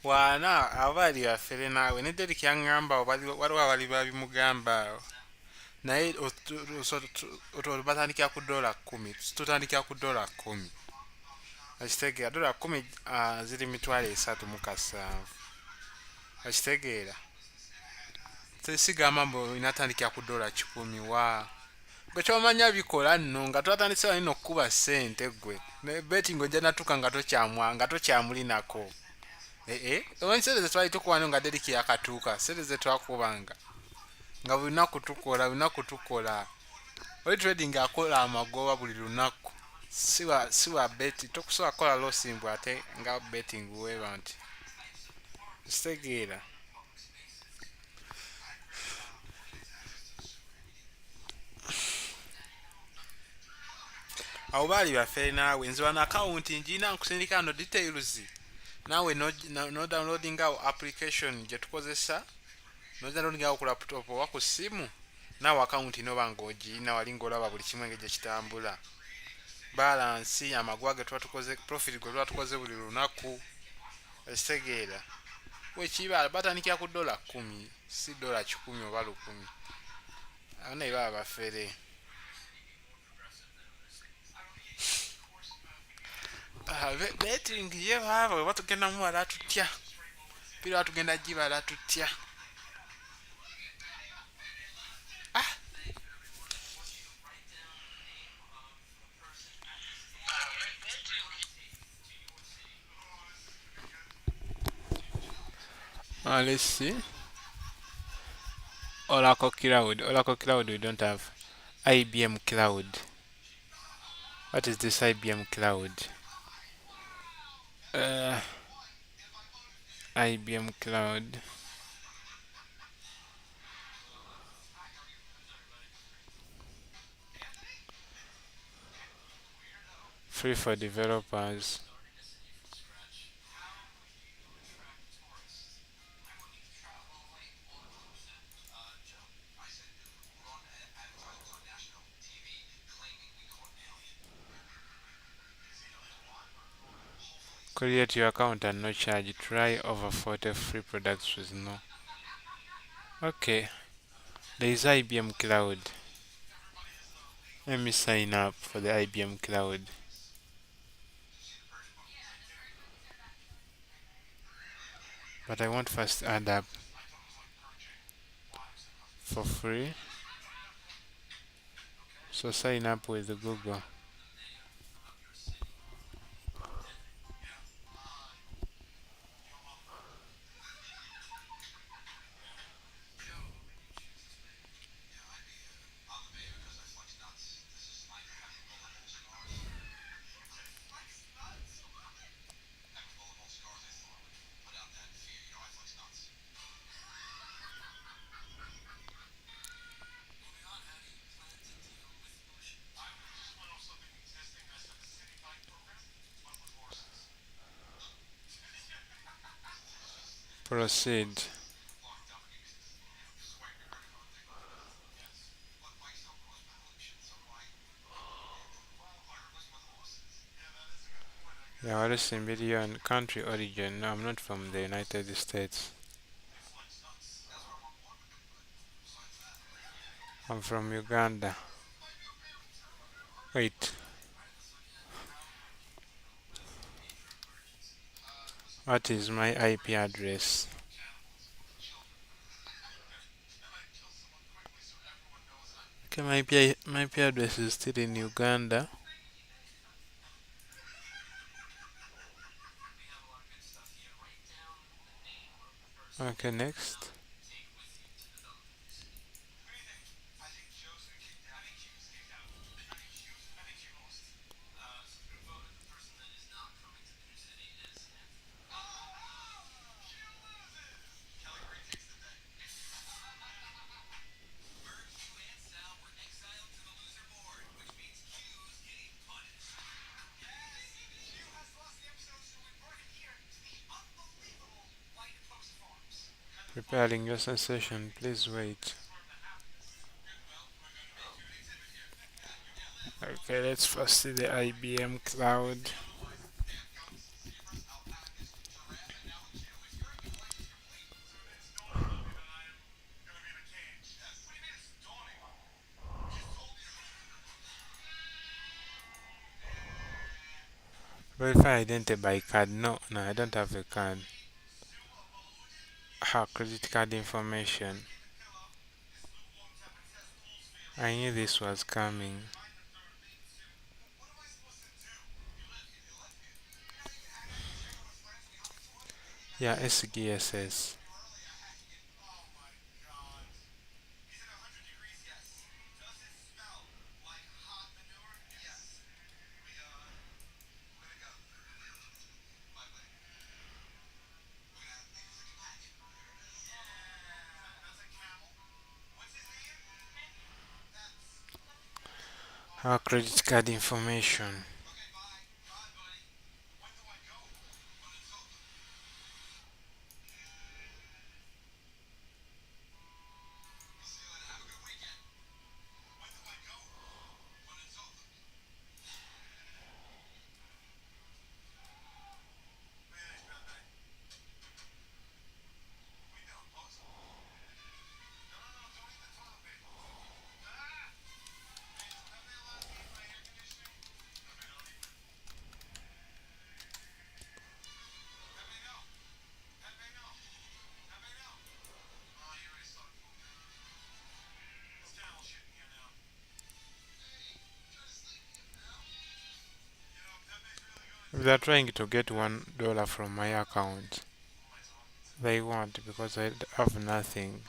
Speaker 1: wana abaali bafere naawe ne Derek yaŋŋamba waliwo abali babimugamba awo naye otwo batandikira ku $10 tutandikira ku $10 okitegeera $10 ziri $337 okitegeera tesigamba mbu inatandikira ku $100 wa gwe kyomanya bikola nno nga twatandise wali nokukuba ssente gwe ne betting ojja natuka nga tokyamulinako omanyi sente zetwali tukuwano nga Derek yakatuuka sente zetwakubanga nga buli lunaku tukola oli trading akola amagoba buli lunaku siwa beti tokusobola kukola losimbu ate nga betting weba nti kitegeera awo baali bafere naawe nze wano akawunti njina nkusindika no details naawe no downloading awo application gyetukozesa no downloading awo ku laptop oba ku simu naawe akawunti noba ng'ogirina wali ng'olaba buli kimu engeri gyekitambula balansi amagwa ge tuba tukoze profit gwe tuba tukoze buli lunaku ekitegeera wekiba batandikira ku $10 si $100 oba 100 awo naye baba bafere betting ye baba we batugenda muwala tutya pira batugenda gibala tutya let's see. Oracle Cloud we don't have. IBM Cloud. What is this IBM Cloud? IBM Cloud. Free for developers. Create your account and no charge. Try over 40 free products with no. Okay, there is IBM Cloud. Let me sign up for the IBM Cloud. But I want first add up for free. So sign up with Google. Proceed. Yeah, what is in video and country origin? No, I'm not from the United States. I'm from Uganda. Wait, what is my IP address? Okay, my IP address is still in Uganda. Okay, next. Preparing your sensation, please wait. Okay, let's first see the IBM Cloud. Verify identity by card. No, I don't have a card. Credit card information. I knew this was coming. Yeah, SGSS. Credit card information. If they're trying to get $1 from my account, they won't because I have nothing.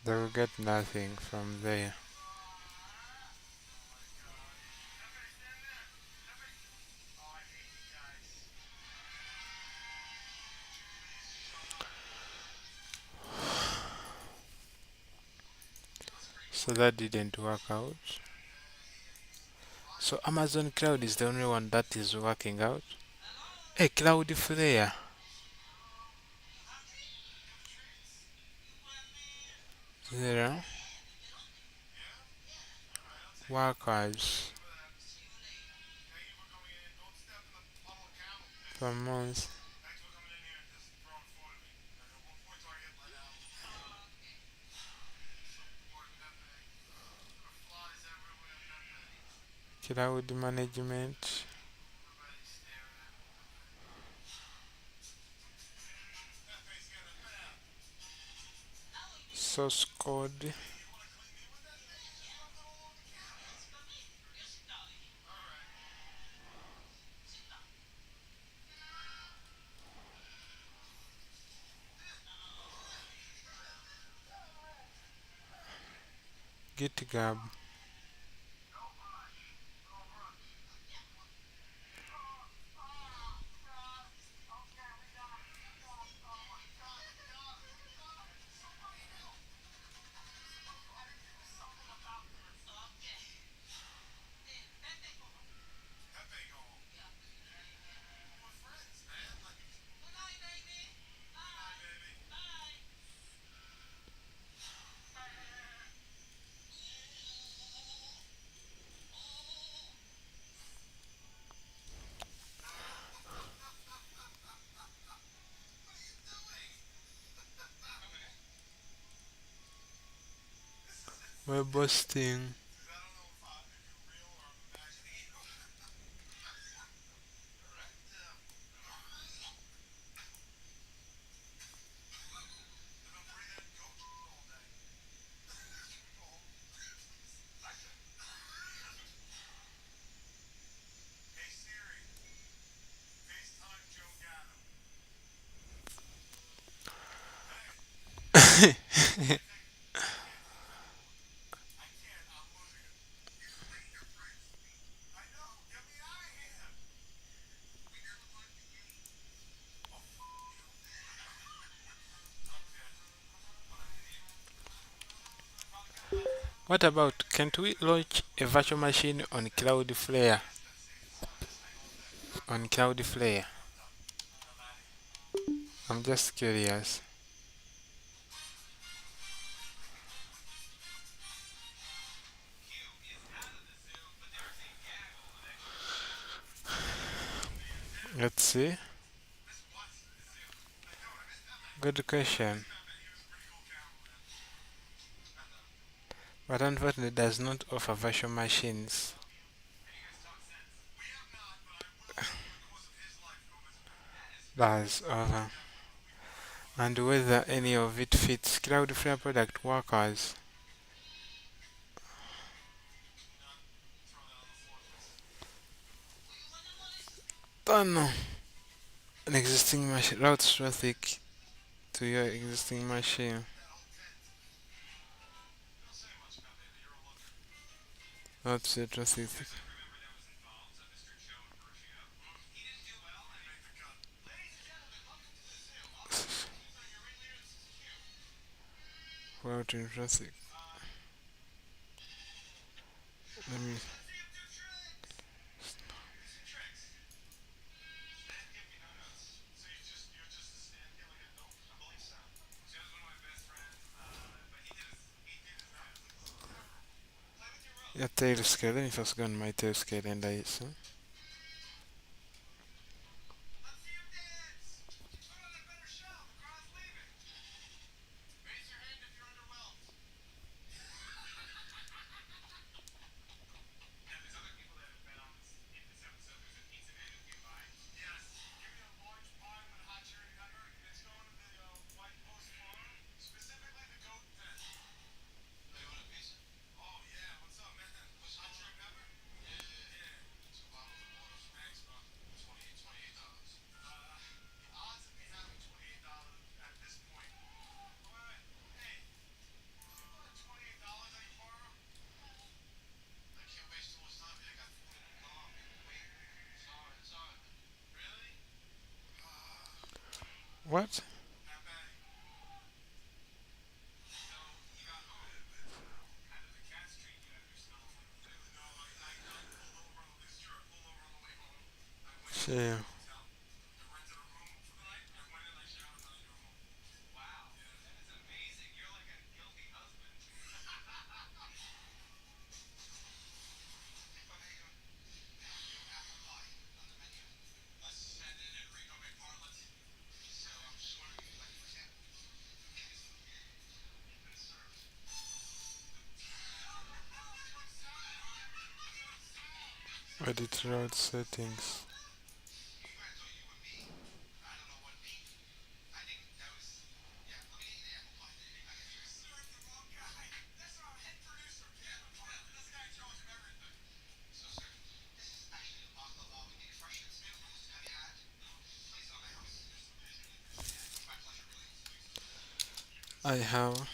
Speaker 1: They will get nothing from there. So that didn't work out. So Amazon Cloud is the only one that is working out. Hey, Cloudflare. There. Workers. for months. Cloud management, source code, GitHub, web hosting. What about, can't we launch a virtual machine on Cloudflare? On Cloudflare. I'm just curious. Let's see. Good question. But unfortunately it does not offer virtual machines. Does offer. And whether any of it fits Cloudflare product workers. Don't know. An existing machine routes traffic to your existing machine. Routes the traffic. Routing traffic. Let me. Yeah, Tailscale. Let me first go on my Tailscale and I see. What? Share. Edit route settings. I have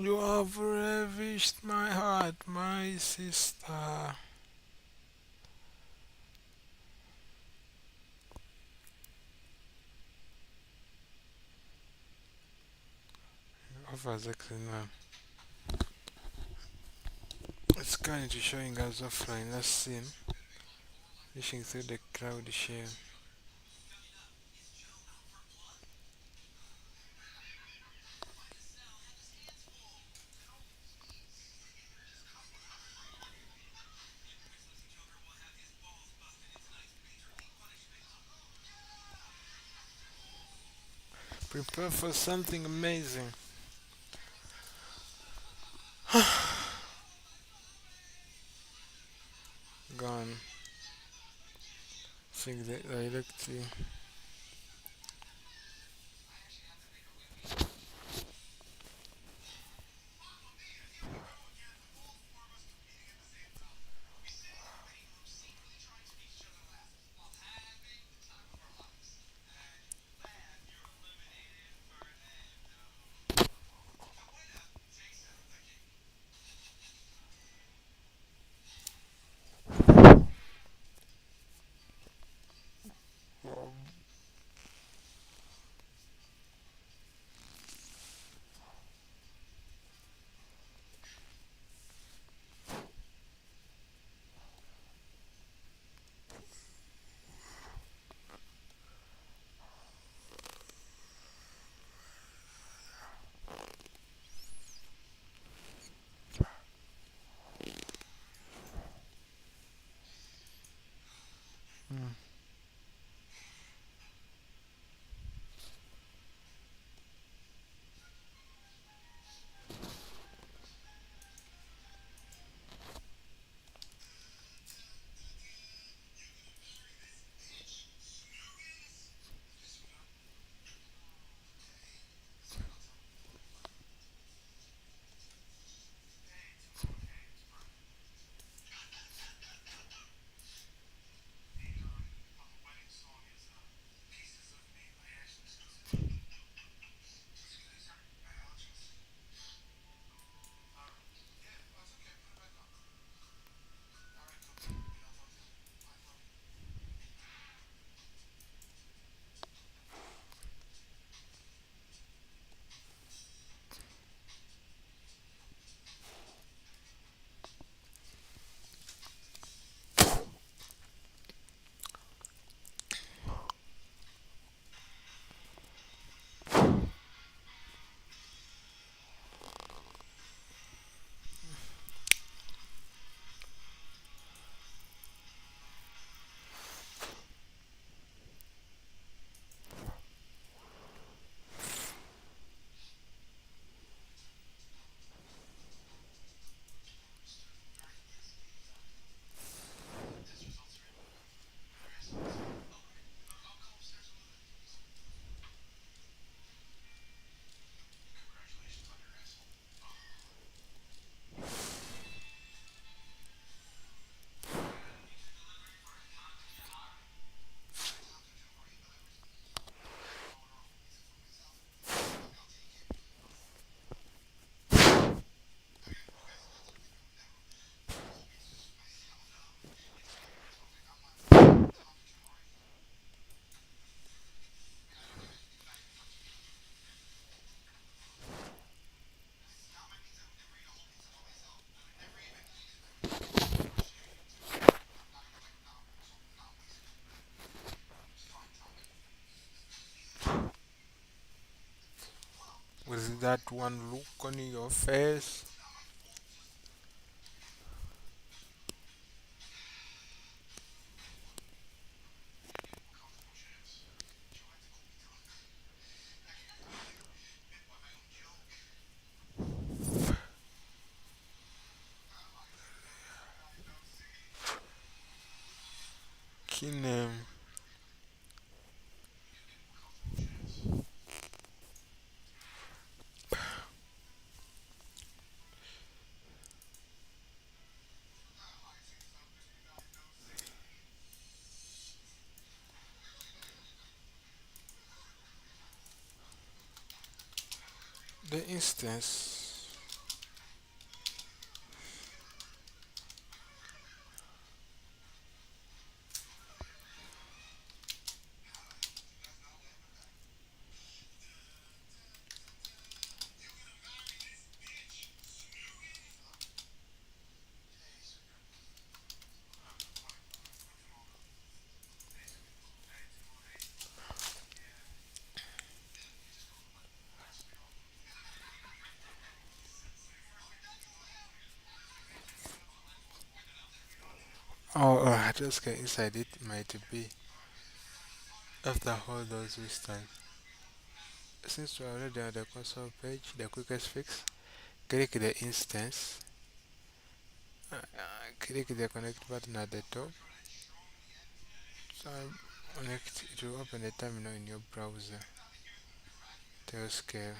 Speaker 1: You have ravished my heart, my sister. Offers excellent. It's currently showing us offline. Let's see. Fishing through the cloud share. Prepare for something amazing. Gone. Sync the directly. that one look on your face. Key name. The instance. Just get inside it might be after all those restarts. Since we're already on the console page, the quickest fix, click the instance, click the connect button at the top, so connect, it will open the terminal in your browser. Tailscale.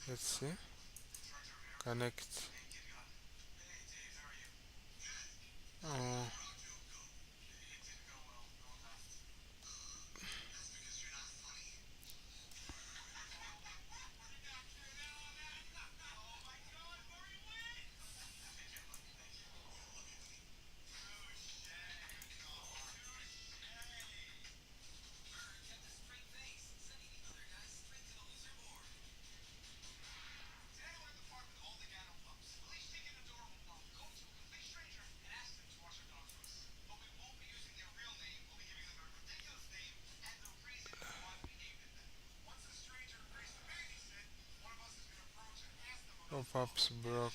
Speaker 1: Let's see. Connect. Oh, pop-ups broke.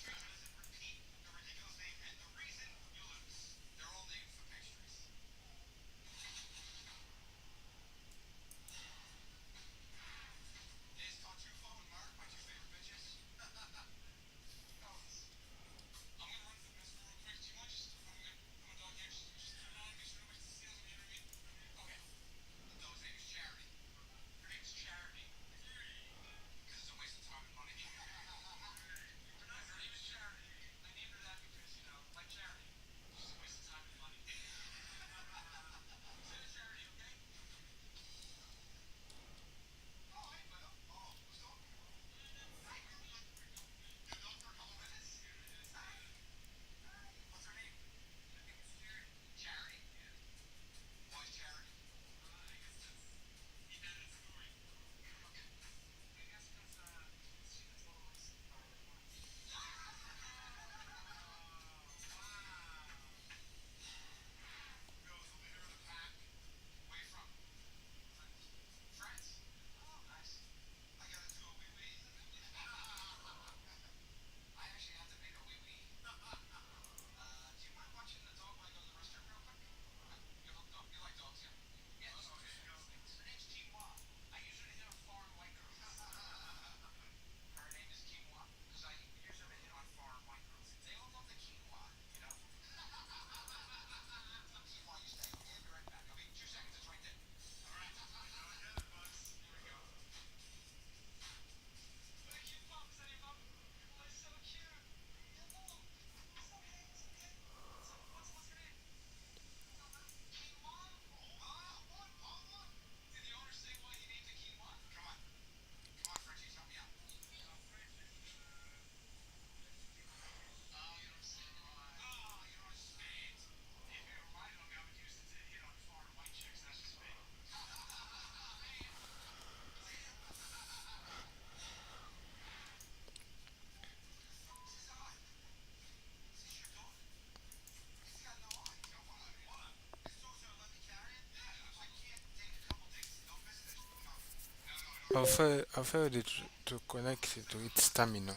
Speaker 1: I've failed it to connect it to its terminal.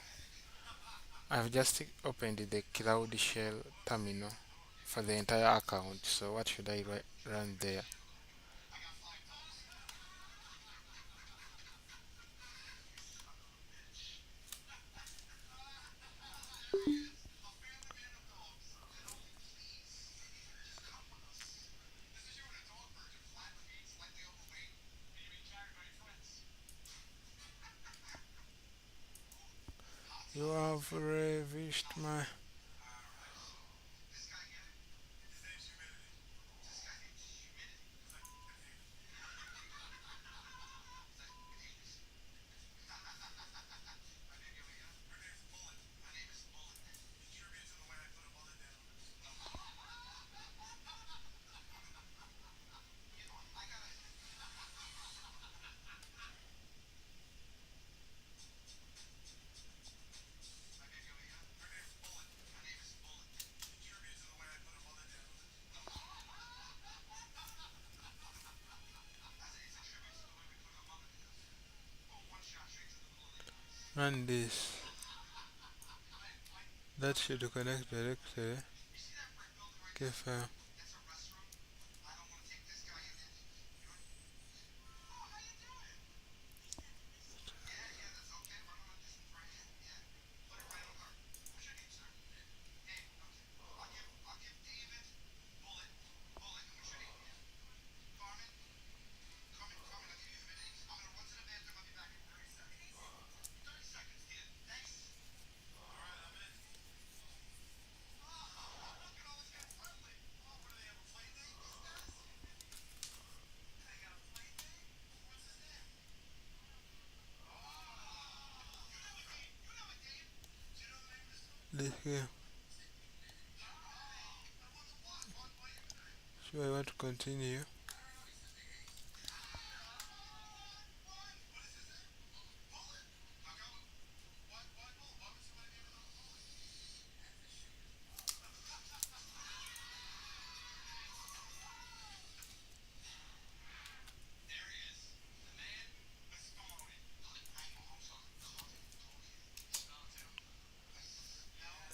Speaker 1: I've just opened the Cloud Shell terminal for the entire account. So what should I run there? You have revised my. Run this. That should connect directly. Okay, fine. This here. So I want to continue.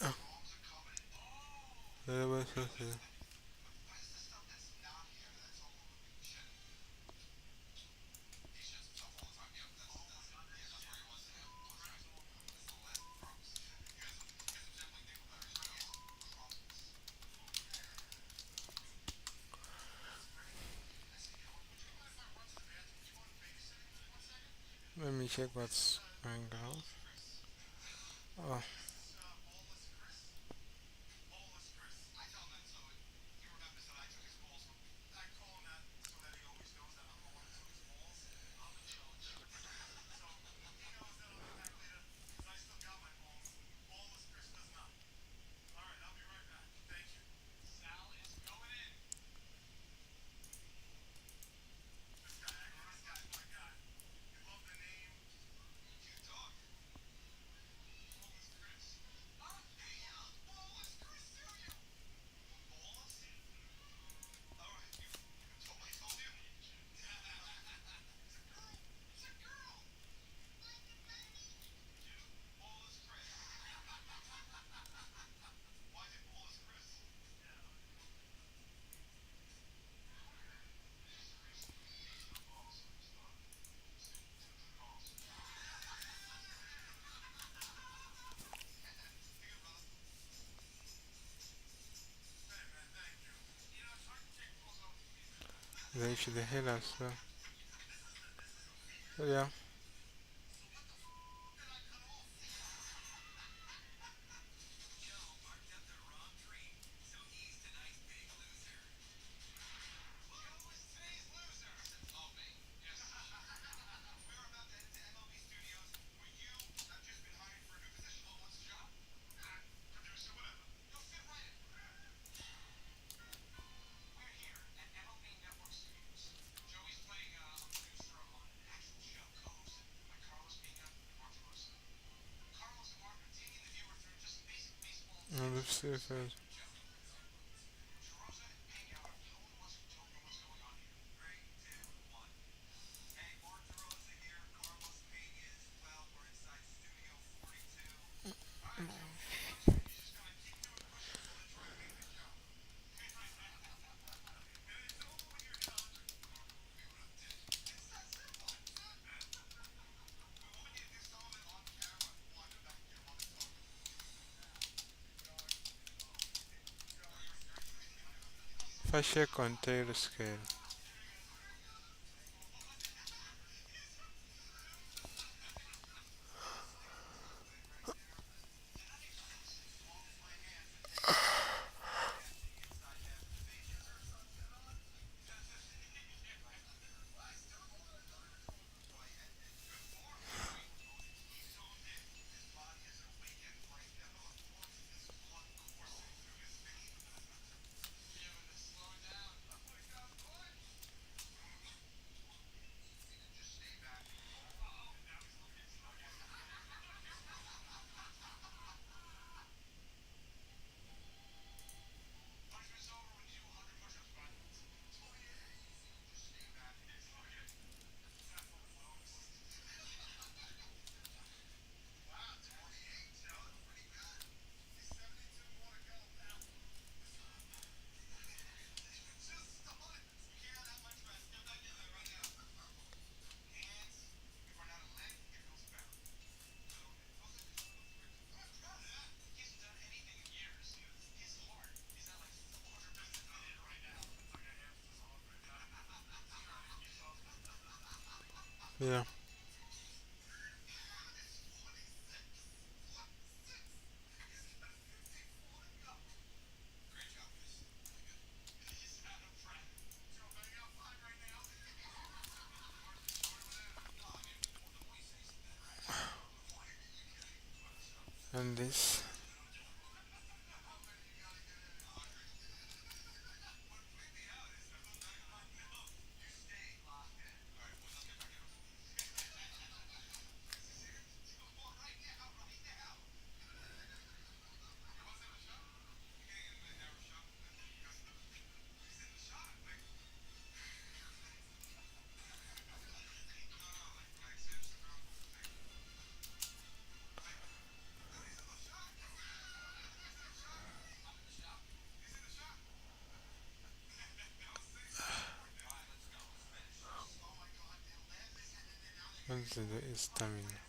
Speaker 1: Ah, there was okay. Let me check what's going on. Oh, they should heal us. So yeah. Let's see if there's. If I check on tail scale, yeah. And this, what's the stamina?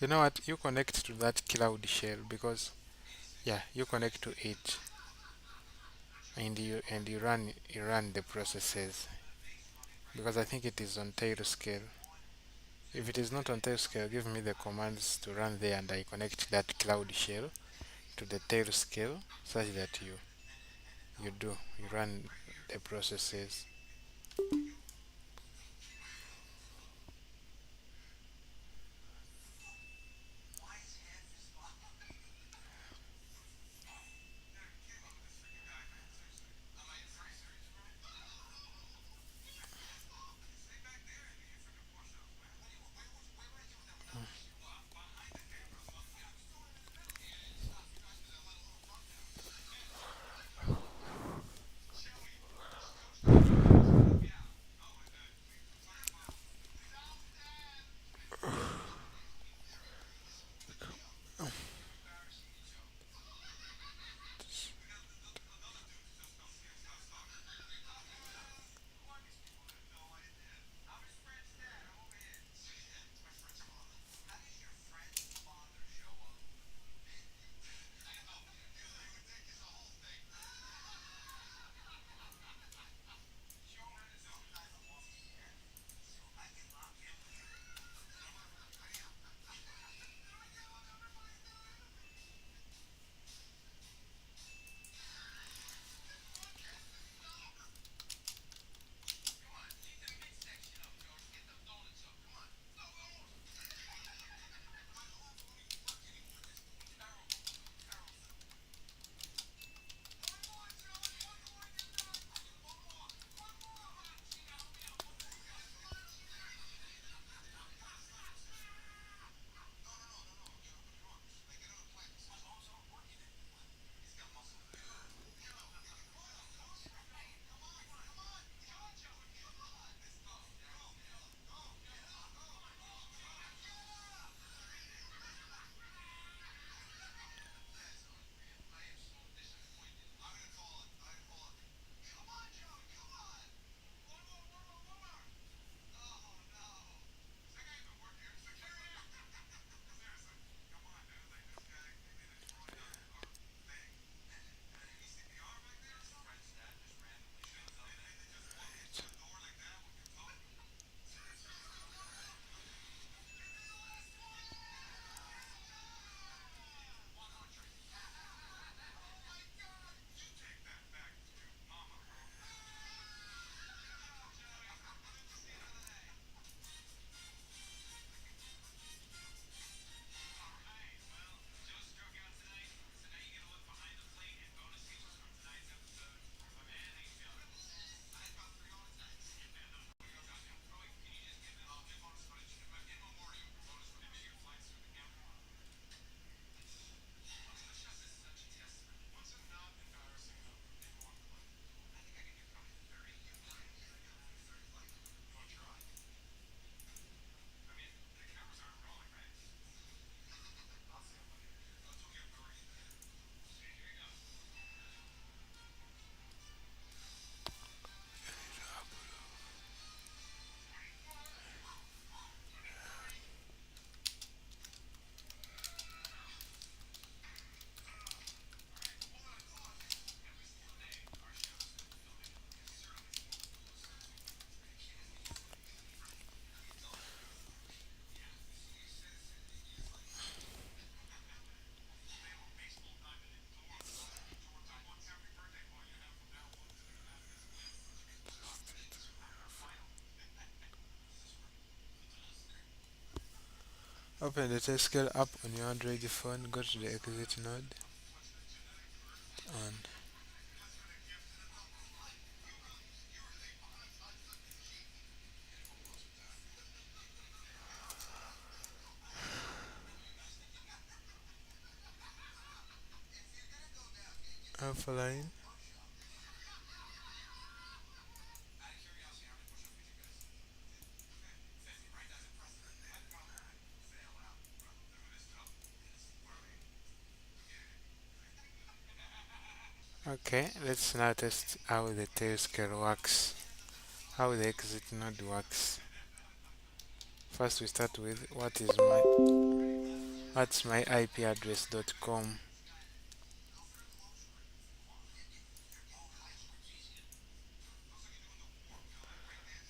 Speaker 1: You know what? You connect to that cloud shell because yeah, you connect to it and you run the processes because I think it is on tail scale. If it is not on tail scale, give me the commands to run there and I connect that cloud shell to the tail scale such that you run the processes. Open the Tailscale app on your Android phone, go to the exit node, and offline. Okay, let's now test how the Tailscale works, how the exit node works. First we start with what's my IP address.com.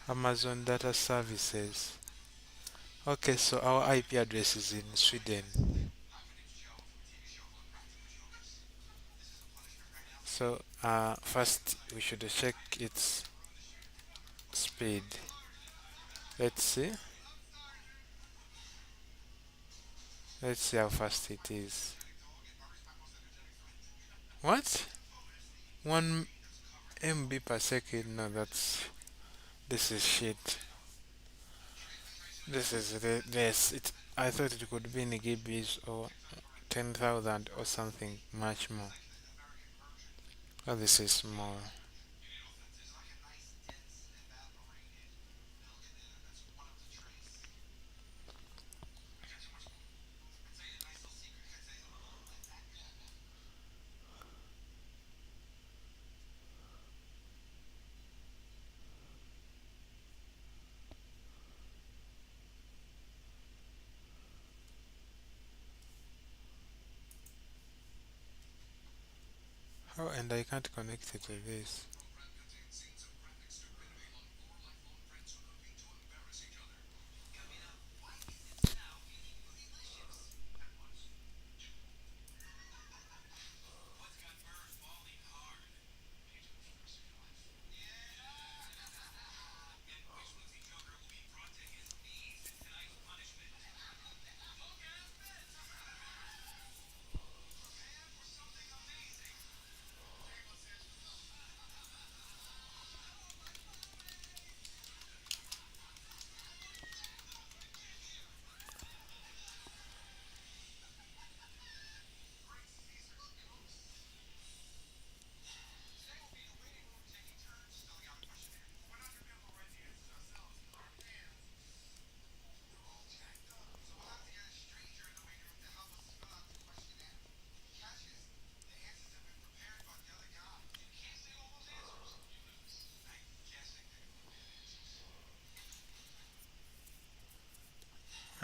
Speaker 1: Amazon Data Services. Okay, so our IP address is in Sweden. So first we should check its speed. Let's see. Let's see how fast it is. What? 1 MB per second? No, this is shit. This is this. I thought it could be in GBs or 10,000 or something much more. Oh, this is small. Oh, and I can't connect it to this.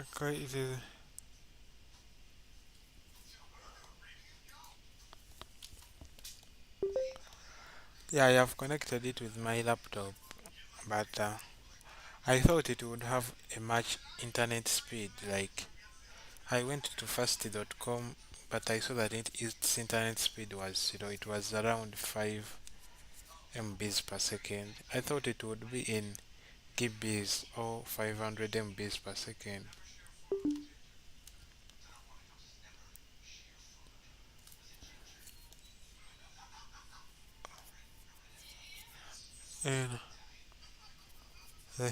Speaker 1: Okay, it is. Yeah, I have connected it with my laptop, but I thought it would have a much internet speed. Like I went to fast.com, but I saw that its internet speed was, it was around 5 MBs per second. I thought it would be in GBs or 500 MBs per second. And uh, uh,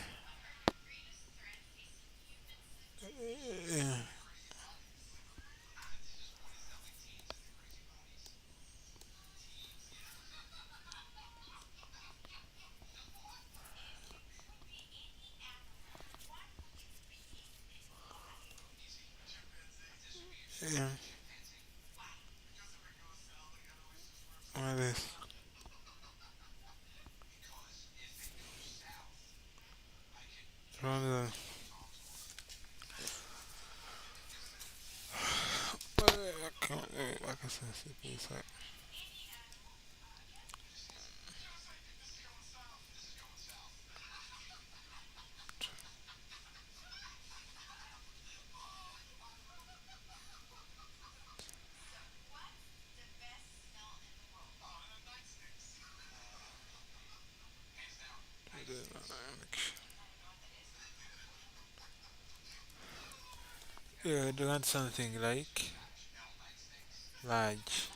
Speaker 1: uh, what is rather I can sense it inside. Do you want something like large?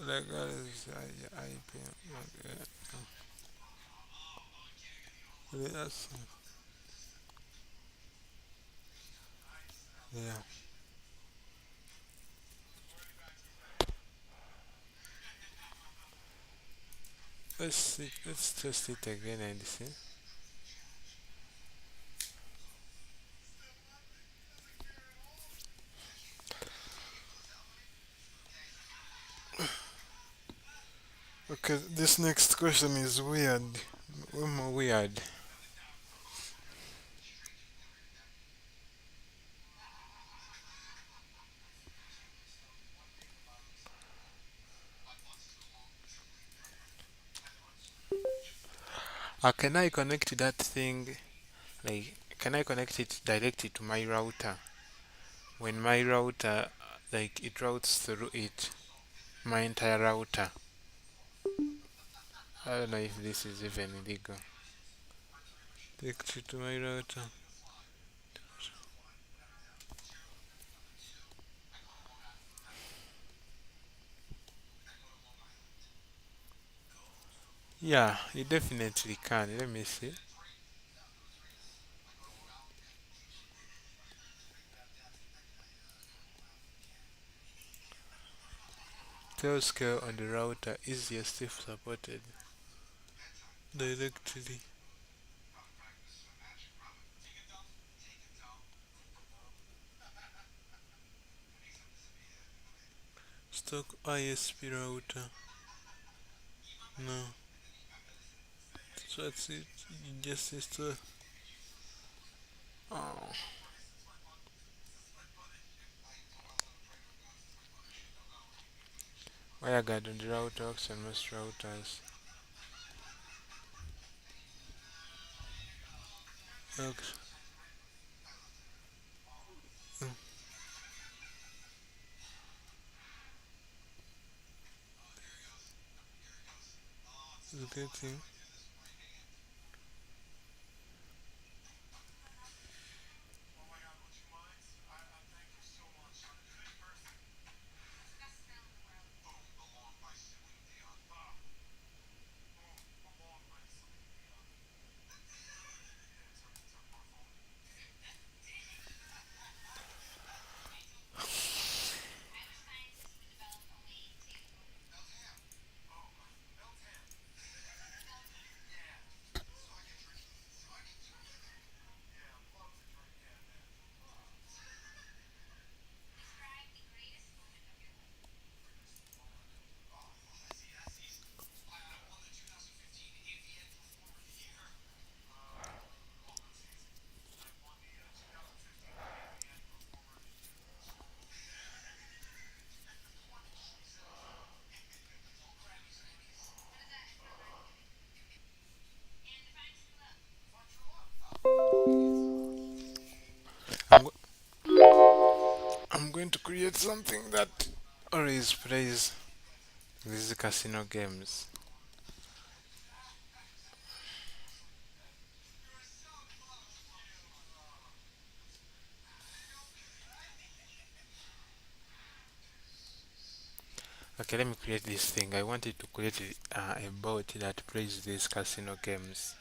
Speaker 1: Like IP. Yes. Yeah. Let's see. Let's test it again and see. Okay, this next question is weird. Way more weird. Can I connect that thing? Like, can I connect it directly to my router? When my router, like, it routes through it, my entire router. I don't know if this is even legal. Connect it to my router. Yeah, you definitely can. Let me see. Tailscale on the router, easiest if supported directly. Stock ISP router. No, so that's it. You just install. Oh, WireGuard on the router works on most routers. Works. Mm, it's getting. I'm, go- I'm going to create something that always plays these casino games. Okay, let me create this thing. I wanted to create a bot that plays these casino games.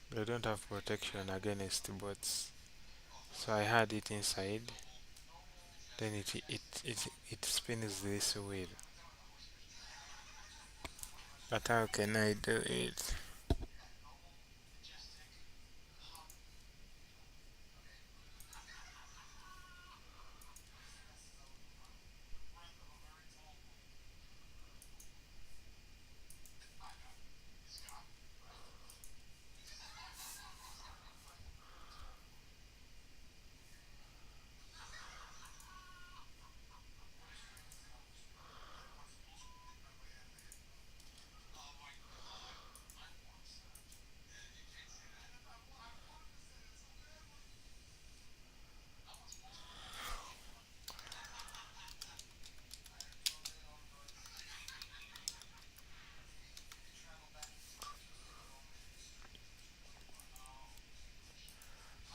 Speaker 1: They don't have protection against bots. So I had it inside. Then it spins this wheel. But how can I do it?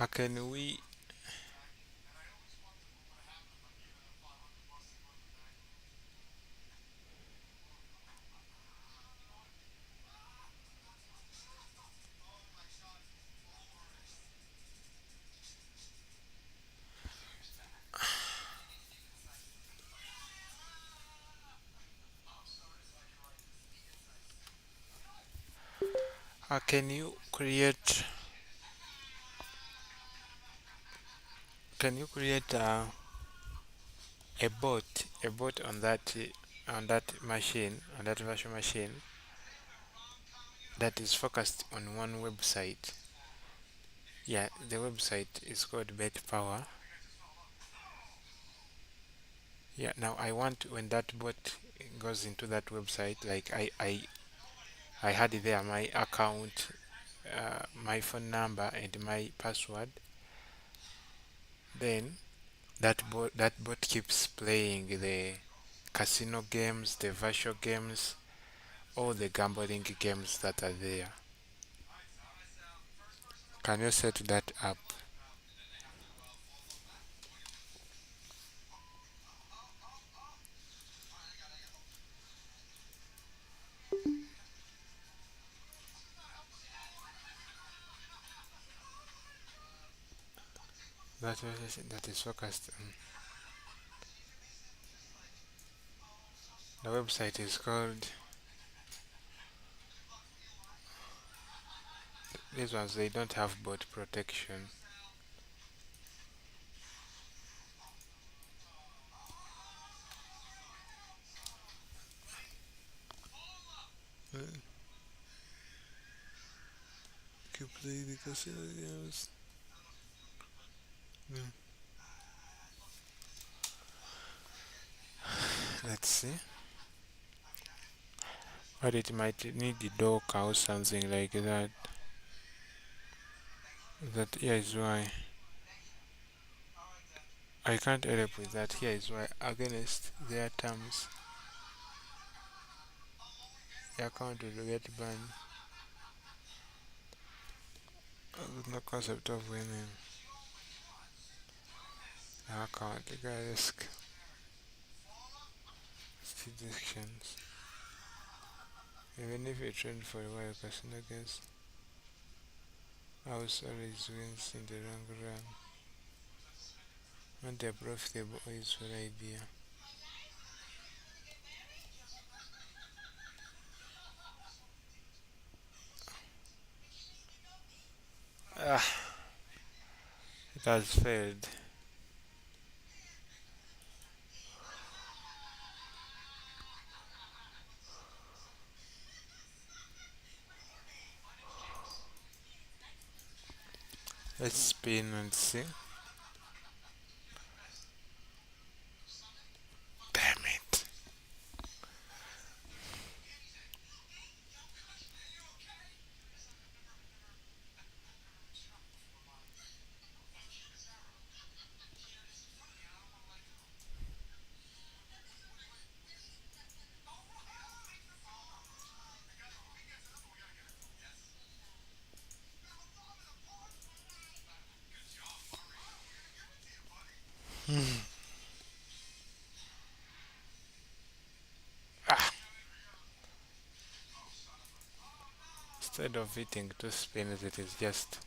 Speaker 1: How can we how can you create a bot on that machine, on that virtual machine that is focused on one website. Yeah, the website is called Bet Power. Yeah, now I want when that bot goes into that website, like I had there my account, my phone number, and my password. Then that bot keeps playing the casino games, the virtual games, all the gambling games that are there. Can you set that up? That is focused on. The website is called. These ones they don't have bot protection. You play the casino games. Mm. Let's see. But it might need the dock or something like that. That here is why I can't help with that. Here is why against their terms, the account will get banned. There's no concept of winning the account. The guy risk deductions. Even if you trained for a while, casino games house always wins in the long run. When they're profitable is for idea. Ah, it has failed. Let's spin and see. Damn it. Ah, instead of hitting two spins, it is just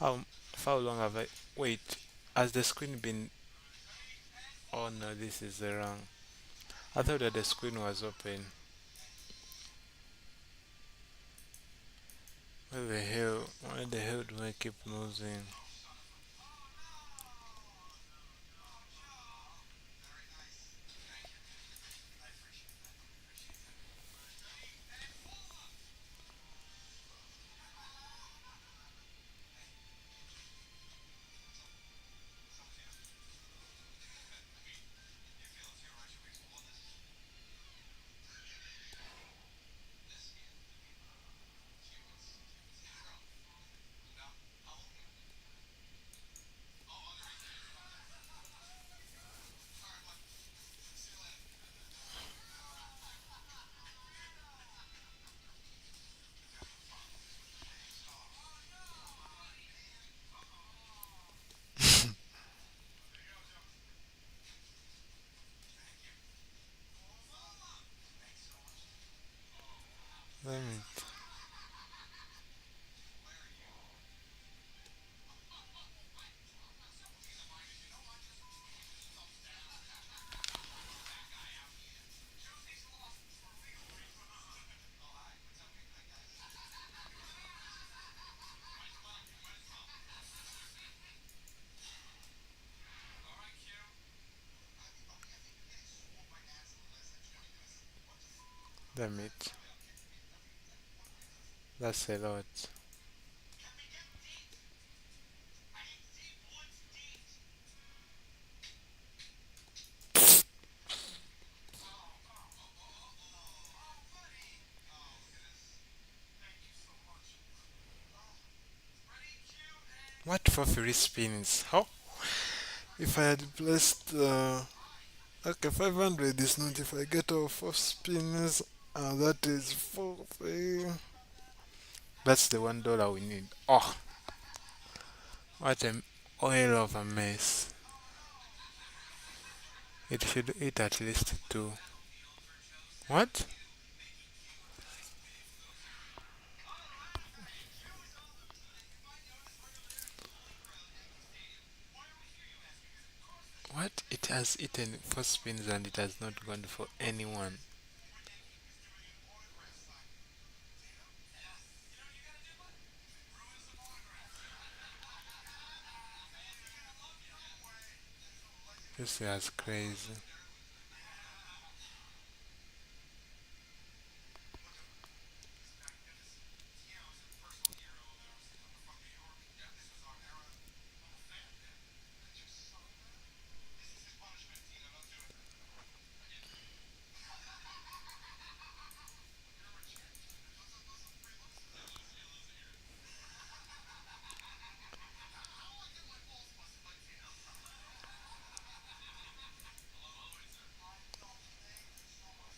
Speaker 1: how how long have I wait? Has the screen been? Oh no, this is the wrong. I thought that the screen was open. Where the hell? Why the hell do I keep losing? Damn it. Damn it. That's a lot. What for free spins? How? If I had placed okay, 500 is not if I get all 4 spins, that is 4 free. That's the $1 we need. Oh, what an oil of a mess. It should eat at least 2. What? What? It has eaten 4 spins and it has not gone for anyone. This is crazy.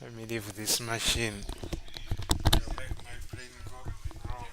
Speaker 1: Let me leave this machine. It'll make my brain go wrong.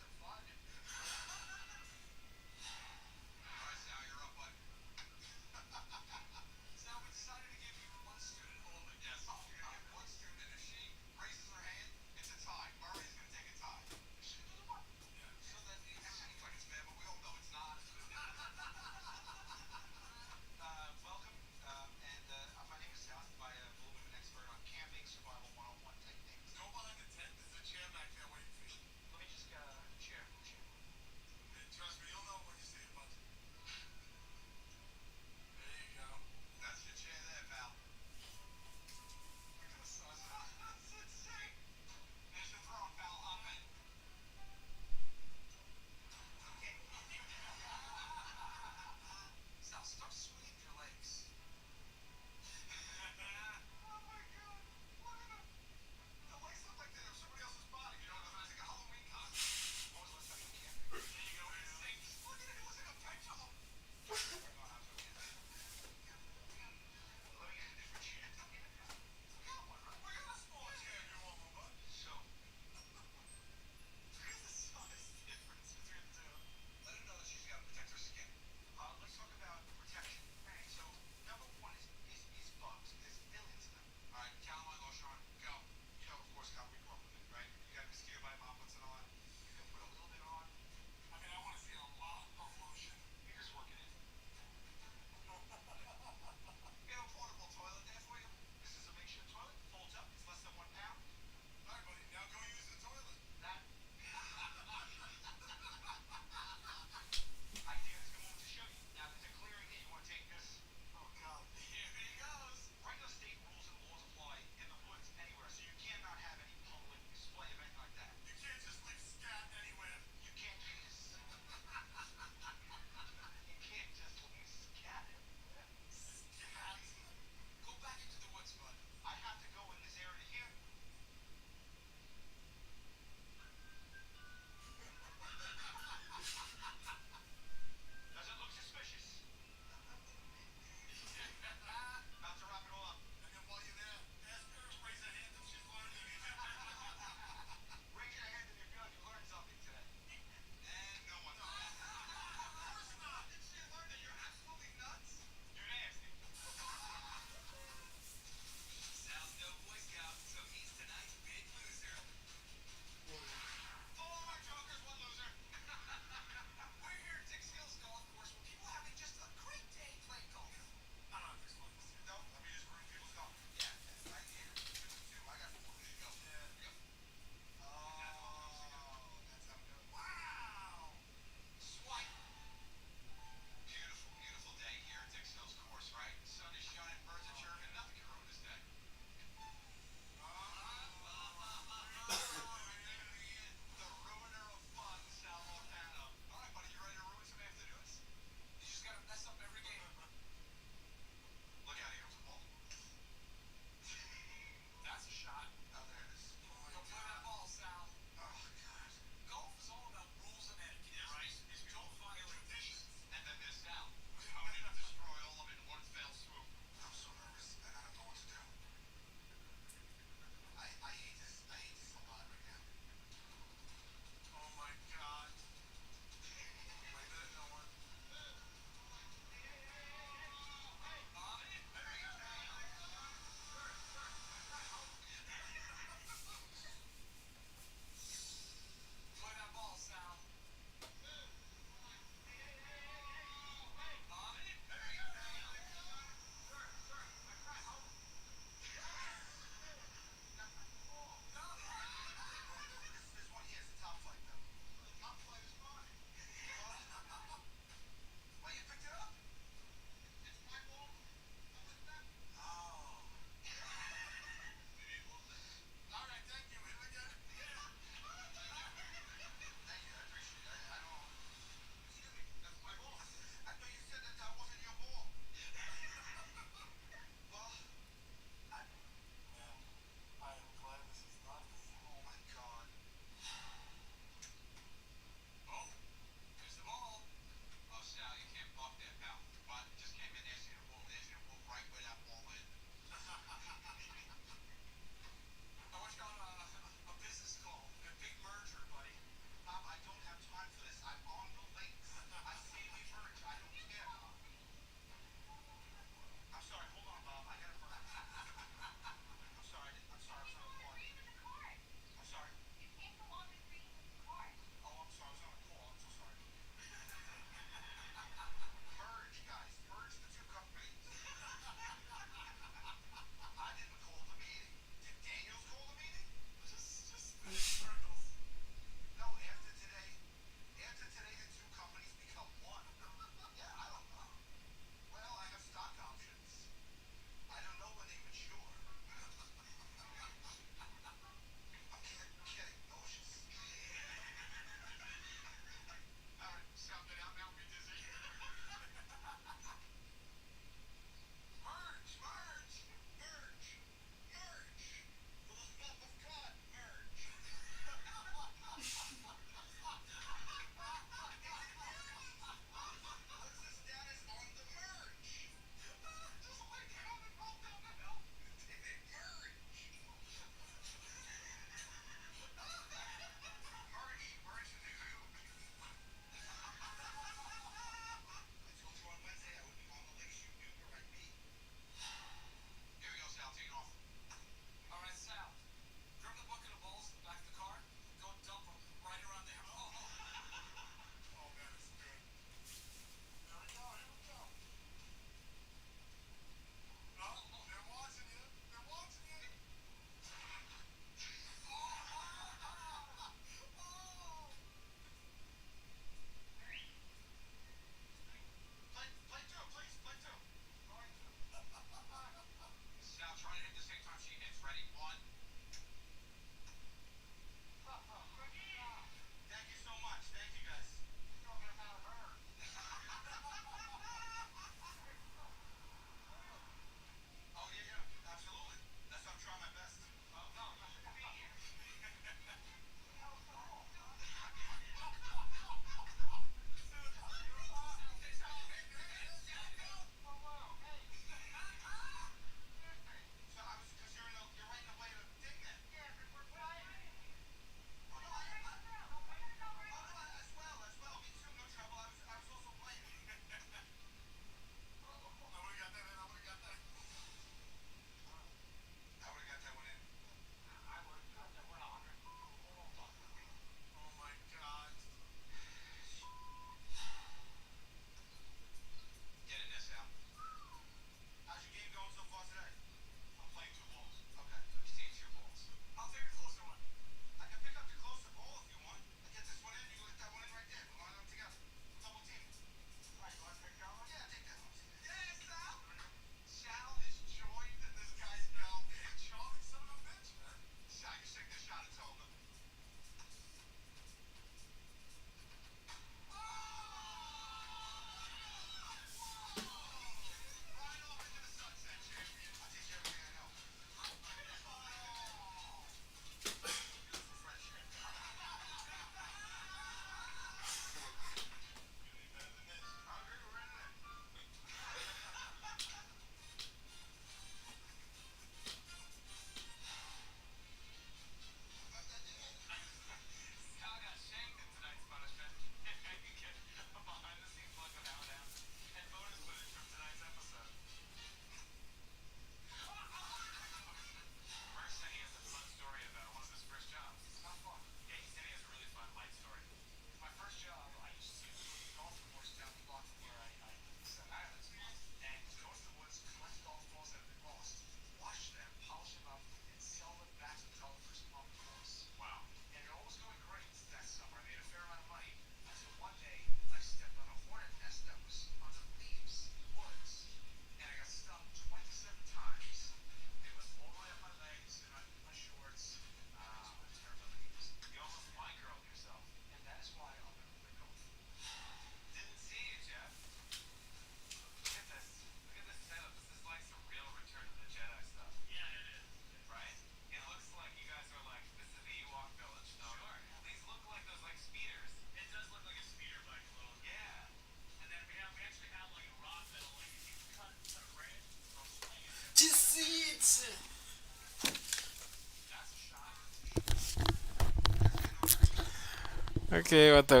Speaker 1: Okay, what are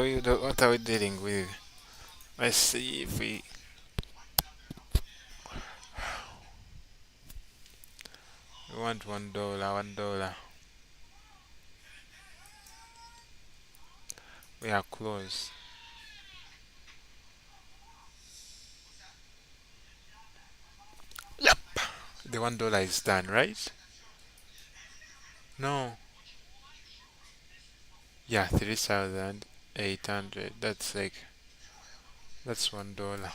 Speaker 1: we dealing with? Let's see if we want $1, $1. We are close. Yep. The $1 is done, right? No. Yeah, 3,800. That's $1.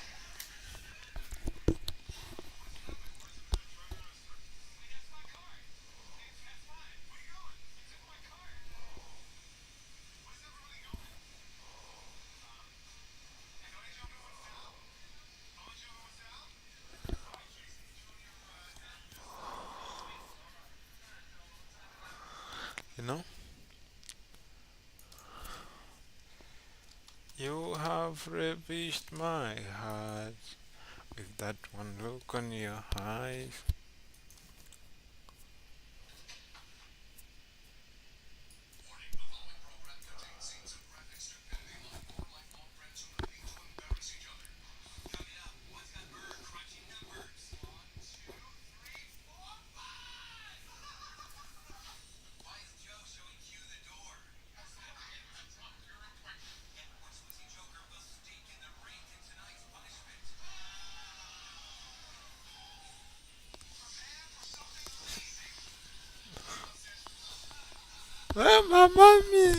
Speaker 1: You know? You have ravished my heart with that one look on your eyes. Ah, my mommy!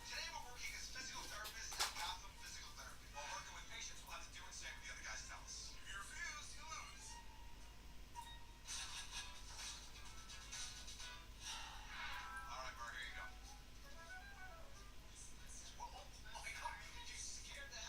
Speaker 2: Today we're working as physical therapists at Gotham Physical Therapy. While working with patients, we'll have to do and say what the other guys tell us. If you refuse, you lose. All right, Bert, here you go. Whoa, oh my God, you scared the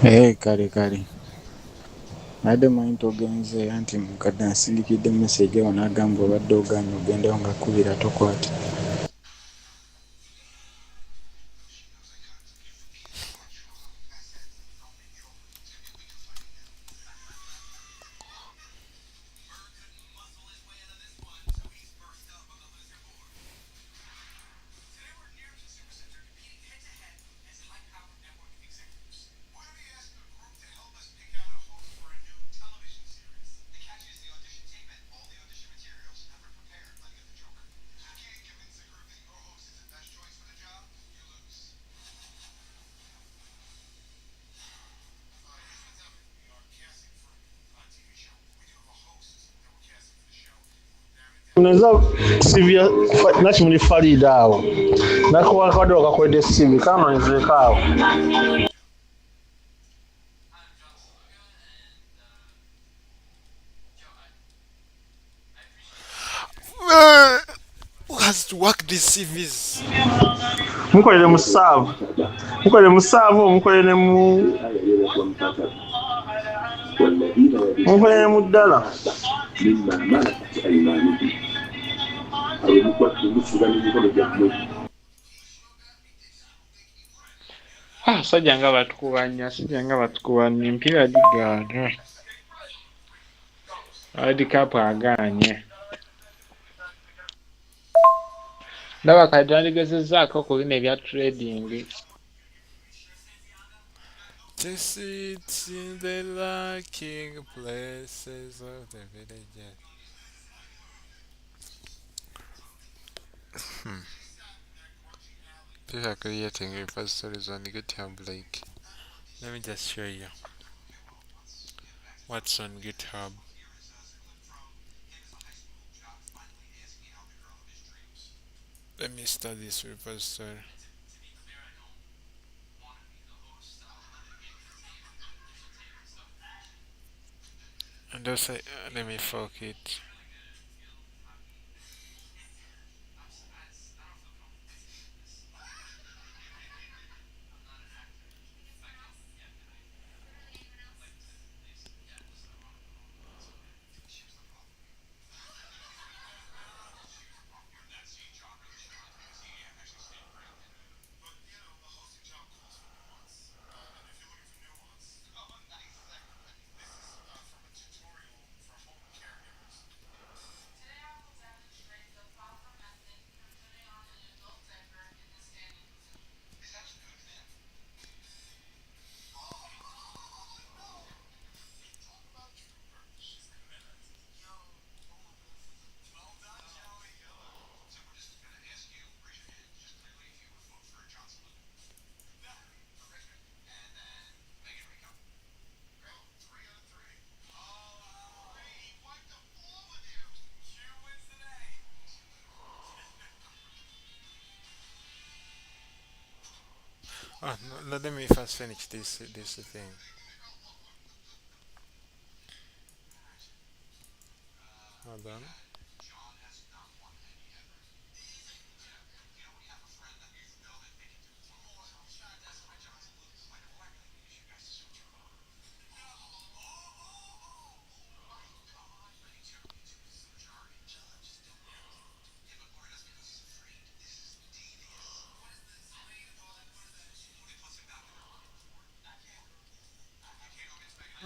Speaker 6: Kale kale nadde manyi togenze anti mukadde ansindikidde message awo n'agamba obadde ogaanye ogendewo nga kkubira tokwate.
Speaker 7: Unaweza CV nachimuli Farida awo nakuwa kadro kakwede CV kama niweka awo.
Speaker 1: Who has to work these CVs?
Speaker 7: Mukolere mu save. Mukolere mu save mukolere mu mukolere mu ddala.
Speaker 5: Sajja nga batukubanya, sajja nga batukubanya empira gigaana. World Cup agaanye. Ndaba kati twandigezezzaako ku bino ebya trading.
Speaker 1: To sit in the lurking places of the villages. People are creating repositories on GitHub. Like, let me just show you what's on GitHub. Let me start this repository. And also, let me fork it. Oh, no, let me first finish this thing. Hold on.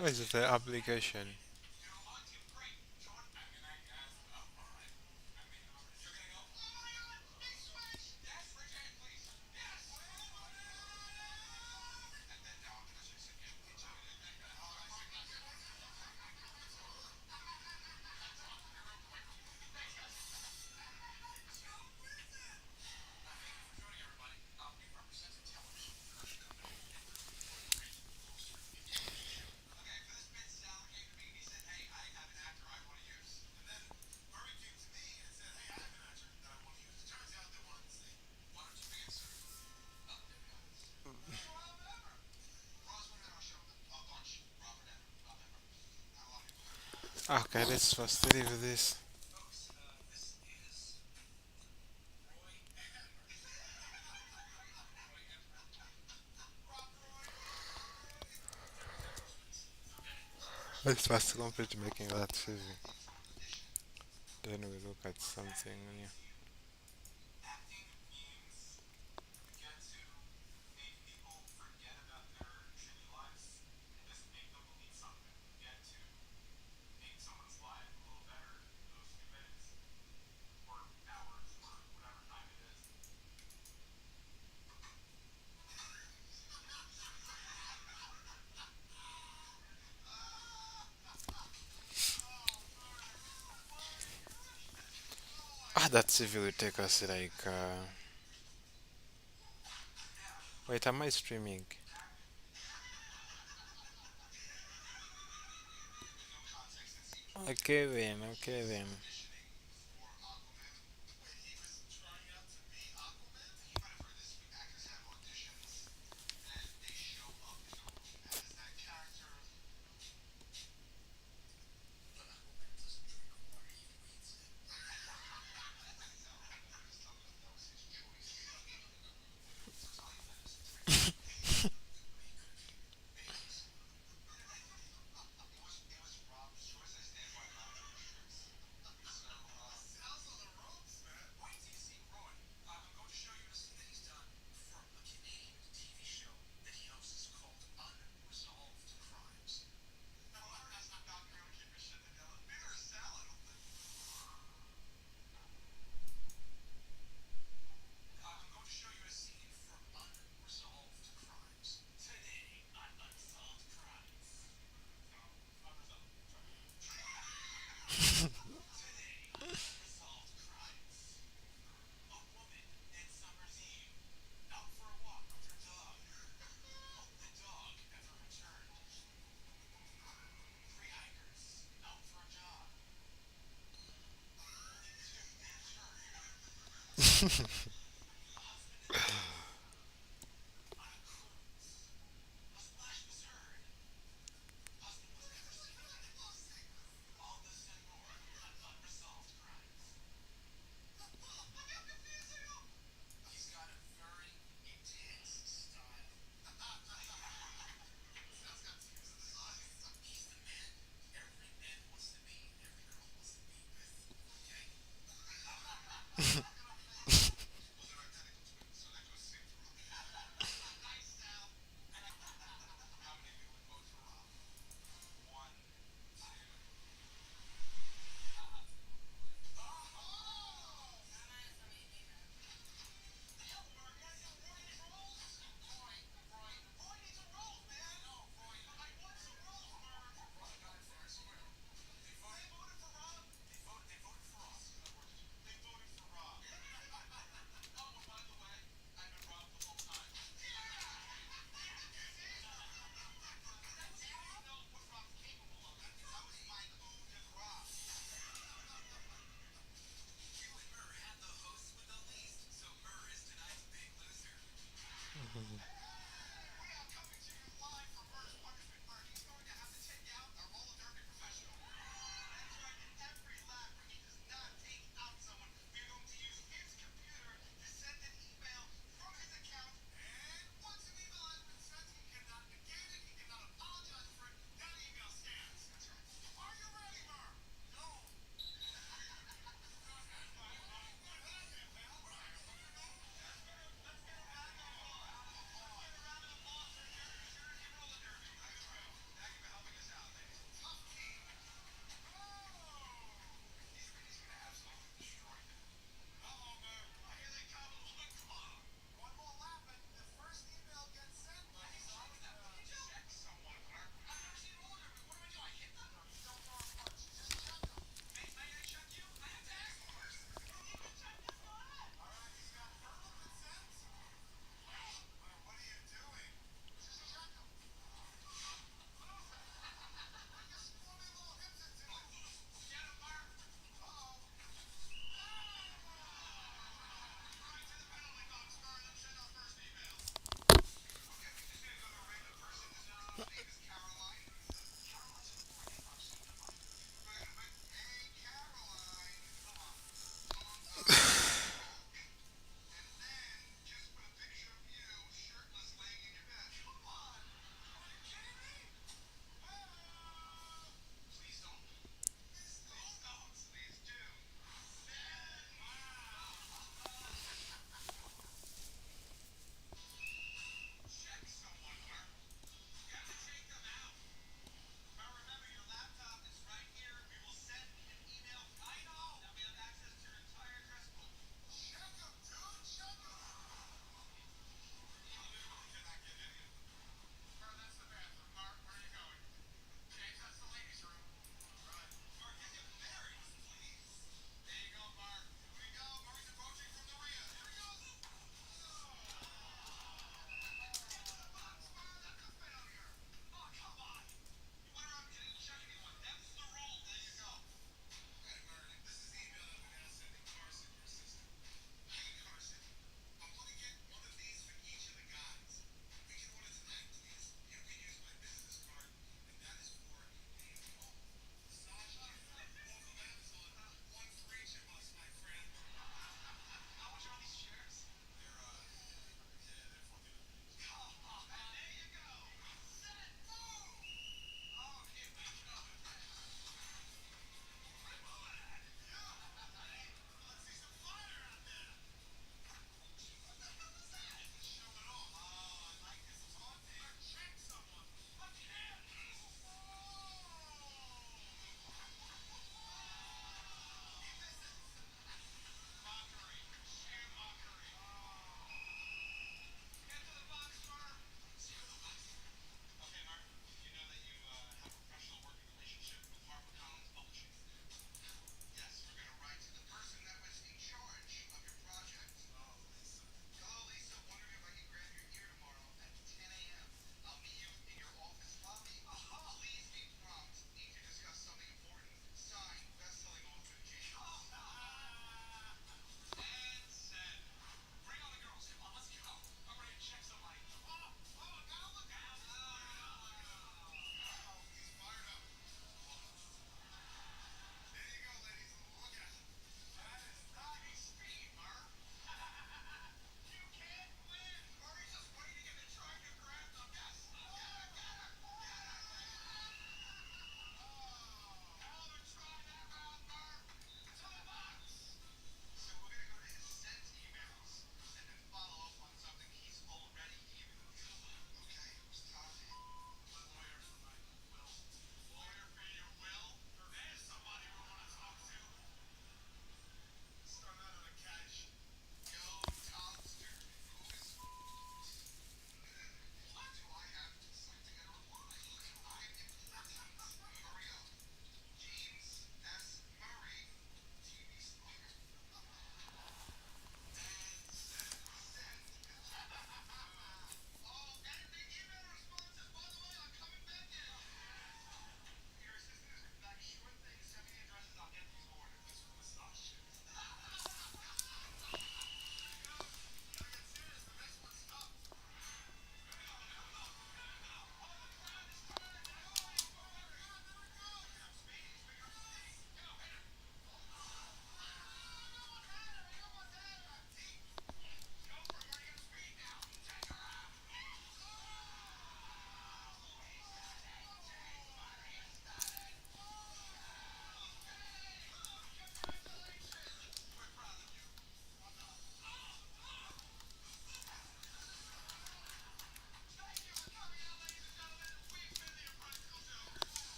Speaker 1: What is the application? Okay, let's first leave this. Let's first complete making that CV. Then we look at something new. Ah, that CV will take us like. Wait, am I streaming? Okay then, okay then.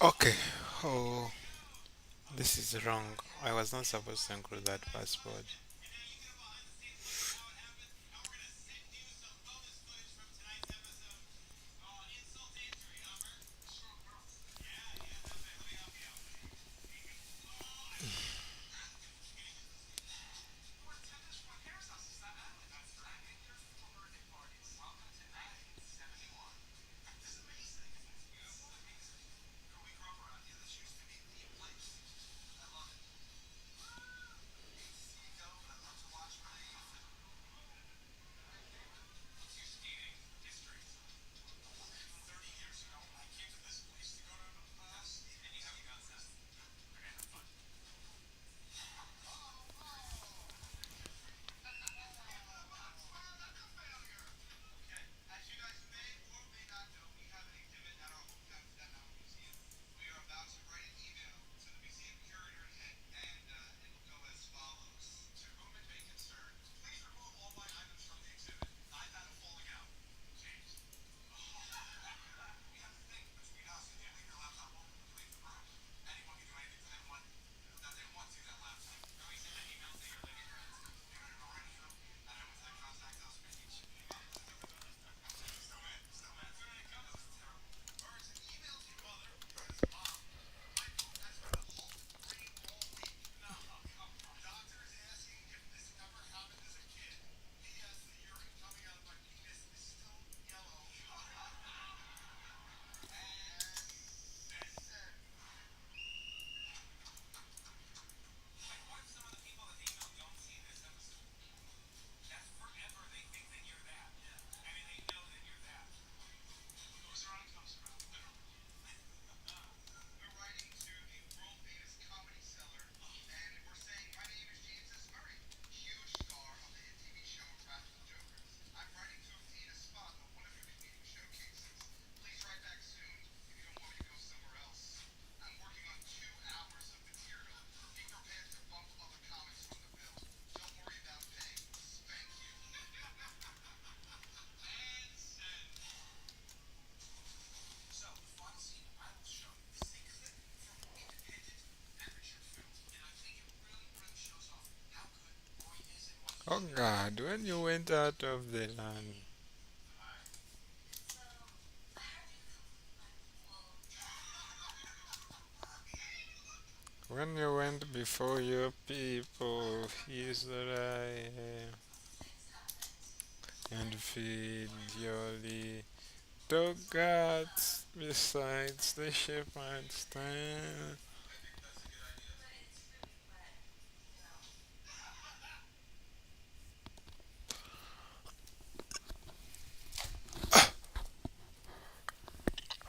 Speaker 1: Okay. Oh, this is wrong. I was not supposed to include that passport. Oh God, when you went out of the land, when you went before your people, is that and feed your little gods besides the shepherd's stand.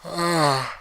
Speaker 1: Ah.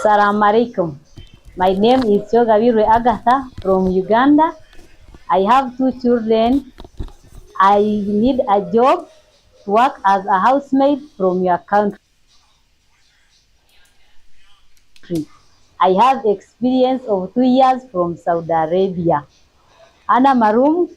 Speaker 8: Assalamu alaikum. My name is Chogavirwe Agatha from Uganda. I have 2 children. I need a job to work as a housemaid from your country. I have experience of 2 years from Saudi Arabia. Ana Marum.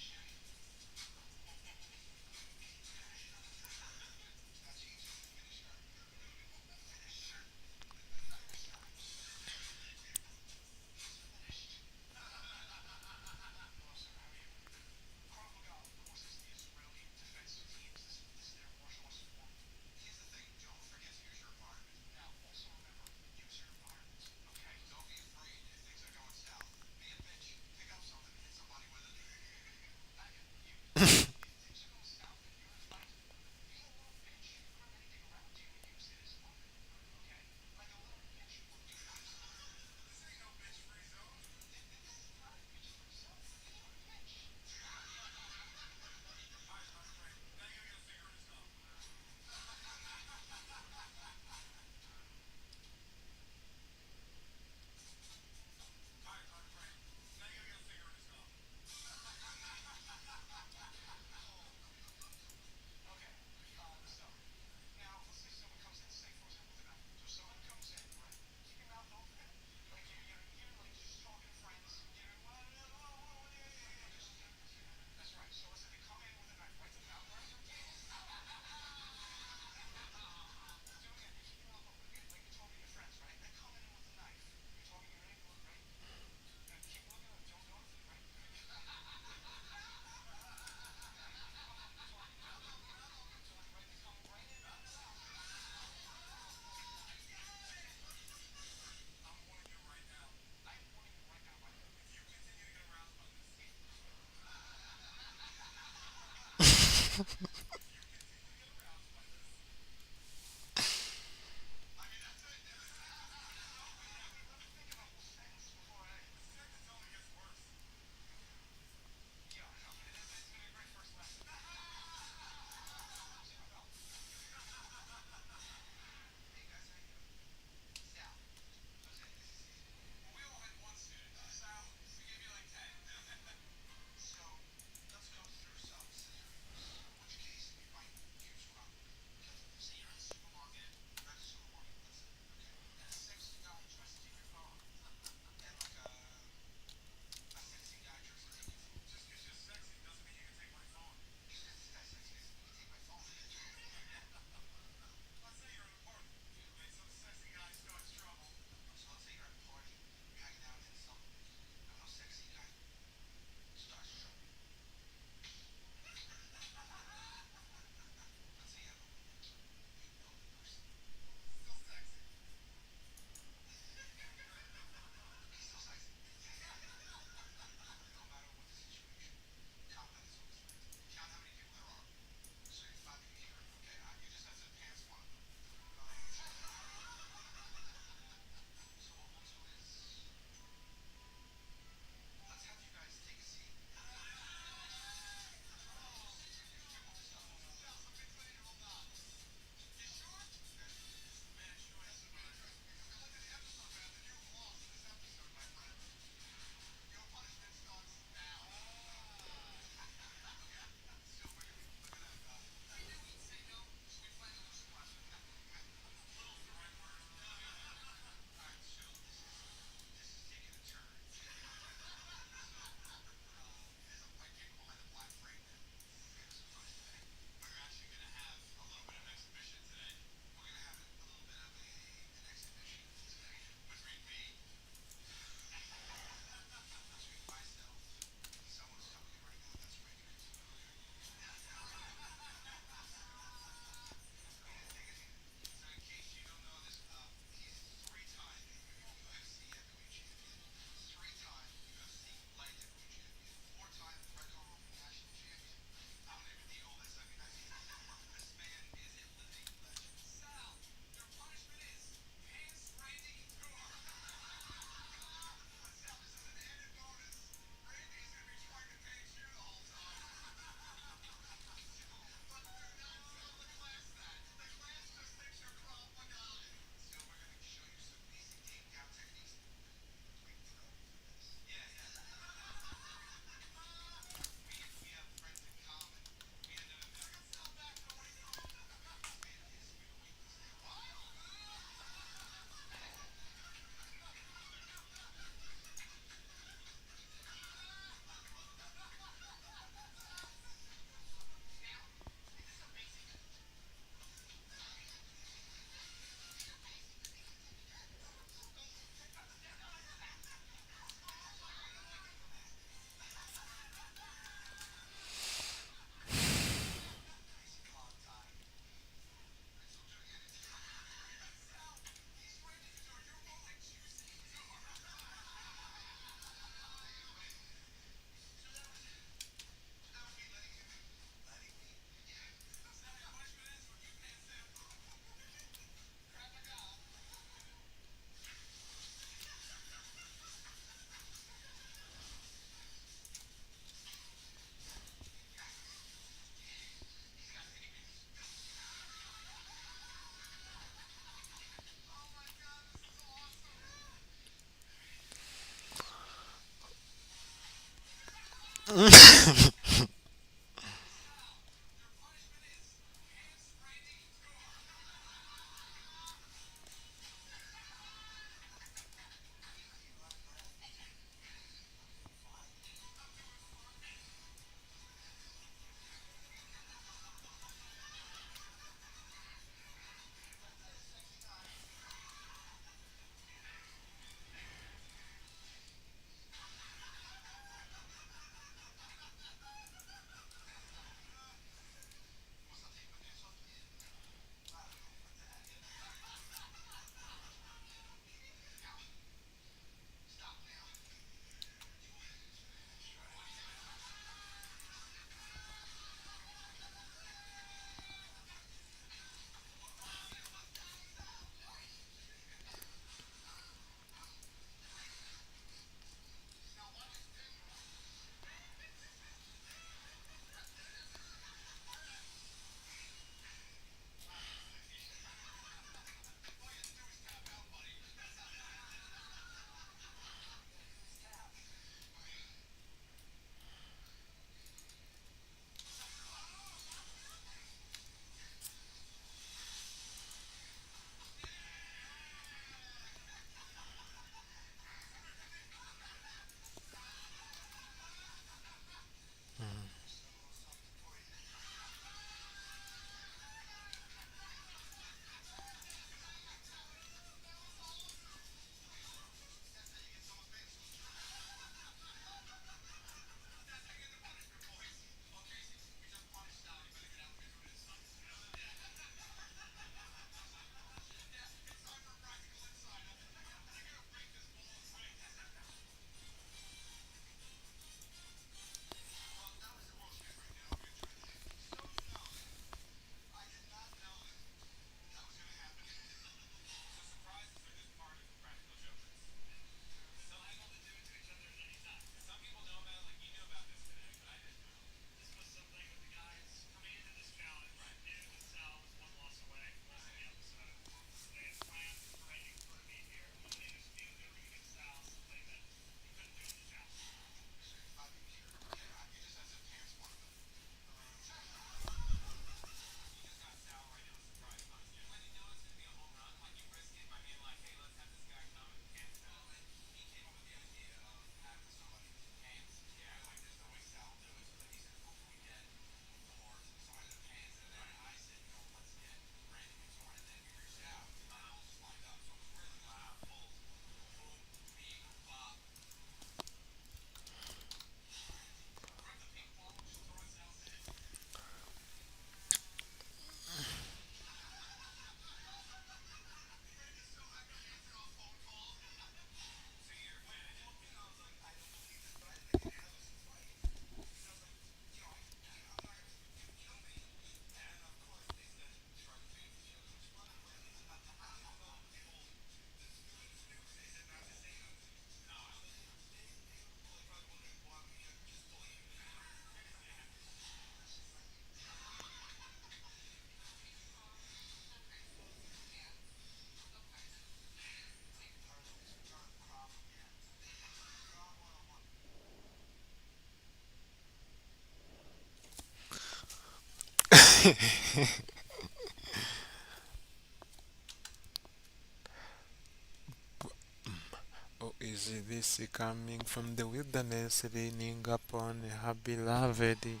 Speaker 1: Oh, is this coming from the wilderness, leaning upon her beloved?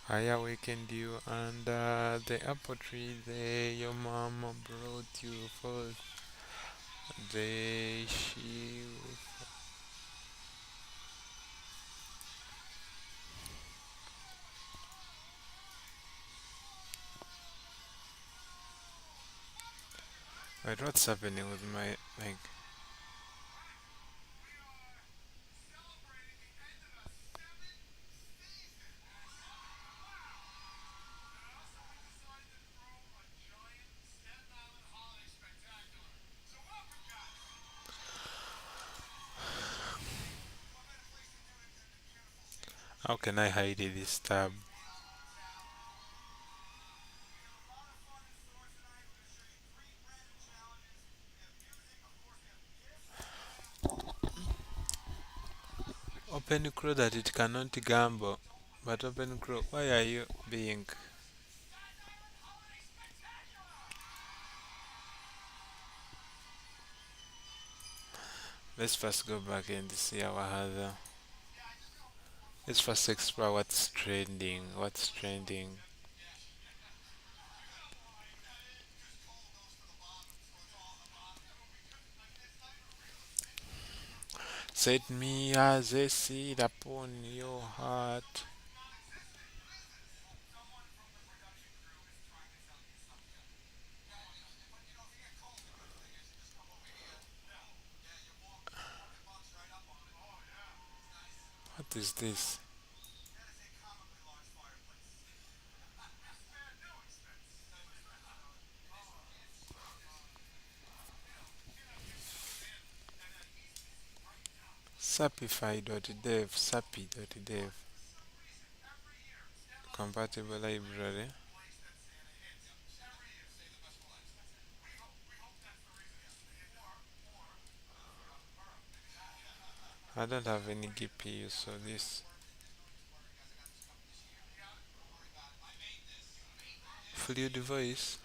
Speaker 1: I awakened you under the apple tree there your mama brought you forth. There she. Wait, what's happening with my like? How can I hide this tab? OpenClaw that it cannot gamble. But OpenClaw, why are you being? Let's first go back and see our other. Let's first explore what's trending. What's trending? Set me as a seed upon your heart. What is this? Sapify.dev, sapi.dev. Compatible library. I don't have any GPU, so this fluid voice.